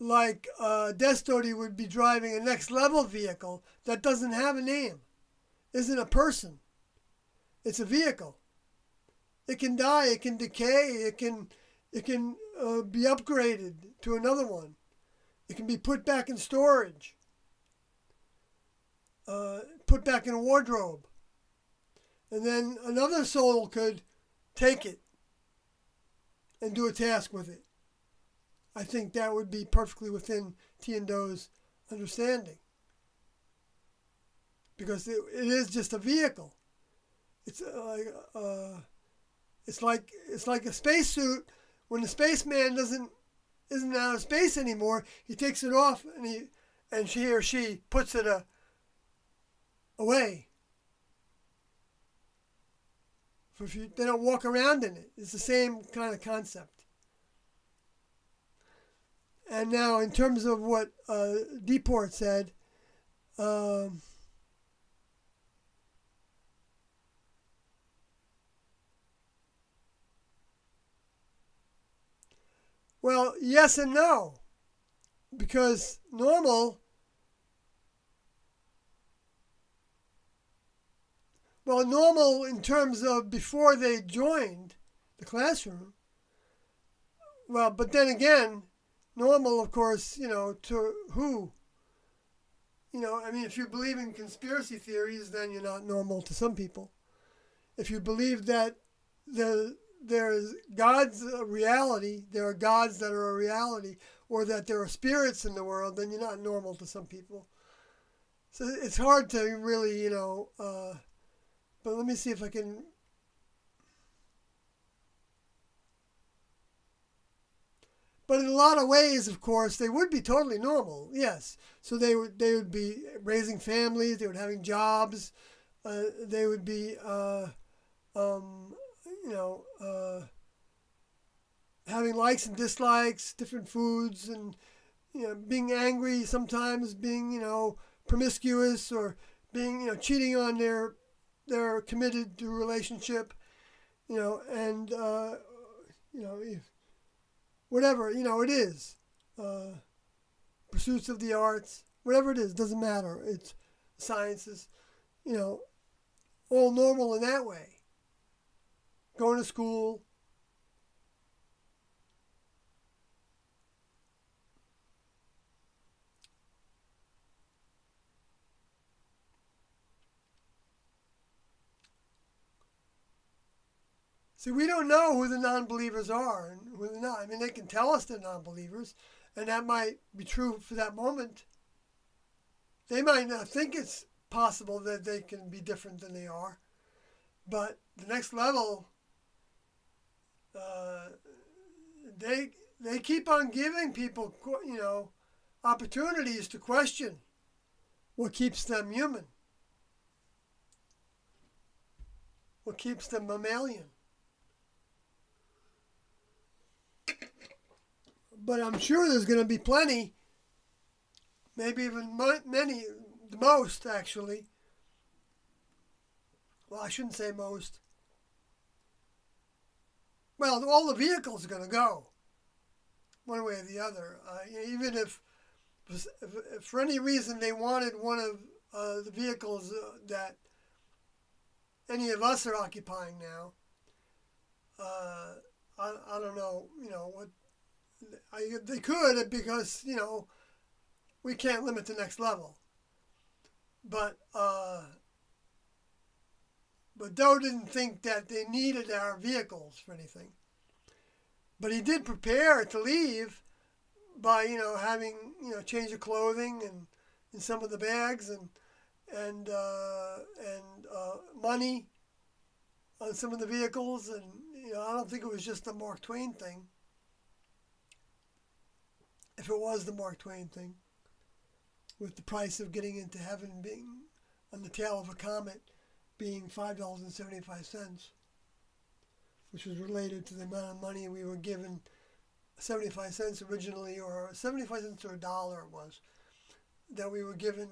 Like Death Doty would be driving a next level vehicle that doesn't have a name, isn't a person. It's a vehicle. It can die, it can decay, it can be upgraded to another one. It can be put back in storage. put back in a wardrobe. And then another soul could take it and do a task with it. I think that would be perfectly within Tiando's understanding. Because it is just a vehicle. It's like a spacesuit. When the spaceman isn't out of space anymore, he takes it off and he or she puts it away. They don't walk around in it. It's the same kind of concept. And now, in terms of what Deport said, well, yes and no, because normal in terms of before they joined the classroom. Well, but then again, normal, of course, to who? I mean, if you believe in conspiracy theories, then you're not normal to some people. If you believe that there's God's reality, there are gods that are a reality, or that there are spirits in the world, then you're not normal to some people. So it's hard to really, but let me see if I can. But in a lot of ways, of course, they would be totally normal. Yes. So they would be raising families. They would be having jobs. They would be, having likes and dislikes, different foods, and being angry sometimes, being promiscuous, or being cheating on their committed to relationship, and whatever it is, pursuits of the arts, whatever it is, doesn't matter. It's sciences, all normal in that way. Going to school. See, we don't know who the non-believers are and who they're not. I mean, they can tell us they're non-believers, and that might be true for that moment. They might not think it's possible that they can be different than they are. But the next level, they keep on giving people, opportunities to question what keeps them human, what keeps them mammalian. But I'm sure there's going to be plenty, maybe even many, the most actually. Well, I shouldn't say most. Well, all the vehicles are going to go, one way or the other. Even if for any reason they wanted one of the vehicles that any of us are occupying now, I don't know, what. They could, because we can't limit the next level. But Doe didn't think that they needed our vehicles for anything. But he did prepare to leave by having change of clothing and in some of the bags and money on some of the vehicles, and I don't think it was just the Mark Twain thing. If it was the Mark Twain thing, with the price of getting into heaven being on the tail of a comet being $5.75, which was related to the amount of money we were given, 75 cents originally, or 75 cents or $1 it was, that we were given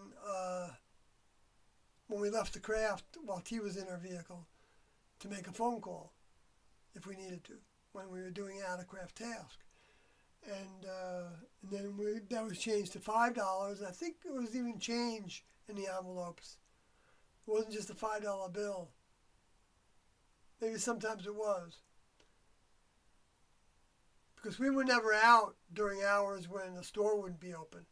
when we left the craft while T was in our vehicle to make a phone call if we needed to, when we were doing an out-of-craft task. And then that was changed to $5. I think it was even change in the envelopes. It wasn't just a $5 bill. Maybe sometimes it was. Because we were never out during hours when the store wouldn't be open.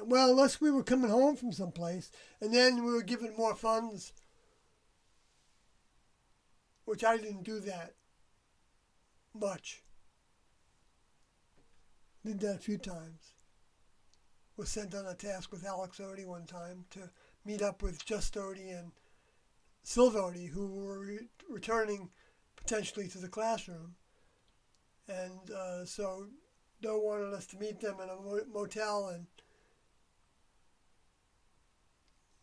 Well, unless we were coming home from someplace, and then we were given more funds, which I didn't do that much. Did that a few times. Was sent on a task with Alex Odie one time to meet up with Just Odie and Silva Odie, who were returning potentially to the classroom. And so Doe wanted us to meet them in a motel and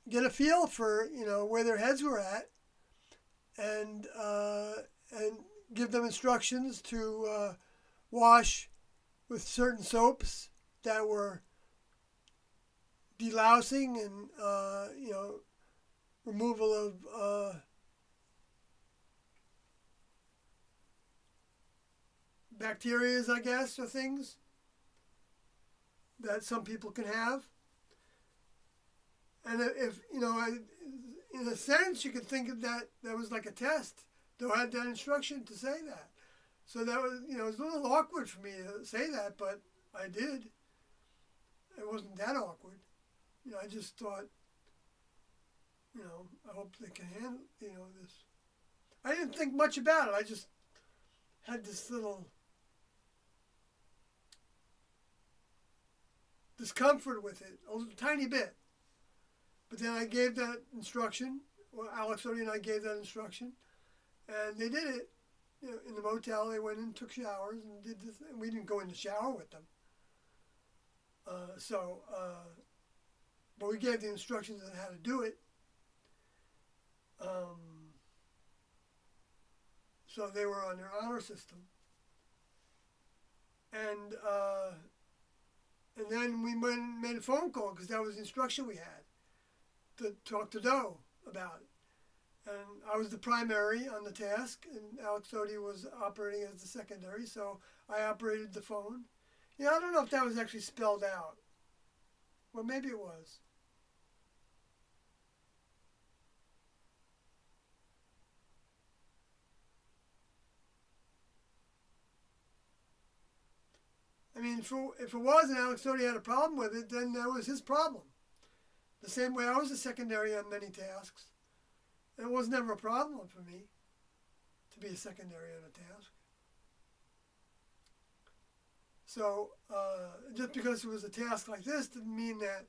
get a feel for, where their heads were at, and give them instructions to wash with certain soaps that were delousing and removal of bacteria, I guess, or things that some people can have. And if, in a sense, you could think of that was like a test. Though I had that instruction to say that. So that was, it was a little awkward for me to say that, but I did. It wasn't that awkward. I just thought, I hope they can handle, this. I didn't think much about it. I just had this little discomfort with it, a little, tiny bit. But then I gave that instruction. Well, Alex Odie and I gave that instruction, and they did it. In the motel, they went in, took showers, and did this. And we didn't go in the shower with them. But we gave the instructions on how to do it. So they were on their honor system. And then we made a phone call, because that was the instruction we had, to talk to Doe about it. And I was the primary on the task, and Alex Odie was operating as the secondary, so I operated the phone. I don't know if that was actually spelled out. Well, maybe it was. I mean, if it was and Alex Odie had a problem with it, then that was his problem. The same way I was a secondary on many tasks. And it was never a problem for me to be a secondary on a task. So just because it was a task like this didn't mean that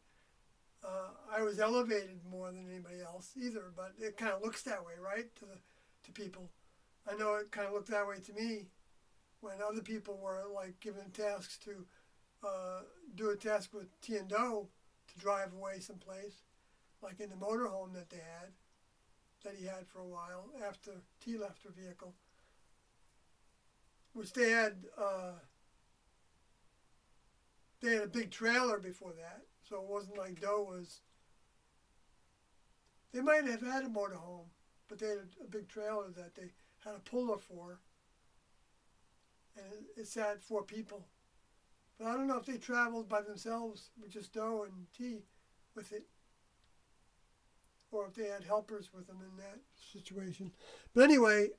I was elevated more than anybody else either. But it kind of looks that way, right, to people. I know it kind of looked that way to me when other people were like given tasks to do a task with T and Doe to drive away someplace, like in the motorhome that he had for a while after T left her vehicle, which they had a big trailer before that, so it wasn't like Doe was. They might have had a motorhome, but they had a big trailer that they had a puller for, and it sat 4 people. But I don't know if they traveled by themselves with just Doe and T with it, or if they had helpers with them in that situation. But anyway,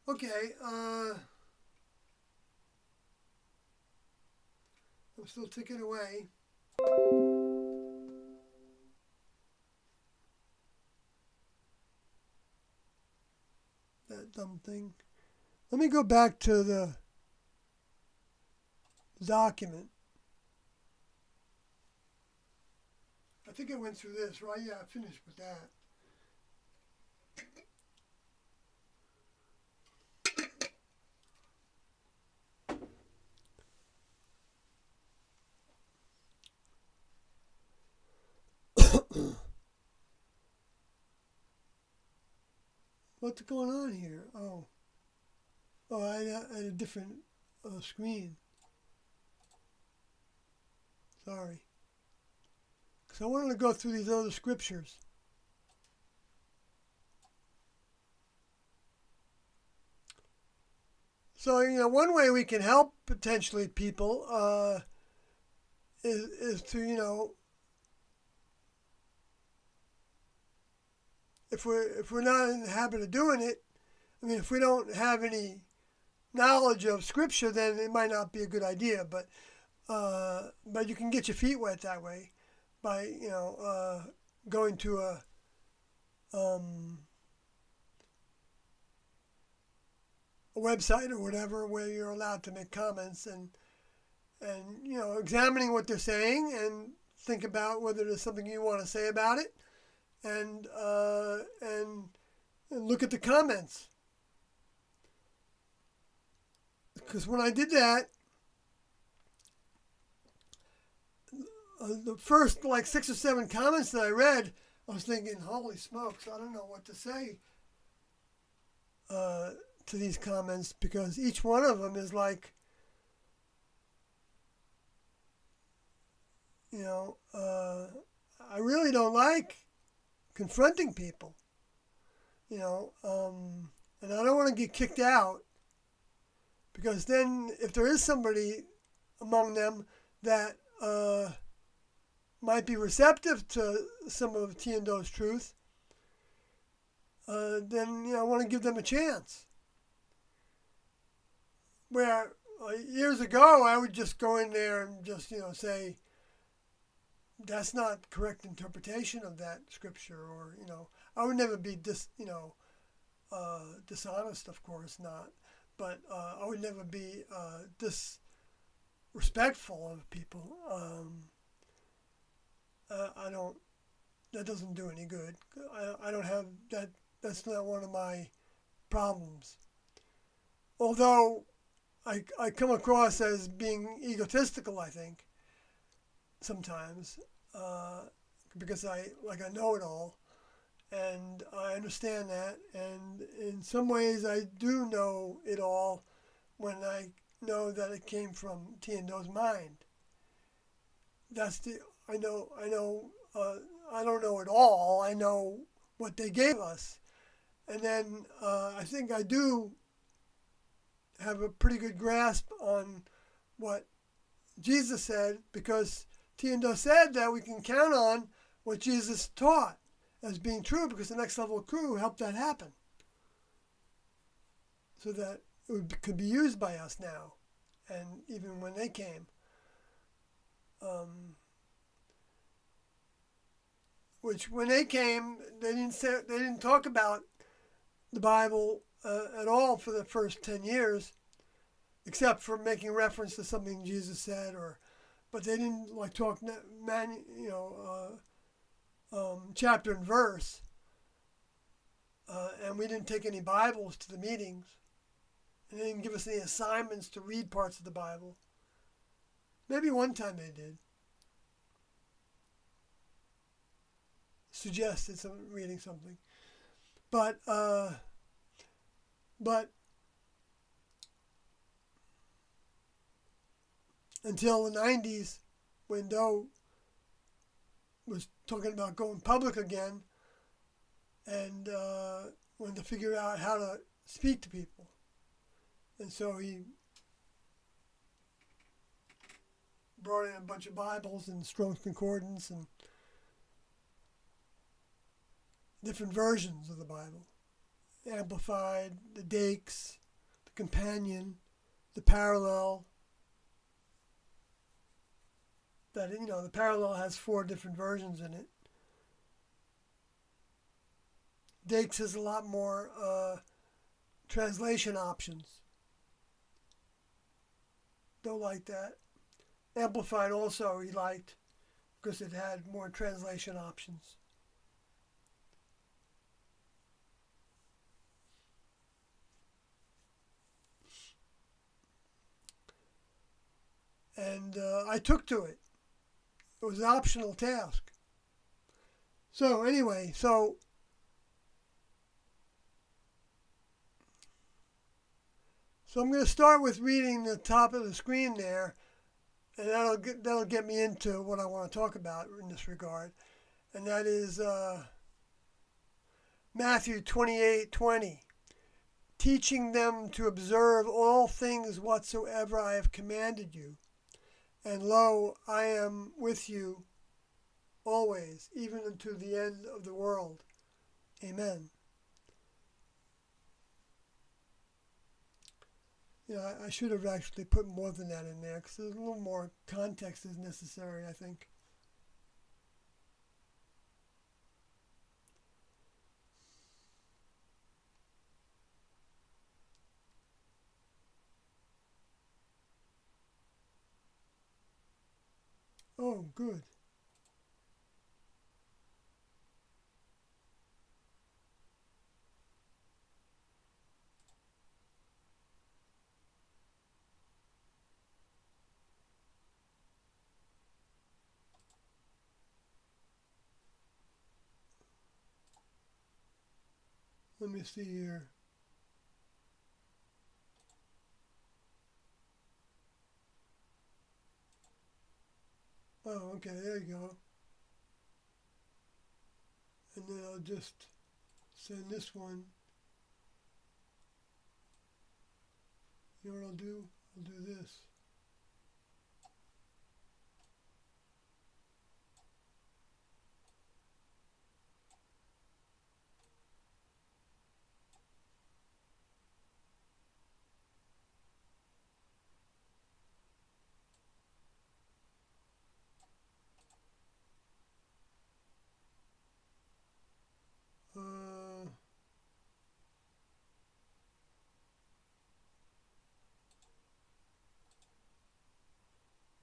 okay, I'm still ticking away. That dumb thing. Let me go back to the document. I think I went through this, right? Yeah, I finished with that. What's going on here? Oh, I had a different screen. Sorry. Because I wanted to go through these other scriptures. So, one way we can help potentially people is to, if we're not in the habit of doing it, I mean, if we don't have any knowledge of Scripture, then it might not be a good idea. But you can get your feet wet that way by going to a website or whatever where you're allowed to make comments and examining what they're saying and think about whether there's something you want to say about it and look at the comments. Because when I did that, the first 6 or 7 comments that I read, I was thinking, holy smokes, I don't know what to say to these comments, because each one of them is like, I really don't like confronting people, and I don't want to get kicked out, because then if there is somebody among them that might be receptive to some of T&Do's truth, then I want to give them a chance. Where years ago I would just go in there and just say that's not correct interpretation of that scripture, or I would never be dishonest, of course not, but I would never be disrespectful of people. I don't. That doesn't do any good. I don't have that. That's not one of my problems. Although I come across as being egotistical, I think, sometimes, because I know it all, and I understand that, and in some ways I do know it all when I know that it came from T&Do's mind. I don't know it all. I know what they gave us. And then I think I do have a pretty good grasp on what Jesus said, because T&Do said that we can count on what Jesus taught as being true, because the Next Level crew helped that happen, so that it could be used by us now, and even when they came. Which when they came, they didn't talk about the Bible at all for the first 10 years, except for making reference to something Jesus said, but they didn't talk chapter and verse, and we didn't take any Bibles to the meetings, and they didn't give us any assignments to read parts of the Bible. Maybe one time they did. Suggested reading something, but until the 90s, when Doe was talking about going public again, and wanted to figure out how to speak to people, and so he brought in a bunch of Bibles and Strong's Concordance and different versions of the Bible, Amplified, the Dakes, the Companion, the Parallel. That the Parallel has 4 different versions in it. Dakes has a lot more translation options. Don't like that. Amplified also he liked, because it had more translation options. And I took to it. It was an optional task. So anyway, so I'm going to start with reading the top of the screen there, and that'll get me into what I want to talk about in this regard, and that is Matthew 28:20. Teaching them to observe all things whatsoever I have commanded you. And lo, I am with you always, even unto the end of the world. Amen. I should have actually put more than that in there because there's a little more context is necessary, I think. Oh, good. Let me see here. Oh, okay, there you go. And then I'll just send this one. You know what I'll do? I'll do this.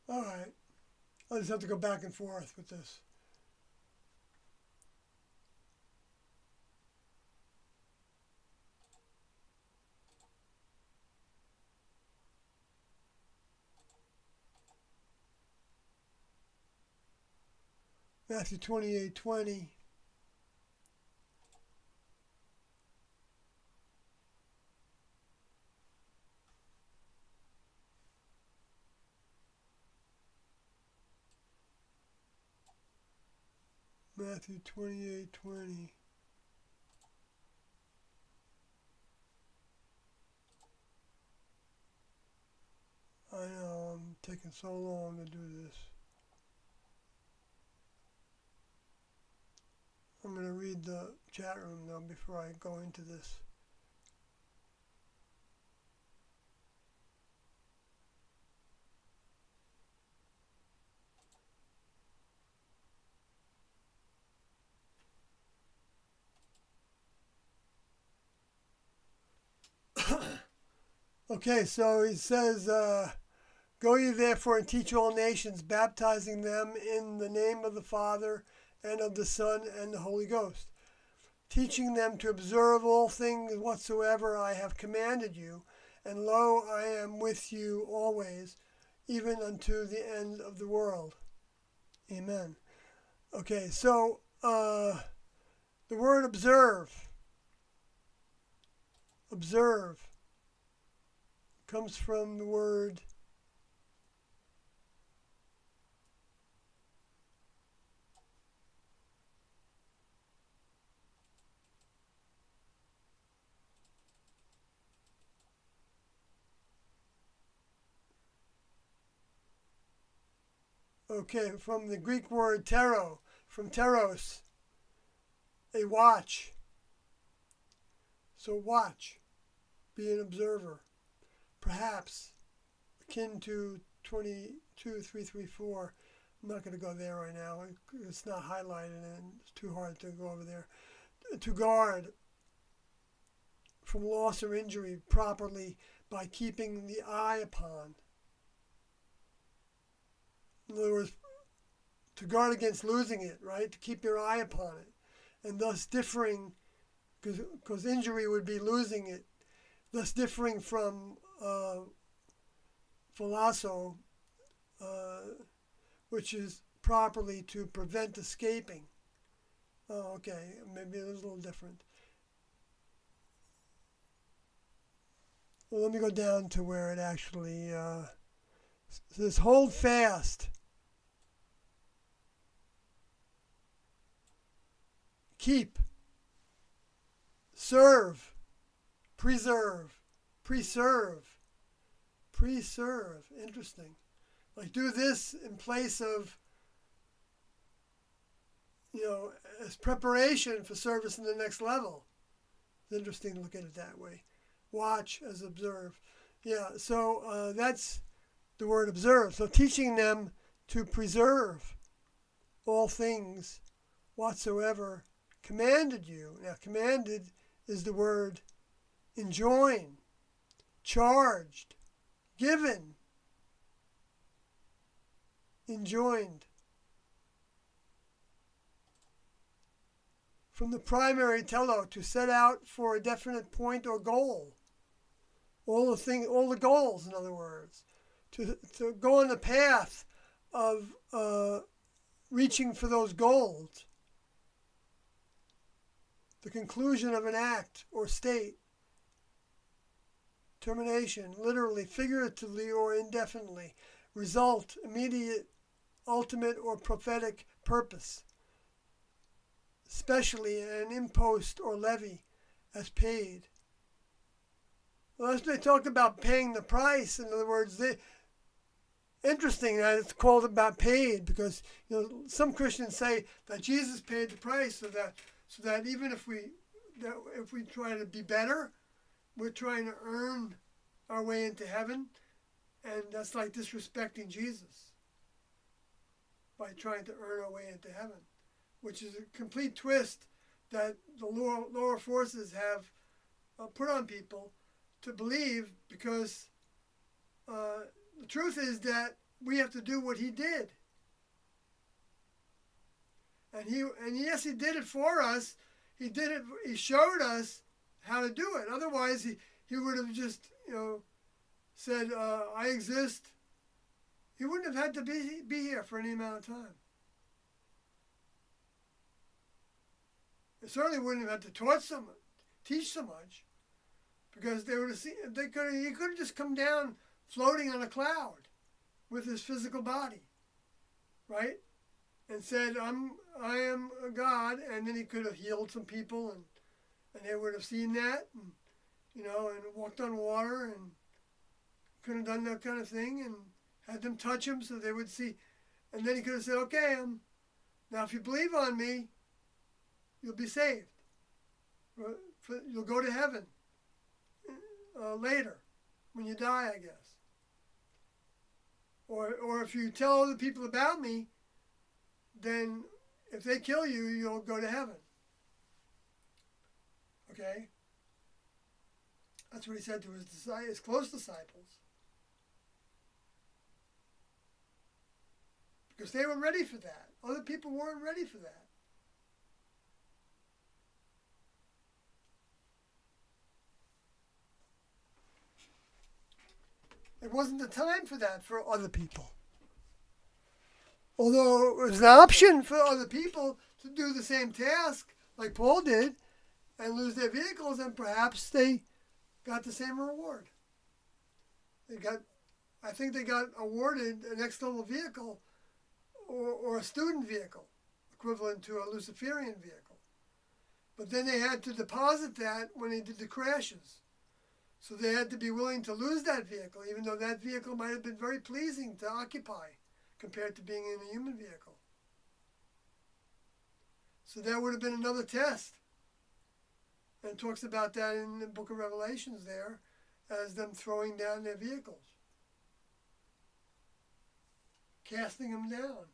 All right. I'll just have to go back and forth with this. Matthew 28:20. Matthew 28:20. I know I'm taking so long to do this. I'm going to read the chat room though before I go into this. Okay, so he says, go ye therefore and teach all nations, baptizing them in the name of the Father and of the Son and the Holy Ghost, teaching them to observe all things whatsoever I have commanded you. And lo, I am with you always, even unto the end of the world. Amen. Okay, so the word observe comes from the word from the Greek word tero, from teros, a watch. So watch, be an observer. Perhaps akin to 22:334. I'm not going to go there right now. It's not highlighted and it's too hard to go over there. To guard from loss or injury properly by keeping the eye upon. In other words, to guard against losing it, right? To keep your eye upon it. And thus differing, because injury would be losing it, thus differing from philasso, which is properly to prevent escaping. Oh, okay, maybe it was a little different. Well, let me go down to where it actually says hold fast. Keep. Serve. Preserve. Preserve. Interesting. Like do this in place of as preparation for service in the next level. It's interesting to look at it that way. Watch as observe. Yeah, so that's the word observe. So teaching them to preserve all things whatsoever commanded you. Now, commanded is the word enjoined, charged, given, enjoined. From the primary telo, to set out for a definite point or goal. All the goals, in other words. To go on the path of reaching for those goals. The conclusion of an act or state. Termination, literally, figuratively, or indefinitely. Result, immediate, ultimate, or prophetic purpose. Especially an impost or levy as paid. Well, as they talk about paying the price, in other words, interesting that it's called about paid, because some Christians say that Jesus paid the price, so that even if we try to be better, we're trying to earn our way into heaven, and that's like disrespecting Jesus by trying to earn our way into heaven, which is a complete twist that the lower forces have put on people to believe, because the truth is that we have to do what he did. And yes, he did it for us. He did it. He showed us how to do it. Otherwise, he would have just said, "I exist." He wouldn't have had to be here for any amount of time. They certainly wouldn't have had to teach so much, because he could have just come down floating on a cloud with his physical body, right? And said, I am a God, and then he could have healed some people, and they would have seen that, and walked on water, and could have done that kind of thing, and had them touch him so they would see. And then he could have said, okay, now if you believe on me, you'll be saved. You'll go to heaven later, when you die, I guess. Or if you tell other people about me, then if they kill you, you'll go to heaven. Okay? That's what he said to his close disciples. Because they were ready for that. Other people weren't ready for that. It wasn't the time for that for other people. Although it was an option for other people to do the same task like Paul did and lose their vehicles, and perhaps they got the same reward. I think they got awarded a next level vehicle or a student vehicle, equivalent to a Luciferian vehicle. But then they had to deposit that when they did the crashes. So they had to be willing to lose that vehicle, even though that vehicle might have been very pleasing to occupy compared to being in a human vehicle. So that would have been another test. And it talks about that in the book of Revelations there, as them throwing down their vehicles. Casting them down.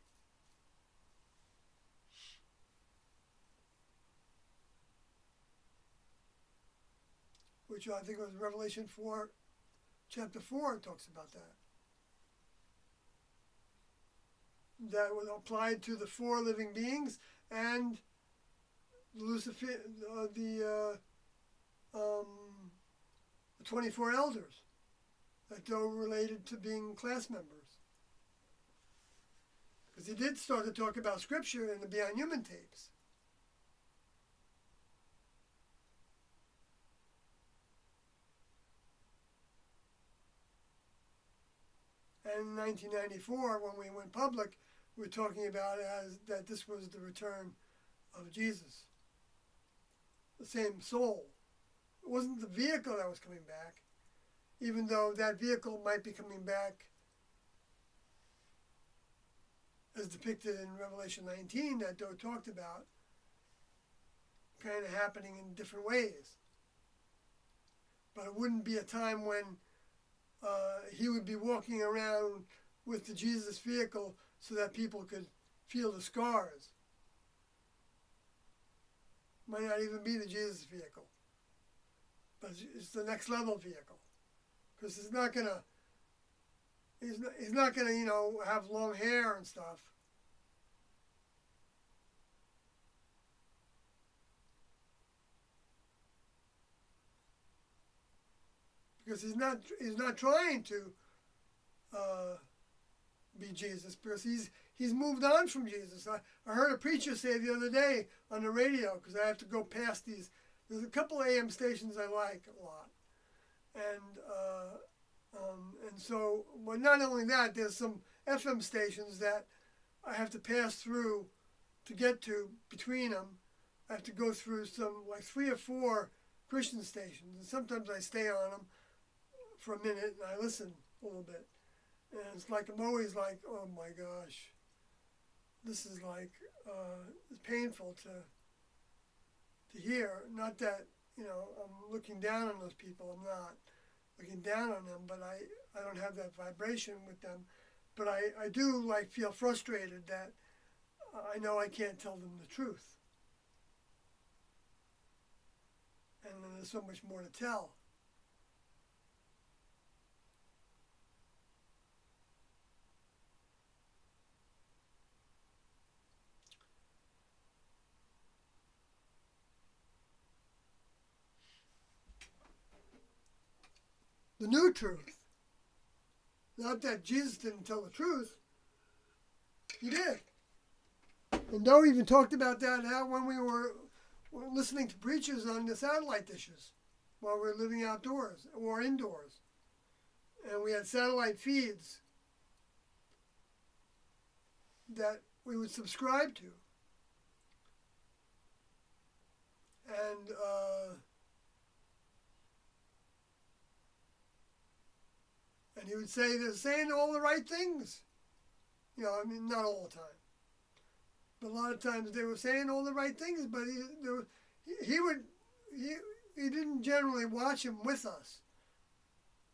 Which I think was Revelation 4, chapter 4, talks about that. That was applied to the 4 living beings and Lucifer, the 24 elders that were related to being class members. Because he did start to talk about Scripture in the Beyond Human tapes. And in 1994, when we went public, we were talking about that this was the return of Jesus. The same soul. It wasn't the vehicle that was coming back, even though that vehicle might be coming back as depicted in Revelation 19 that Doe talked about, kind of happening in different ways. But it wouldn't be a time when he would be walking around with the Jesus vehicle so that people could feel the scars. Might not even be the Jesus vehicle, but it's the next level vehicle, because he's not gonna, have long hair and stuff. Because he's not trying to be Jesus, because he's moved on from Jesus. I heard a preacher say the other day on the radio, because I have to go past these. There's a couple AM stations I like a lot, and so, but not only that, there's some FM stations that I have to pass through to get to. Between them, I have to go through some, like 3 or 4 Christian stations, and sometimes I stay on them for a minute and I listen a little bit. And it's like, I'm always like, oh my gosh, this is like, it's painful to hear. Not that, I'm looking down on those people. I'm not looking down on them, but I don't have that vibration with them. But I do like feel frustrated that I know I can't tell them the truth. And then there's so much more to tell. The new truth. Not that Jesus didn't tell the truth. He did. And Doe even talked about that how when we were listening to preachers on the satellite dishes while we were living outdoors or indoors. And we had satellite feeds that we would subscribe to. And he would say they're saying all the right things. Not all the time. But a lot of times they were saying all the right things, but he didn't generally watch them with us.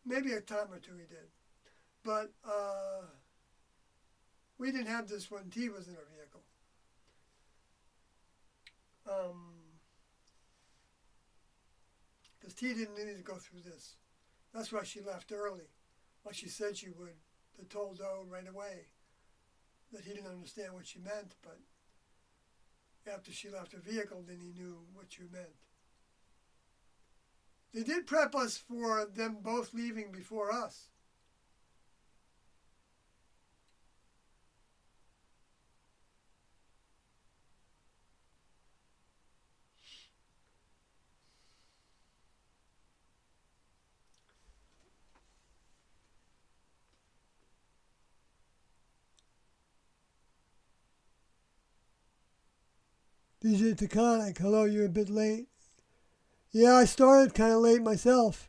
Maybe a time or two he did. But we didn't have this when T was in our vehicle. Because T didn't need to go through this. That's why she left early. Like she said she would. They told Doe right away that he didn't understand what she meant, but after she left her vehicle, then he knew what you meant. They did prep us for them both leaving before us. dee-at-as, hello, you're a bit late. Yeah, I started kind of late myself.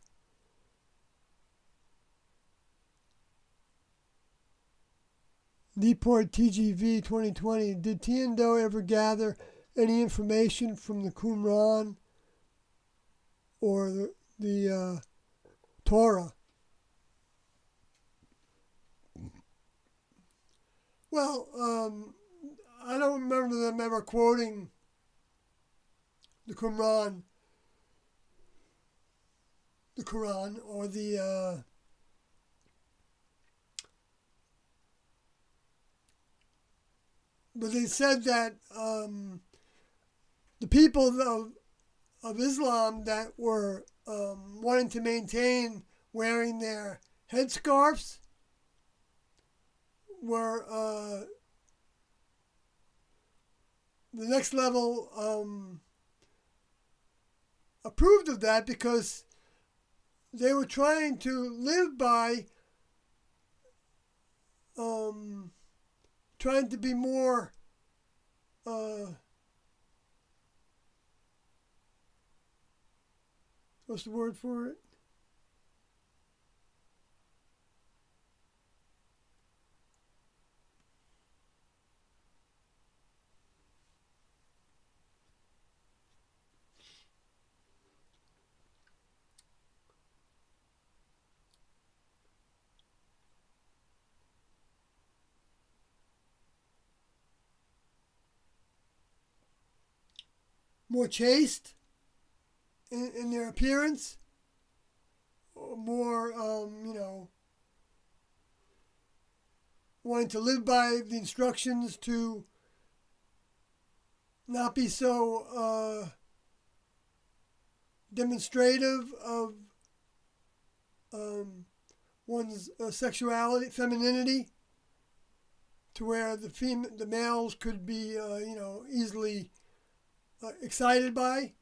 Newport TGV 2020. Did T and Doe ever gather any information from the Qumran or the Torah? Well, I don't remember them ever quoting the Qumran, the Quran, or the but they said that the people of Islam that were wanting to maintain wearing their headscarves were the next level approved of that, because they were trying to live by trying to be more what's the word for it? more chaste in their appearance, or more, wanting to live by the instructions to not be so demonstrative of one's sexuality, femininity, to where the males could be, easily excited by.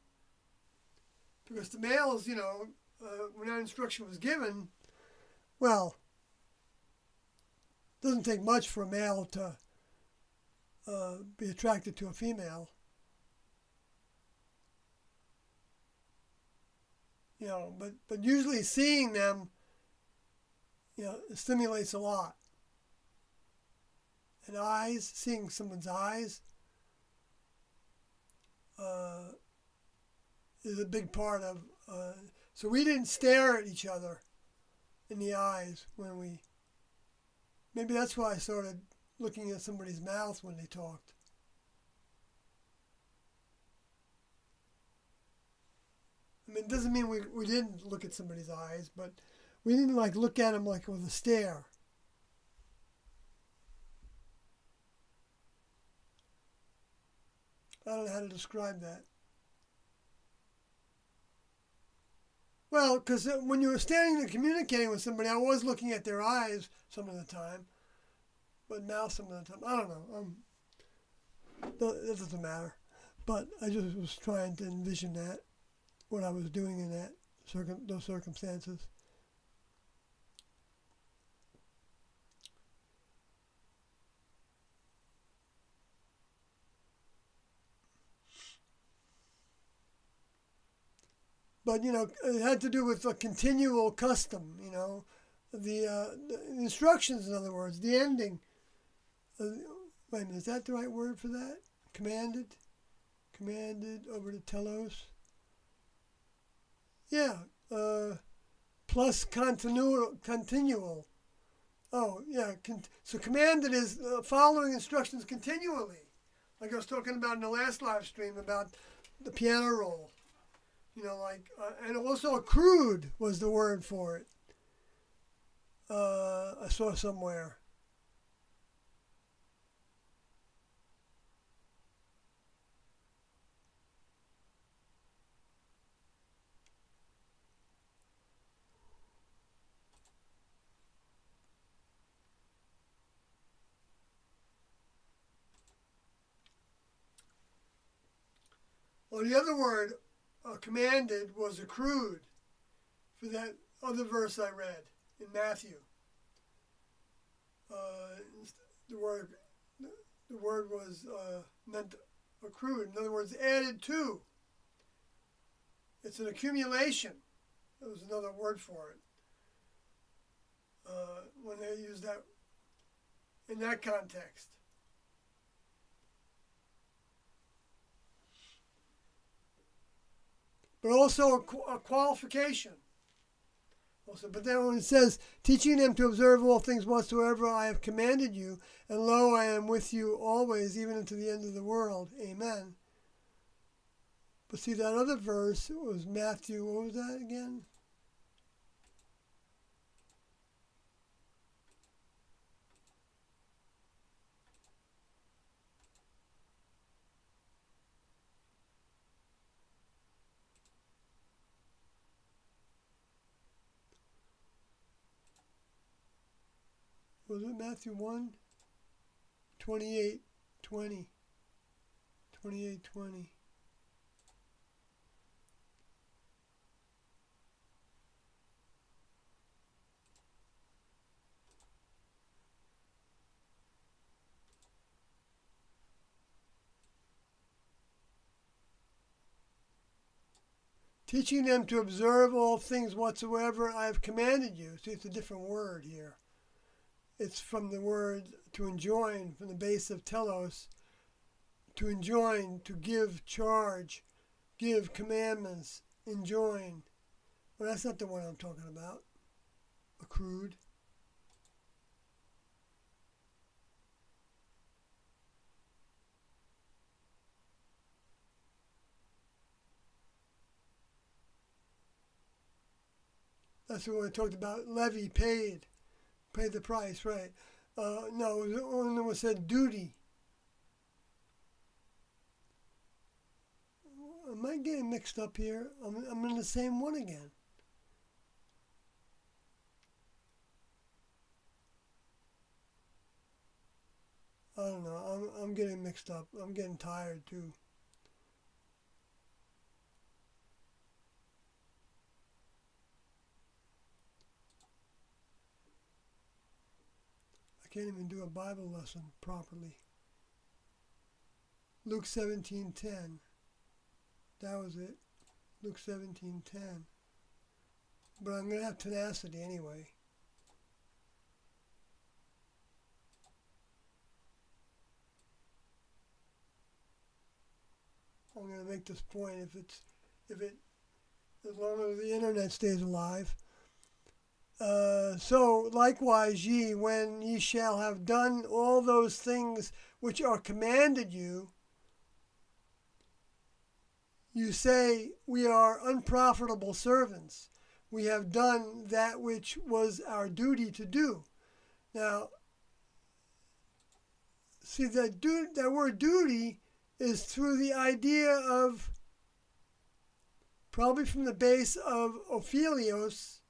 Because the males, when that instruction was given, well, it doesn't take much for a male to be attracted to a female. But usually seeing them, stimulates a lot. And eyes, seeing someone's eyes, is a big part of. So we didn't stare at each other in the eyes when we. Maybe that's why I started looking at somebody's mouth when they talked. I mean, it doesn't mean we didn't look at somebody's eyes, but we didn't look at them with a stare. I don't know how to describe that. Well, because when you were standing and communicating with somebody, I was looking at their eyes some of the time, but mouth some of the time. I don't know. That doesn't matter. But I just was trying to envision that, what I was doing in those circumstances. But, it had to do with a continual custom, the instructions, in other words, the ending. Wait a minute, is that the right word for that? Commanded over to telos. Yeah, plus continual. Oh, yeah, so commanded is following instructions continually. Like I was talking about in the last live stream about the piano roll. And also accrued was the word for it. I saw somewhere. Well, the other word, commanded, was accrued for that other verse I read in Matthew. The word was meant accrued. In other words, added to. It's an accumulation. That was another word for it. When they use that in that context. But also a qualification. Also, but then when it says, teaching them to observe all things whatsoever I have commanded you, and lo, I am with you always, even unto the end of the world. Amen. But see, that other verse was Matthew, what was that again? Was it Matthew 1? 28, 20. 28, 20. Teaching them to observe all things whatsoever I have commanded you. See, it's a different word here. It's from the word to enjoin, from the base of telos, to enjoin, to give charge, give commandments, enjoin. Well, that's not the one I'm talking about. Accrued. That's what I talked about. Levy, paid the price, right? No, it was the one that said duty. Am I getting mixed up here? I'm in the same one again. I don't know. I'm getting mixed up. I'm getting tired too. I can't even do a Bible lesson properly. Luke 17:10. That was it. Luke 17:10. But I'm going to have tenacity anyway. I'm going to make this point as long as the internet stays alive. So likewise ye, when ye shall have done all those things which are commanded you, you say, we are unprofitable servants. We have done that which was our duty to do. Now, see, that word duty is through the idea of, probably from the base of opheilios,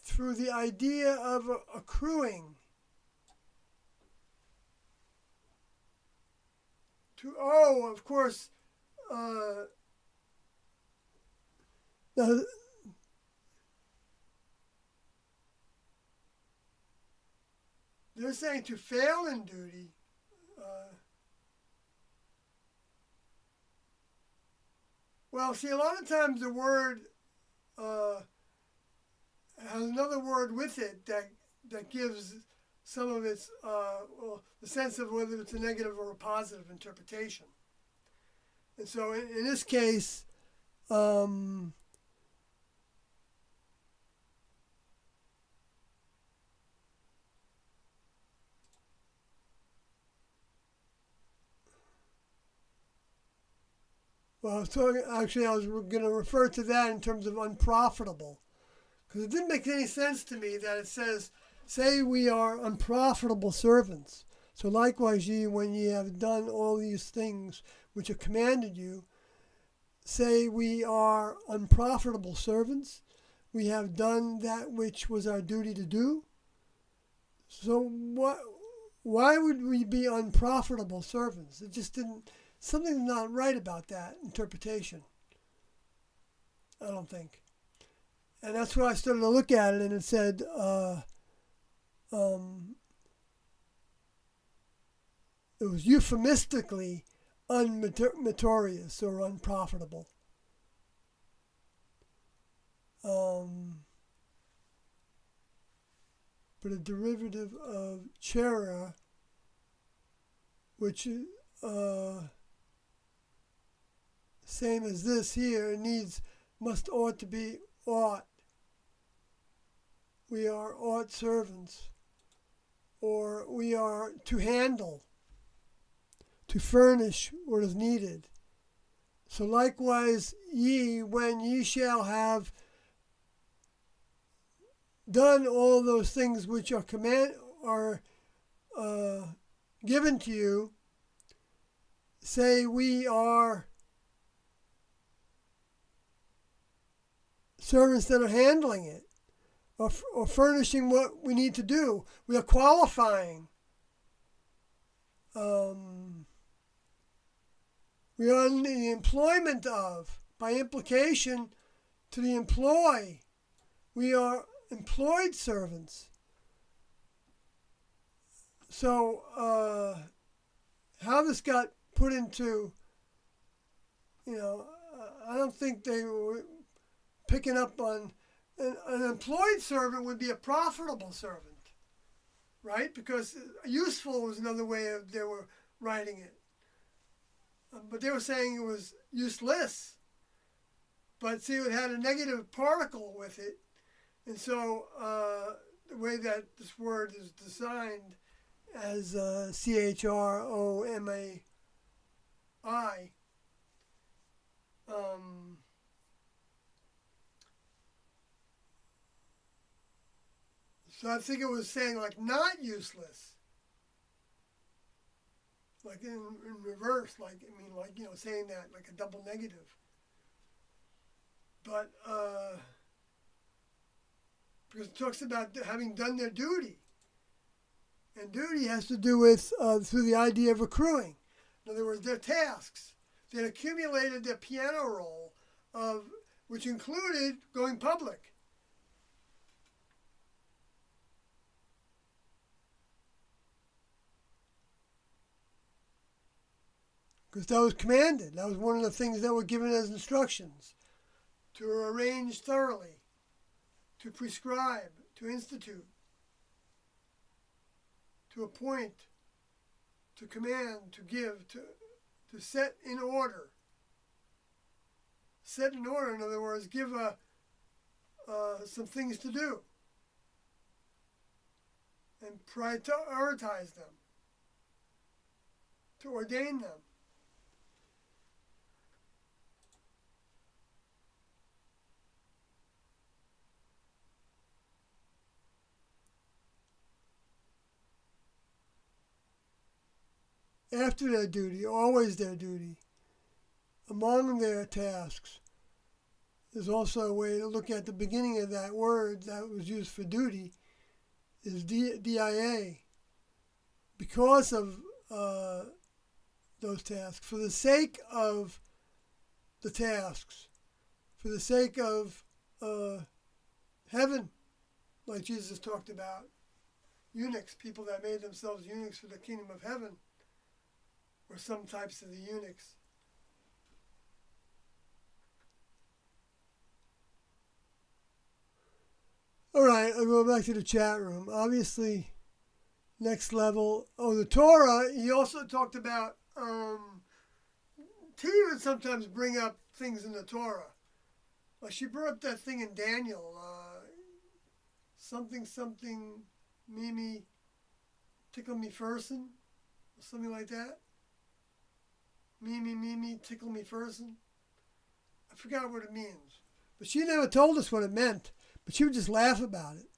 through the idea of accruing. Of course, now, they're saying to fail in duty. Well, see, a lot of times the word has another word with it that gives some of its, the sense of whether it's a negative or a positive interpretation. And so in this case, well, I was going to refer to that in terms of unprofitable, because it didn't make any sense to me that it says, say we are unprofitable servants. So likewise ye, when ye have done all these things which are commanded you, say we are unprofitable servants. We have done that which was our duty to do. So why would we be unprofitable servants? It just didn't, something's not right about that interpretation, I don't think. And that's why I started to look at it, and it said, it was euphemistically unmeritorious or unprofitable. But a derivative of chera, which same as this here, ought to be ought. We are ought servants, or we are to handle, to furnish what is needed. So likewise ye, when ye shall have done all those things which are given to you, say we are servants that are handling it, or furnishing what we need to do. We are qualifying. We are in the employment of, by implication to the employ. We are employed servants. So how this got put into, I don't think they were picking up on, an employed servant would be a profitable servant, right? Because useful was another way they were writing it. But they were saying it was useless. But see, it had a negative particle with it. And so the way that this word is designed as CHROMAI, So I think it was saying like not useless, like in reverse, like I mean, like saying that like a double negative. But because it talks about having done their duty, and duty has to do with through the idea of accruing. In other words, their tasks. They had accumulated their piano roll of which included going public. Because that was commanded. That was one of the things that were given as instructions. To arrange thoroughly, to prescribe, to institute, to appoint, to command, to give, to set in order. Set in order, in other words, give some things to do and prioritize them, to ordain them. After their duty, always their duty, among their tasks. There's also a way to look at the beginning of that word that was used for duty, is dia, because of those tasks, for the sake of the tasks, for the sake of heaven, like Jesus talked about, eunuchs, people that made themselves eunuchs for the kingdom of heaven, or some types of the eunuchs. All right, I'll go back to the chat room. Obviously, next level. Oh, the Torah, he also talked about, T would sometimes bring up things in the Torah. Like she brought up that thing in Daniel, something, Mimi, tickle me firsin, or something like that. Mimi, tickle me firsin. I forgot what it means. But she never told us what it meant. But she would just laugh about it.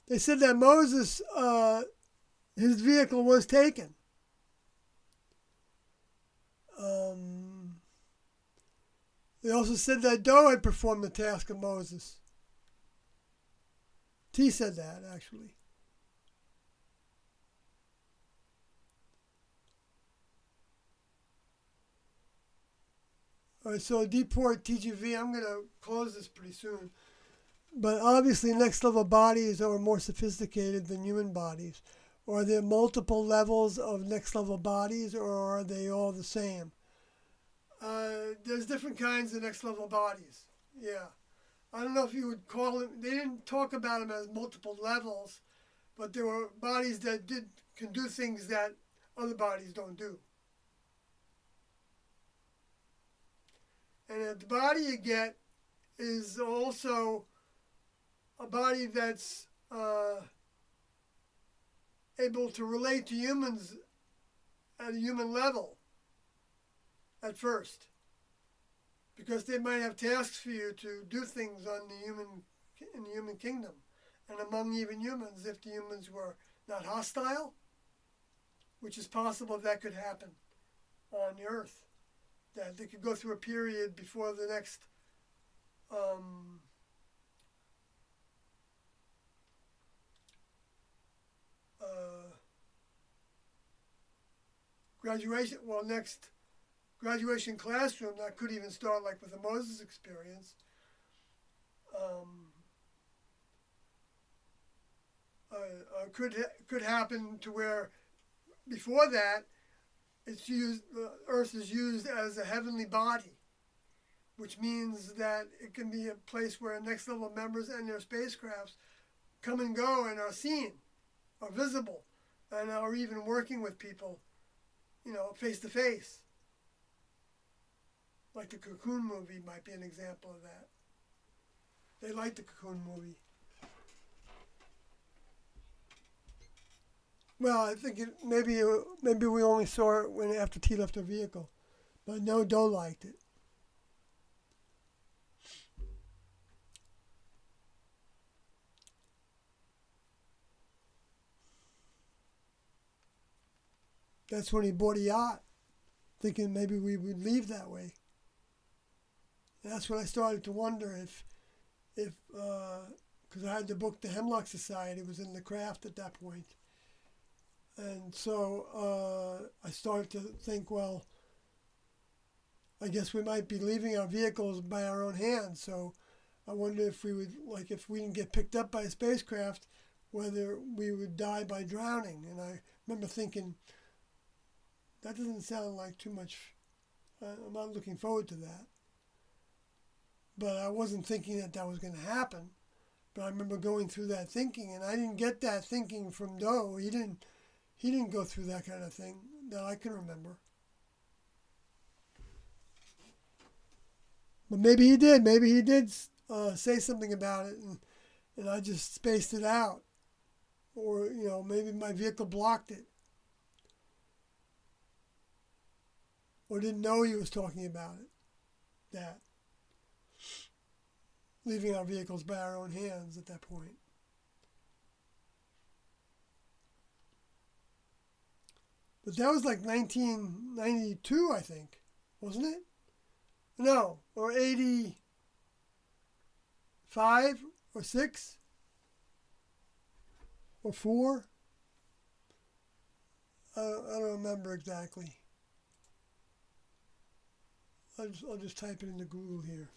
They said that Moses, his vehicle was taken. They also said that Doe had performed the task of Moses. T said that, actually. All right, so deport TGV, I'm going to close this pretty soon. But obviously, next level bodies are more sophisticated than human bodies. Or are there multiple levels of next level bodies, or are they all the same? There's different kinds of next level bodies. Yeah. I don't know if you would call them, they didn't talk about them as multiple levels, but there were bodies that can do things that other bodies don't do. And the body you get is also a body that's able to relate to humans at a human level at first, because they might have tasks for you to do things in the human kingdom, and among even humans, if the humans were not hostile, which is possible that could happen on the earth, that they could go through a period before the next next graduation classroom that could even start like with the Moses experience. Could happen to where before that it's used, the earth is used as a heavenly body, which means that it can be a place where next level members and their spacecrafts come and go and are seen, are visible, and are even working with people, face to face. Like the Cocoon movie might be an example of that. They like the Cocoon movie. Well, I think maybe we only saw it when after T left her vehicle, but I know Doe liked it. That's when he bought a yacht, thinking maybe we would leave that way. And that's when I started to wonder if because I had the book The Hemlock Society was in the craft at that point. And so I started to think, well, I guess we might be leaving our vehicles by our own hands. So I wonder if we would, like, if we didn't get picked up by a spacecraft, whether we would die by drowning. And I remember thinking, that doesn't sound like too much. I'm not looking forward to that. But I wasn't thinking that that was going to happen. But I remember going through that thinking, and I didn't get that thinking from Doe. He didn't go through that kind of thing that I can remember. But maybe he did. Maybe he did say something about it, and I just spaced it out. Or, maybe my vehicle blocked it. Or didn't know he was talking about it. That. Leaving our vehicles by our own hands at that point. But that was like 1992, I think, wasn't it? No, or 85 or 6 or 4. I don't remember exactly. I'll just type it into Google here.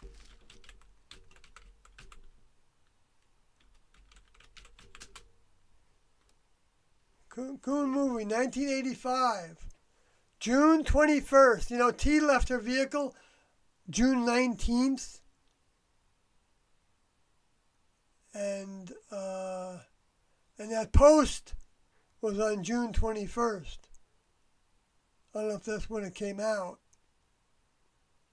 Coon movie, 1985, June 21st. T left her vehicle June 19th, and that post was on June 21st. I don't know if that's when it came out.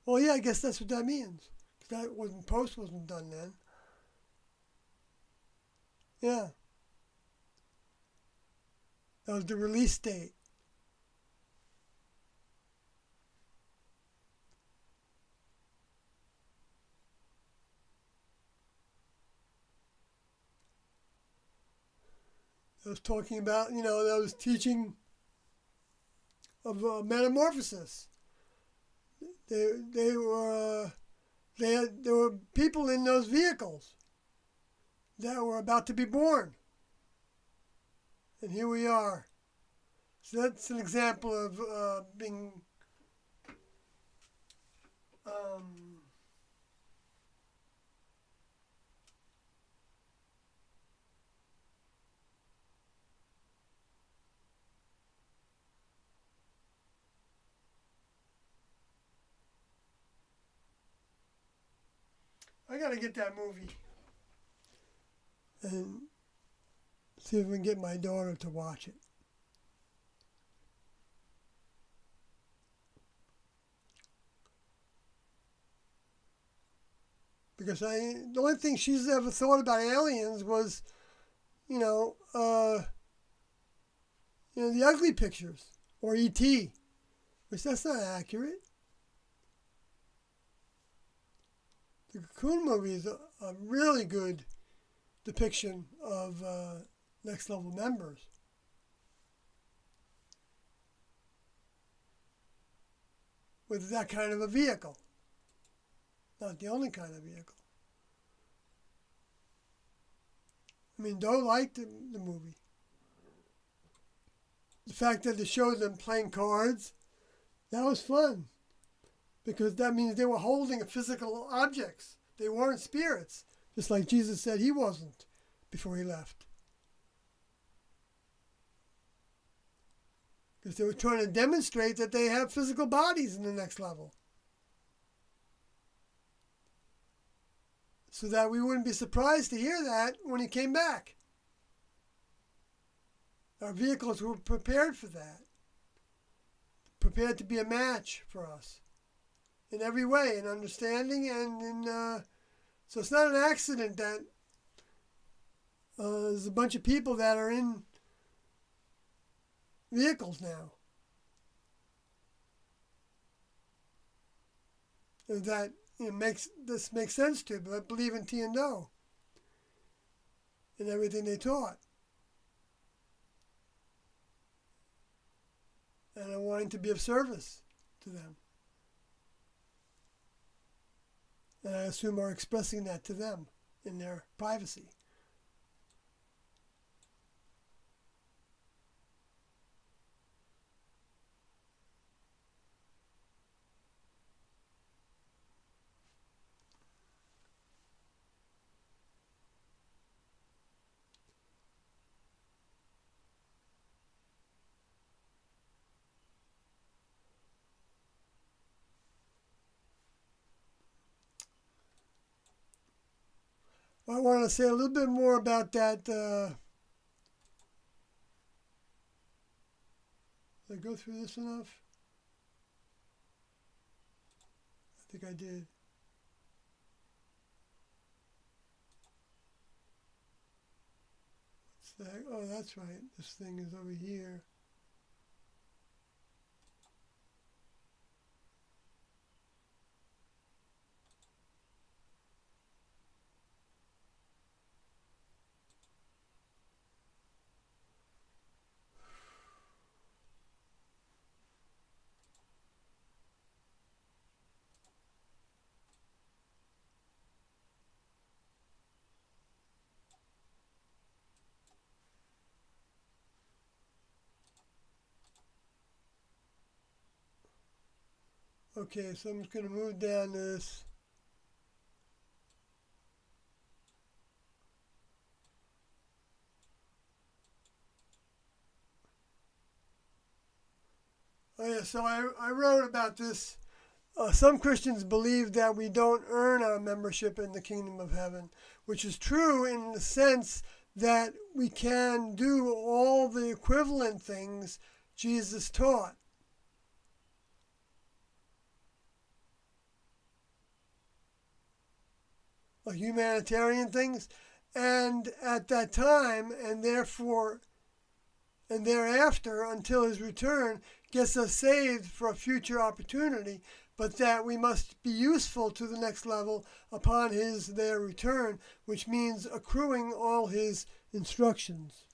Well, yeah, I guess that's what that means. That post wasn't done then. Yeah. That was the release date. I was talking about, that was teaching of metamorphosis. There were people in those vehicles that were about to be born. And here we are. So that's an example of being I gotta get that movie and see if we can get my daughter to watch it. Because the only thing she's ever thought about aliens was, the ugly pictures or E.T., which that's not accurate. The Cocoon movie is a really good depiction of next level members. With that kind of a vehicle. Not the only kind of vehicle. I mean, Doe liked the movie. The fact that they showed them playing cards, that was fun. Because that means they were holding physical objects. They weren't spirits. Just like Jesus said he wasn't before he left. Because they were trying to demonstrate that they have physical bodies in the next level. So that we wouldn't be surprised to hear that when he came back. Our vehicles were prepared for that. Prepared to be a match for us. In every way, in understanding and in... so it's not an accident that there's a bunch of people that are in vehicles now. And that makes sense to, but I believe in T and Do and everything they taught. And I wanted to be of service to them. And I assume are expressing that to them in their privacy. I want to say a little bit more about that. Did I go through this enough? I think I did. What's that? Oh, that's right. This thing is over here. Okay, so I'm just going to move down this. Oh yeah, so I wrote about this. Some Christians believe that we don't earn our membership in the kingdom of heaven, which is true in the sense that we can do all the equivalent things Jesus taught. Like humanitarian things, and at that time, and therefore, and thereafter, until his return, gets us saved for a future opportunity, but that we must be useful to the next level upon their return, which means accruing all his instructions.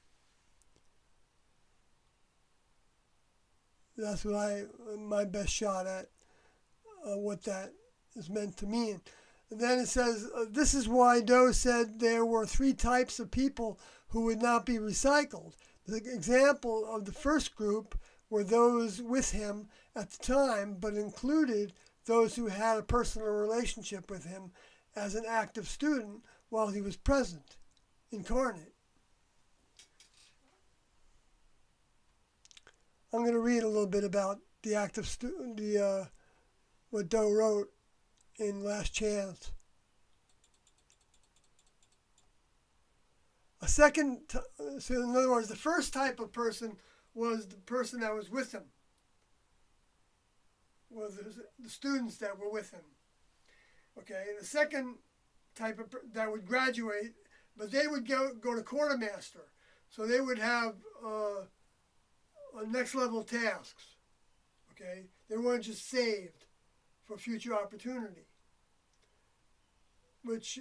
That's my best shot at what that is meant to mean. And then it says, this is why Doe said there were 3 types of people who would not be recycled. The example of the first group were those with him at the time, but included those who had a personal relationship with him as an active student while he was present, incarnate. I'm going to read a little bit about the active student, what Doe wrote in Last Chance. So in other words, the first type of person was the person that was with him, was the students that were with him. Okay, the second type of that would graduate, but they would go to quartermaster, so they would have next level tasks. Okay, they weren't just saved for future opportunity, which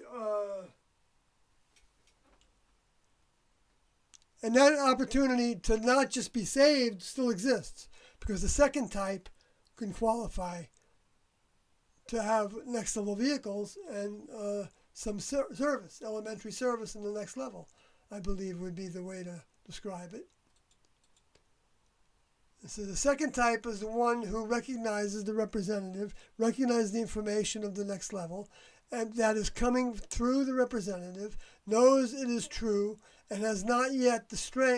and that opportunity to not just be saved still exists, because the second type can qualify to have next level vehicles and some service, elementary service in the next level, I believe would be the way to describe it. So the second type is the one who recognizes the representative, recognizes the information of the next level, and that is coming through the representative, knows it is true, and has not yet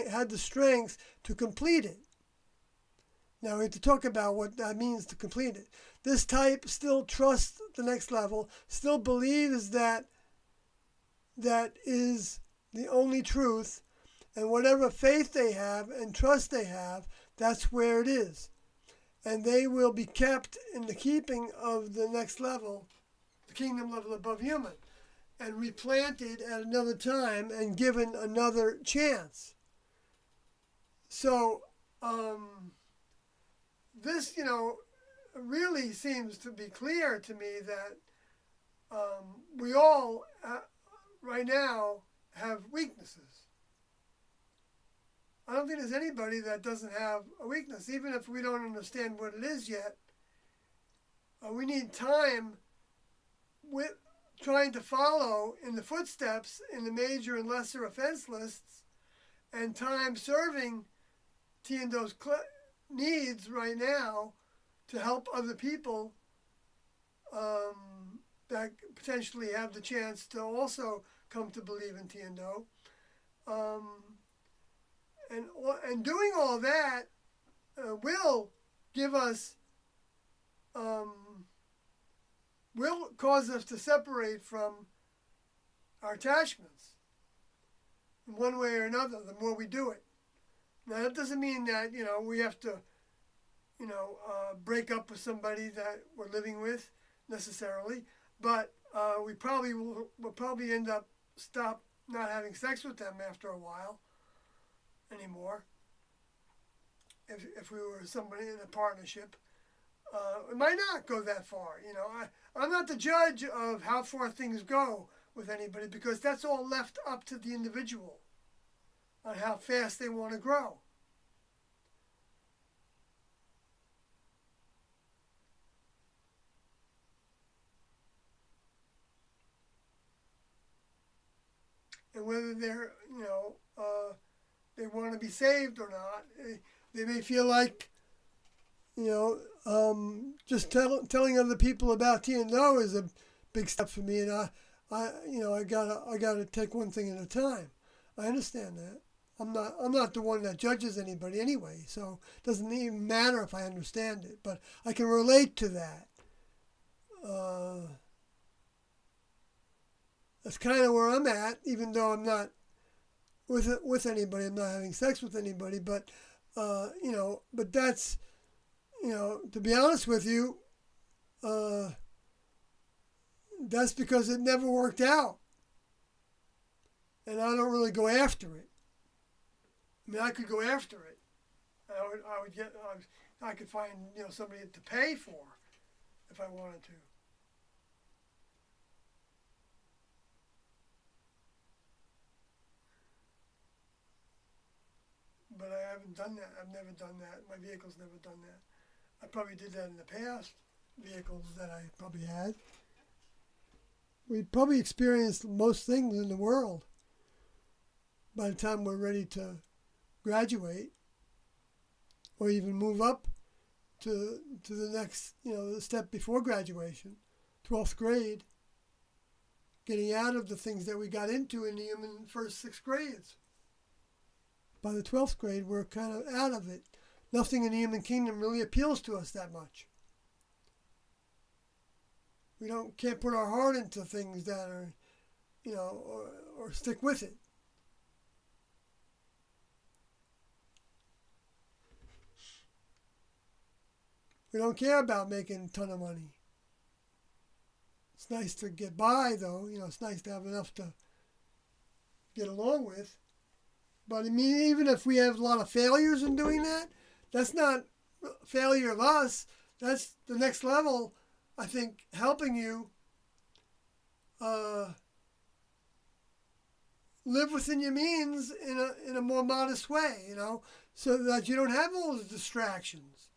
had the strength to complete it. Now we have to talk about what that means to complete it. This type still trusts the next level, still believes that is the only truth, and whatever faith they have and trust they have, that's where it is. And they will be kept in the keeping of the next level, the kingdom level above human, and replanted at another time and given another chance. So This, really seems to be clear to me that we all, right now, have weaknesses. I don't think there's anybody that doesn't have a weakness, even if we don't understand what it is yet. We need time with trying to follow in the footsteps in the major and lesser offense lists, and time serving Tiendo's needs right now to help other people that potentially have the chance to also come to believe in Tiendo. And doing all that will give us, will cause us to separate from our attachments in one way or another, the more we do it. Now, that doesn't mean that, we have to, break up with somebody that we're living with necessarily, but we'll probably end up stop not having sex with them after a while anymore. If we were somebody in a partnership, it might not go that far. I'm not the judge of how far things go with anybody, because that's all left up to the individual on how fast they want to grow. And whether they're, they want to be saved or not. They may feel like, just telling other people about T&O is a big step for me, and I gotta take one thing at a time. I understand that. I'm not the one that judges anybody anyway, so it doesn't even matter if I understand it. But I can relate to that. That's kind of where I'm at, even though I'm not with anybody. I'm not having sex with anybody, but but that's, to be honest with you, that's because it never worked out, and I don't really go after it. I mean, I could go after it. I could find somebody to pay for if I wanted to. But I haven't done that. I've never done that. My vehicle's never done that. I probably did that in the past, vehicles that I probably had. We probably experienced most things in the world by the time we're ready to graduate or even move up to the next, the step before graduation, 12th grade, getting out of the things that we got into in the human first 6 grades. By the 12th grade, we're kind of out of it. Nothing in the human kingdom really appeals to us that much. We can't put our heart into things that are, or stick with it. We don't care about making a ton of money. It's nice to get by, though. It's nice to have enough to get along with. But I mean, even if we have a lot of failures in doing that, that's not failure of us. That's the next level, I think, helping you live within your means in a more modest way, so that you don't have all those distractions.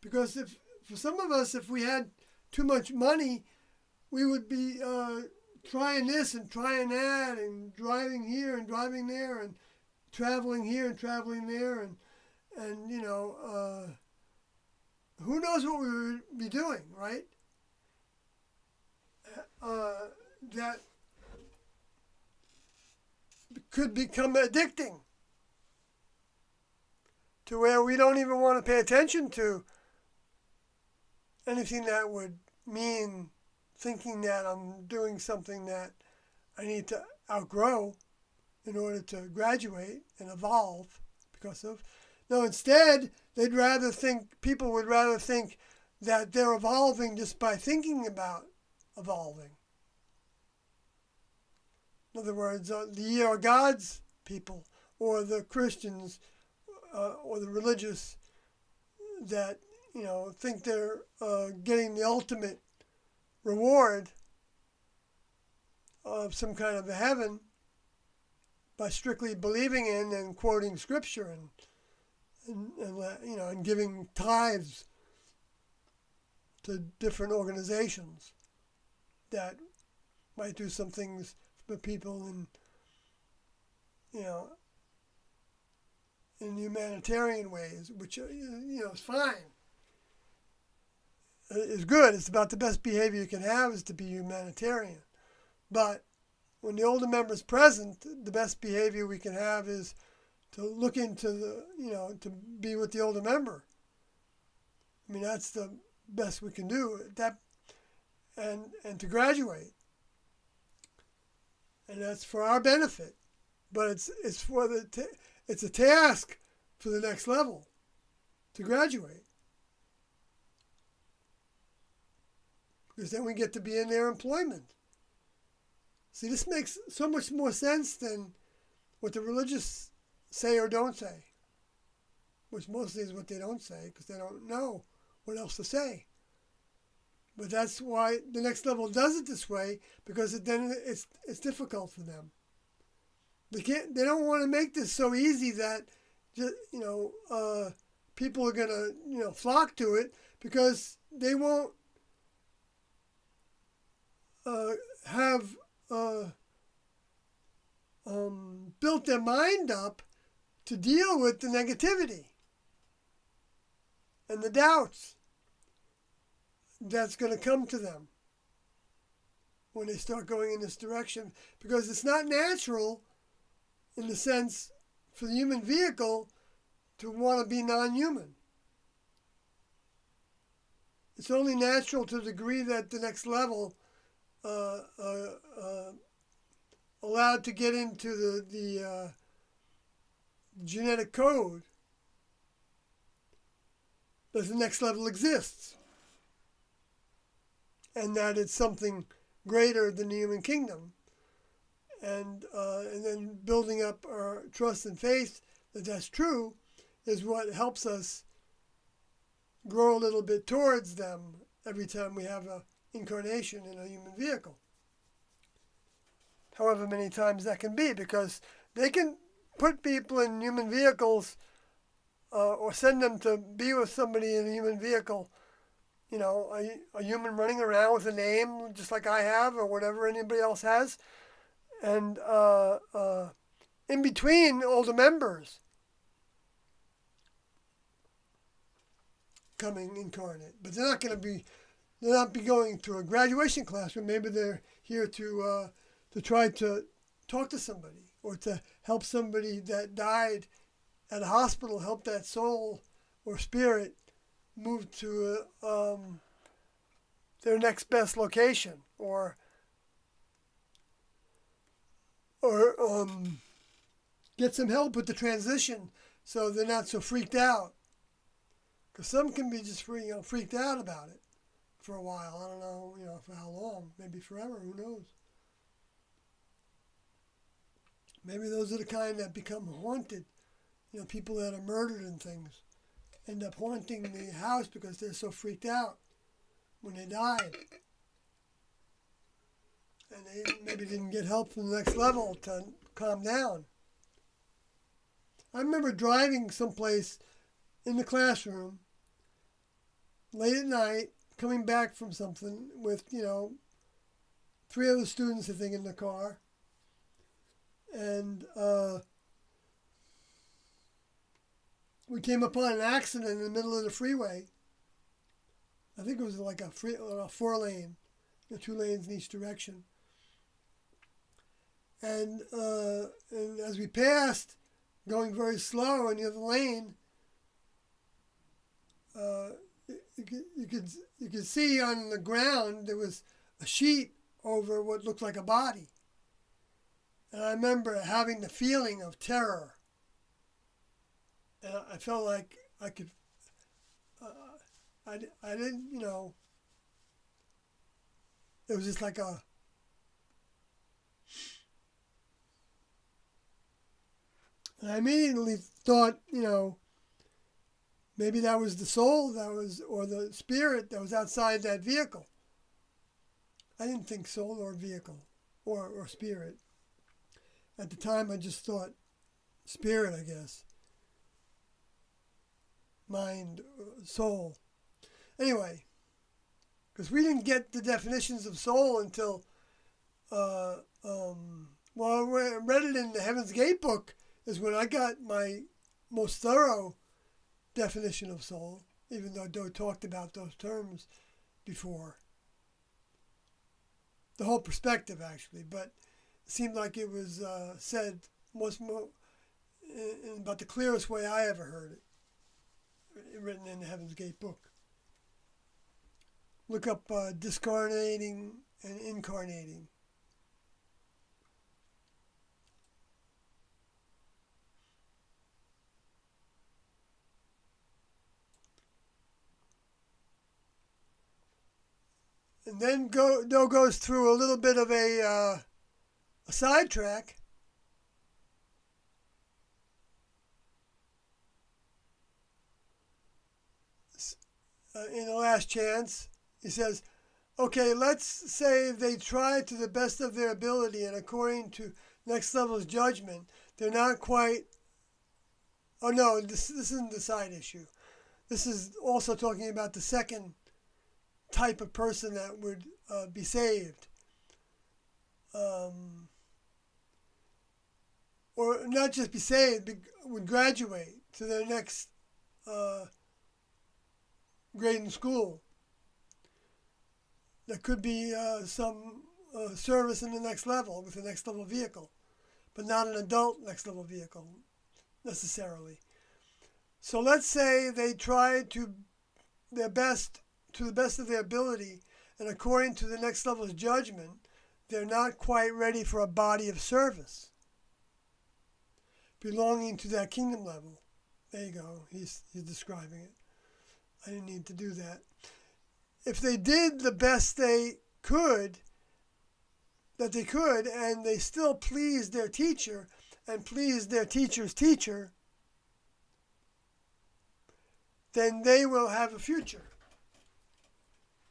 Because for some of us, if we had too much money, we would be trying this and trying that and driving here and driving there and traveling here and traveling there, and who knows what we would be doing, right? That could become addicting to where we don't even want to pay attention to anything that would mean thinking that I'm doing something that I need to outgrow in order to graduate and evolve because of. No, instead, people would rather think that they're evolving just by thinking about evolving. In other words, the God's people or the Christians or the religious that think they're getting the ultimate reward of some kind of a heaven by strictly believing in and quoting scripture and giving tithes to different organizations that might do some things for people in humanitarian ways, which is fine. It's good. It's about the best behavior you can have is to be humanitarian. But when the older member is present, the best behavior we can have is to look into to be with the older member. I mean, that's the best we can do. And to graduate. And that's for our benefit. But it's a task for the next level to graduate. Because then we get to be in their employment. See, this makes so much more sense than what the religious say or don't say, which mostly is what they don't say because they don't know what else to say. But that's why the next level does it this way, because then it's difficult for them. They don't want to make this so easy that people are going to flock to it, because they won't have built their mind up to deal with the negativity and the doubts that's going to come to them when they start going in this direction, because it's not natural in the sense for the human vehicle to want to be non-human. It's only natural to the degree that the next level allowed to get into the genetic code that the next level exists, and that it's something greater than the human kingdom, and then building up our trust and faith that that's true is what helps us grow a little bit towards them every time we have an incarnation in a human vehicle. However many times that can be, because they can put people in human vehicles or send them to be with somebody in a human vehicle, a human running around with a name just like I have or whatever anybody else has, and in between older members coming incarnate. But they're not be going to a graduation class, but maybe they're here to try to talk to somebody or to help somebody that died at a hospital, help that soul or spirit move to their next best location, or get some help with the transition so they're not so freaked out. Because some can be just freaked out about it for a while. I don't know, for how long. Maybe forever. Who knows? Maybe those are the kind that become haunted. People that are murdered and things end up haunting the house because they're so freaked out when they died. And they maybe didn't get help from the next level to calm down. I remember driving someplace in the classroom late at night, coming back from something with, 3 other students, I think, in the car. And we came upon an accident in the middle of the freeway. I think it was like a 4-lane, 2 lanes in each direction. And as we passed, going very slow in the other lane, you could see on the ground there was a sheet over what looked like a body. And I remember having the feeling of terror. And I felt like I could, I didn't, it was just like and I immediately thought, Maybe that was the soul that was, or the spirit that was outside that vehicle. I didn't think soul or vehicle or spirit. At the time, I just thought spirit, I guess. Mind, soul. Anyway, because we didn't get the definitions of soul until, well, I read it in the Heaven's Gate book is when I got my most thorough definition of soul, even though Doe talked about those terms before. The whole perspective, actually, but it seemed like it was said most in about the clearest way I ever heard it, written in the Heaven's Gate book. Look up discarnating and incarnating. And then Doe goes through a little bit of a sidetrack. In the last chance, he says, okay, let's say they try to the best of their ability and according to next level's judgment, they're not quite, oh no, this isn't the side issue. This is also talking about the second type of person that would be saved. Or not just be saved, but would graduate to their next grade in school. There could be some service in the next level with the next level vehicle, but not an adult next level vehicle necessarily. So let's say they try to the best of their ability, and according to the next level's judgment, they're not quite ready for a body of service belonging to that kingdom level. There you go. He's describing it. I didn't need to do that. If they did the best that they could, and they still pleased their teacher and pleased their teacher's teacher, then they will have a future.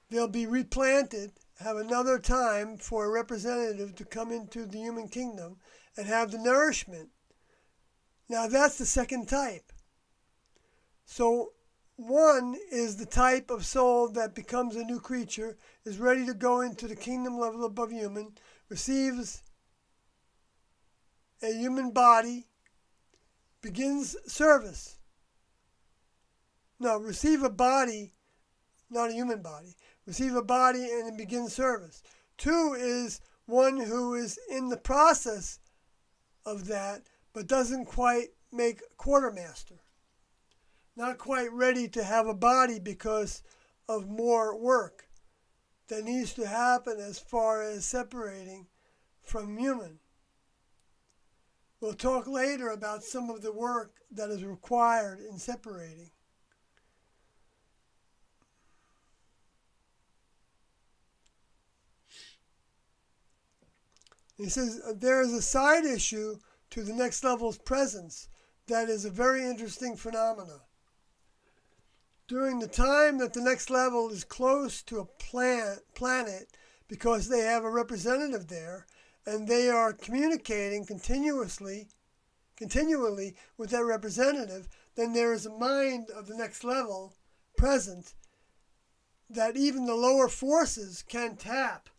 They'll be replanted, have another time for a representative to come into the human kingdom and have the nourishment. Now that's the second type. So one is the type of soul that becomes a new creature, is ready to go into the kingdom level above human, receives a human body, begins service. No, receive a body, not a human body. Receive a body and then begin service. Two is one who is in the process of that, but doesn't quite make quartermaster. Not quite ready to have a body because of more work that needs to happen as far as separating from human. We'll talk later about some of the work that is required in separating. He says there is a side issue to the next level's presence that is a very interesting phenomenon. During the time that the next level is close to a planet because they have a representative there and they are communicating continually with that representative, then there is a mind of the next level present that even the lower forces can tap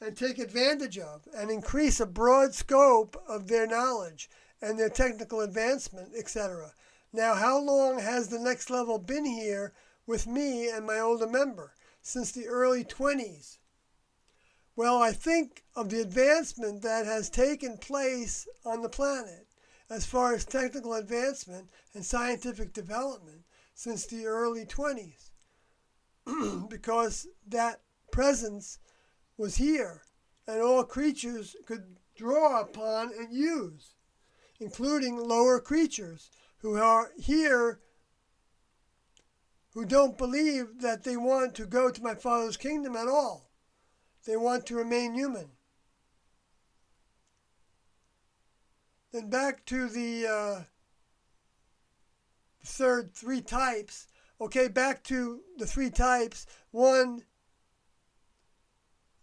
and take advantage of and increase a broad scope of their knowledge and their technical advancement, etc. Now, how long has the next level been here with me and my older member? Since the early 20s. Well, I think of the advancement that has taken place on the planet as far as technical advancement and scientific development since the early 20s. Because that presence was here and all creatures could draw upon and use, including lower creatures who are here who don't believe that they want to go to my Father's kingdom at all. They want to remain human. Then back to the third three types. Okay, back to the three types. 1,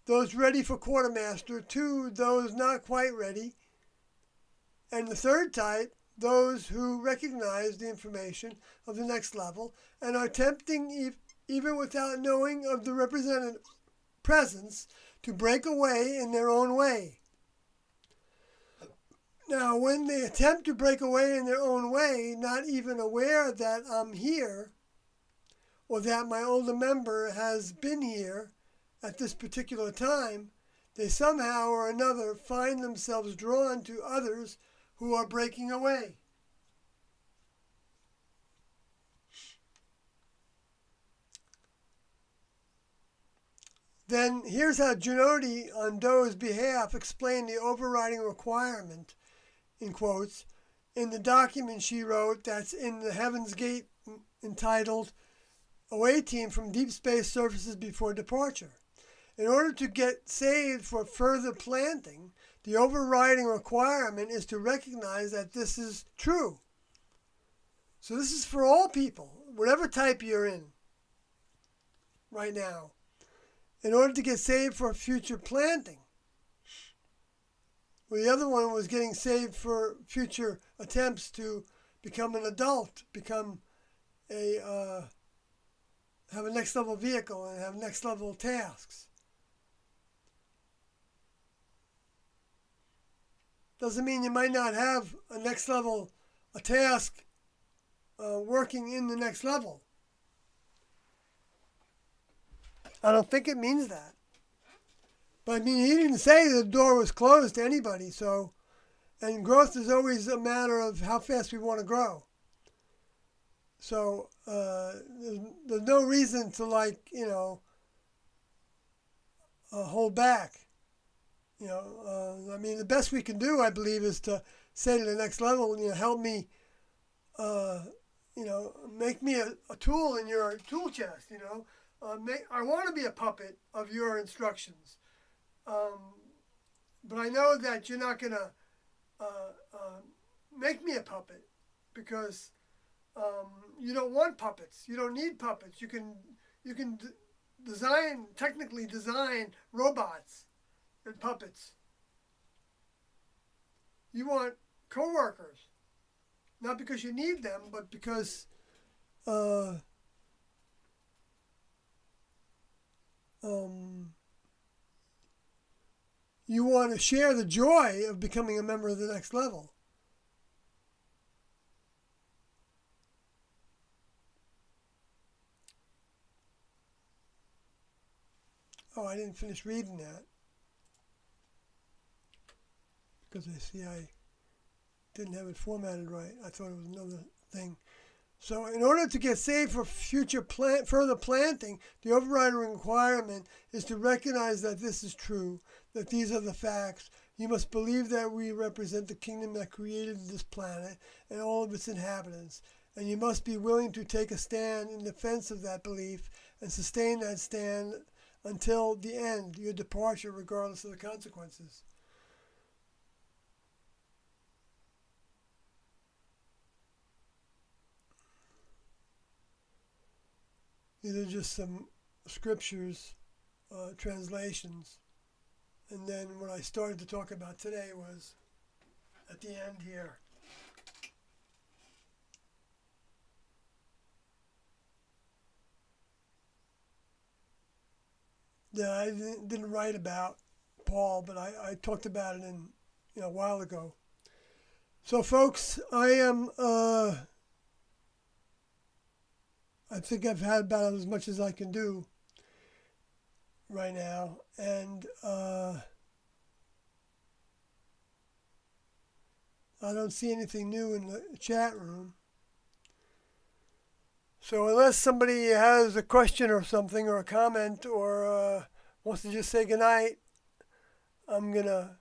those ready for quartermaster. 2, those not quite ready. And the third type, those who recognize the information of the next level and are attempting, even without knowing of the represented presence, to break away in their own way. Now, when they attempt to break away in their own way, not even aware that I'm here or that my older member has been here at this particular time, they somehow or another find themselves drawn to others who are breaking away. Then here's how Junodi, on Doe's behalf, explained the overriding requirement, in quotes, in the document she wrote that's in the Heaven's Gate entitled Away Team from Deep Space Surfaces Before Departure. In order to get saved for further planting, the overriding requirement is to recognize that this is true. So this is for all people, whatever type you're in right now. In order to get saved for future planting. Well, the other one was getting saved for future attempts to become an adult, become have a next level vehicle and have next level tasks. Doesn't mean you might not have a next level, a task working in the next level. I don't think it means that. But I mean, he didn't say the door was closed to anybody. So, and growth is always a matter of how fast we want to grow. So there's no reason to hold back. I mean, the best we can do, I believe, is to say to the next level, help me, make me a tool in your tool chest, I want to be a puppet of your instructions. But I know that you're not going to make me a puppet because you don't want puppets. You don't need puppets. You can technically design robots and puppets. You want co-workers, not because you need them, but because you want to share the joy of becoming a member of the next level. Oh, I didn't finish reading that because I see I didn't have it formatted right. I thought it was another thing. So in order to get saved for future further planting, the overriding requirement is to recognize that this is true, that these are the facts. You must believe that we represent the kingdom that created this planet and all of its inhabitants. And you must be willing to take a stand in defense of that belief and sustain that stand until the end, your departure, regardless of the consequences. These are just some scriptures, translations. And then what I started to talk about today was at the end here. Yeah, I didn't write about Paul, but I talked about it a while ago. So, folks, I think I've had about as much as I can do right now, and I don't see anything new in the chat room. So unless somebody has a question or something or a comment or wants to just say goodnight, I'm going to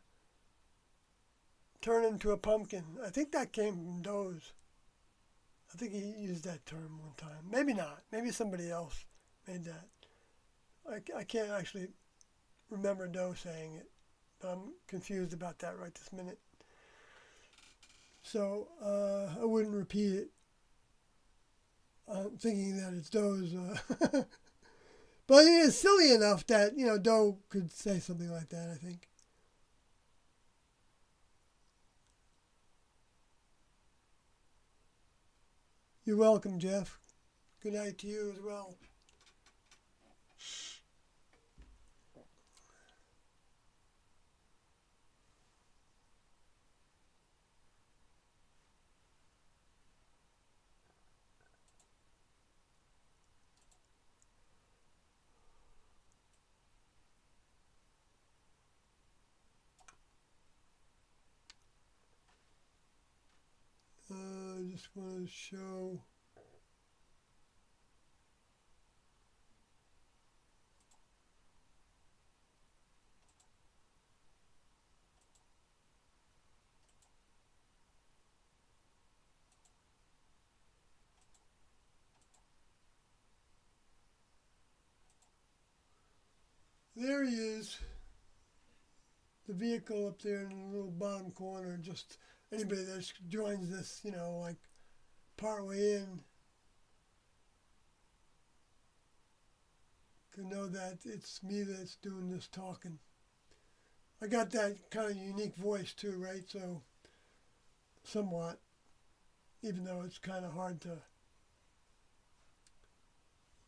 turn into a pumpkin. I think that came from Doe's. I think he used that term one time. Maybe not. Maybe somebody else made that. I can't actually remember Doe saying it, but I'm confused about that right this minute. So I wouldn't repeat it. thinking that it's Doe's. But it is silly enough that, Doe could say something like that, I think. You're welcome, Jeff. Good night to you as well. I just want to show. There he is. The vehicle up there in the little bottom corner. Just anybody that joins this, like partway in, can know that it's me that's doing this talking. I got that kind of unique voice too, right? So, somewhat, even though it's kind of hard to,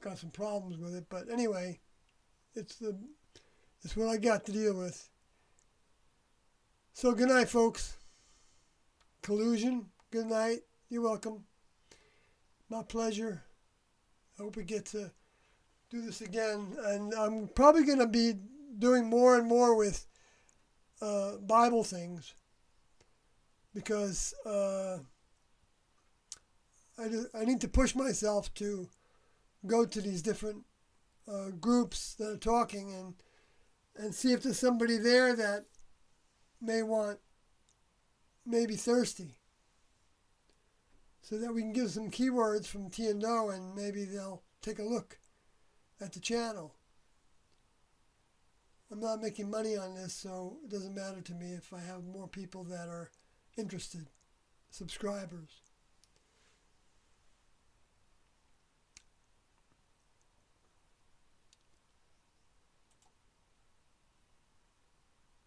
got some problems with it. But anyway, it's what I got to deal with. So good night, folks. Collusion, good night. You're welcome. My pleasure. I hope we get to do this again. And I'm probably going to be doing more and more with Bible things, because I need to push myself to go to these different groups that are talking and see if there's somebody there that may be thirsty, so that we can give some keywords from T and O, and maybe they'll take a look at the channel. I'm not making money on this, so it doesn't matter to me if I have more people that are interested, subscribers.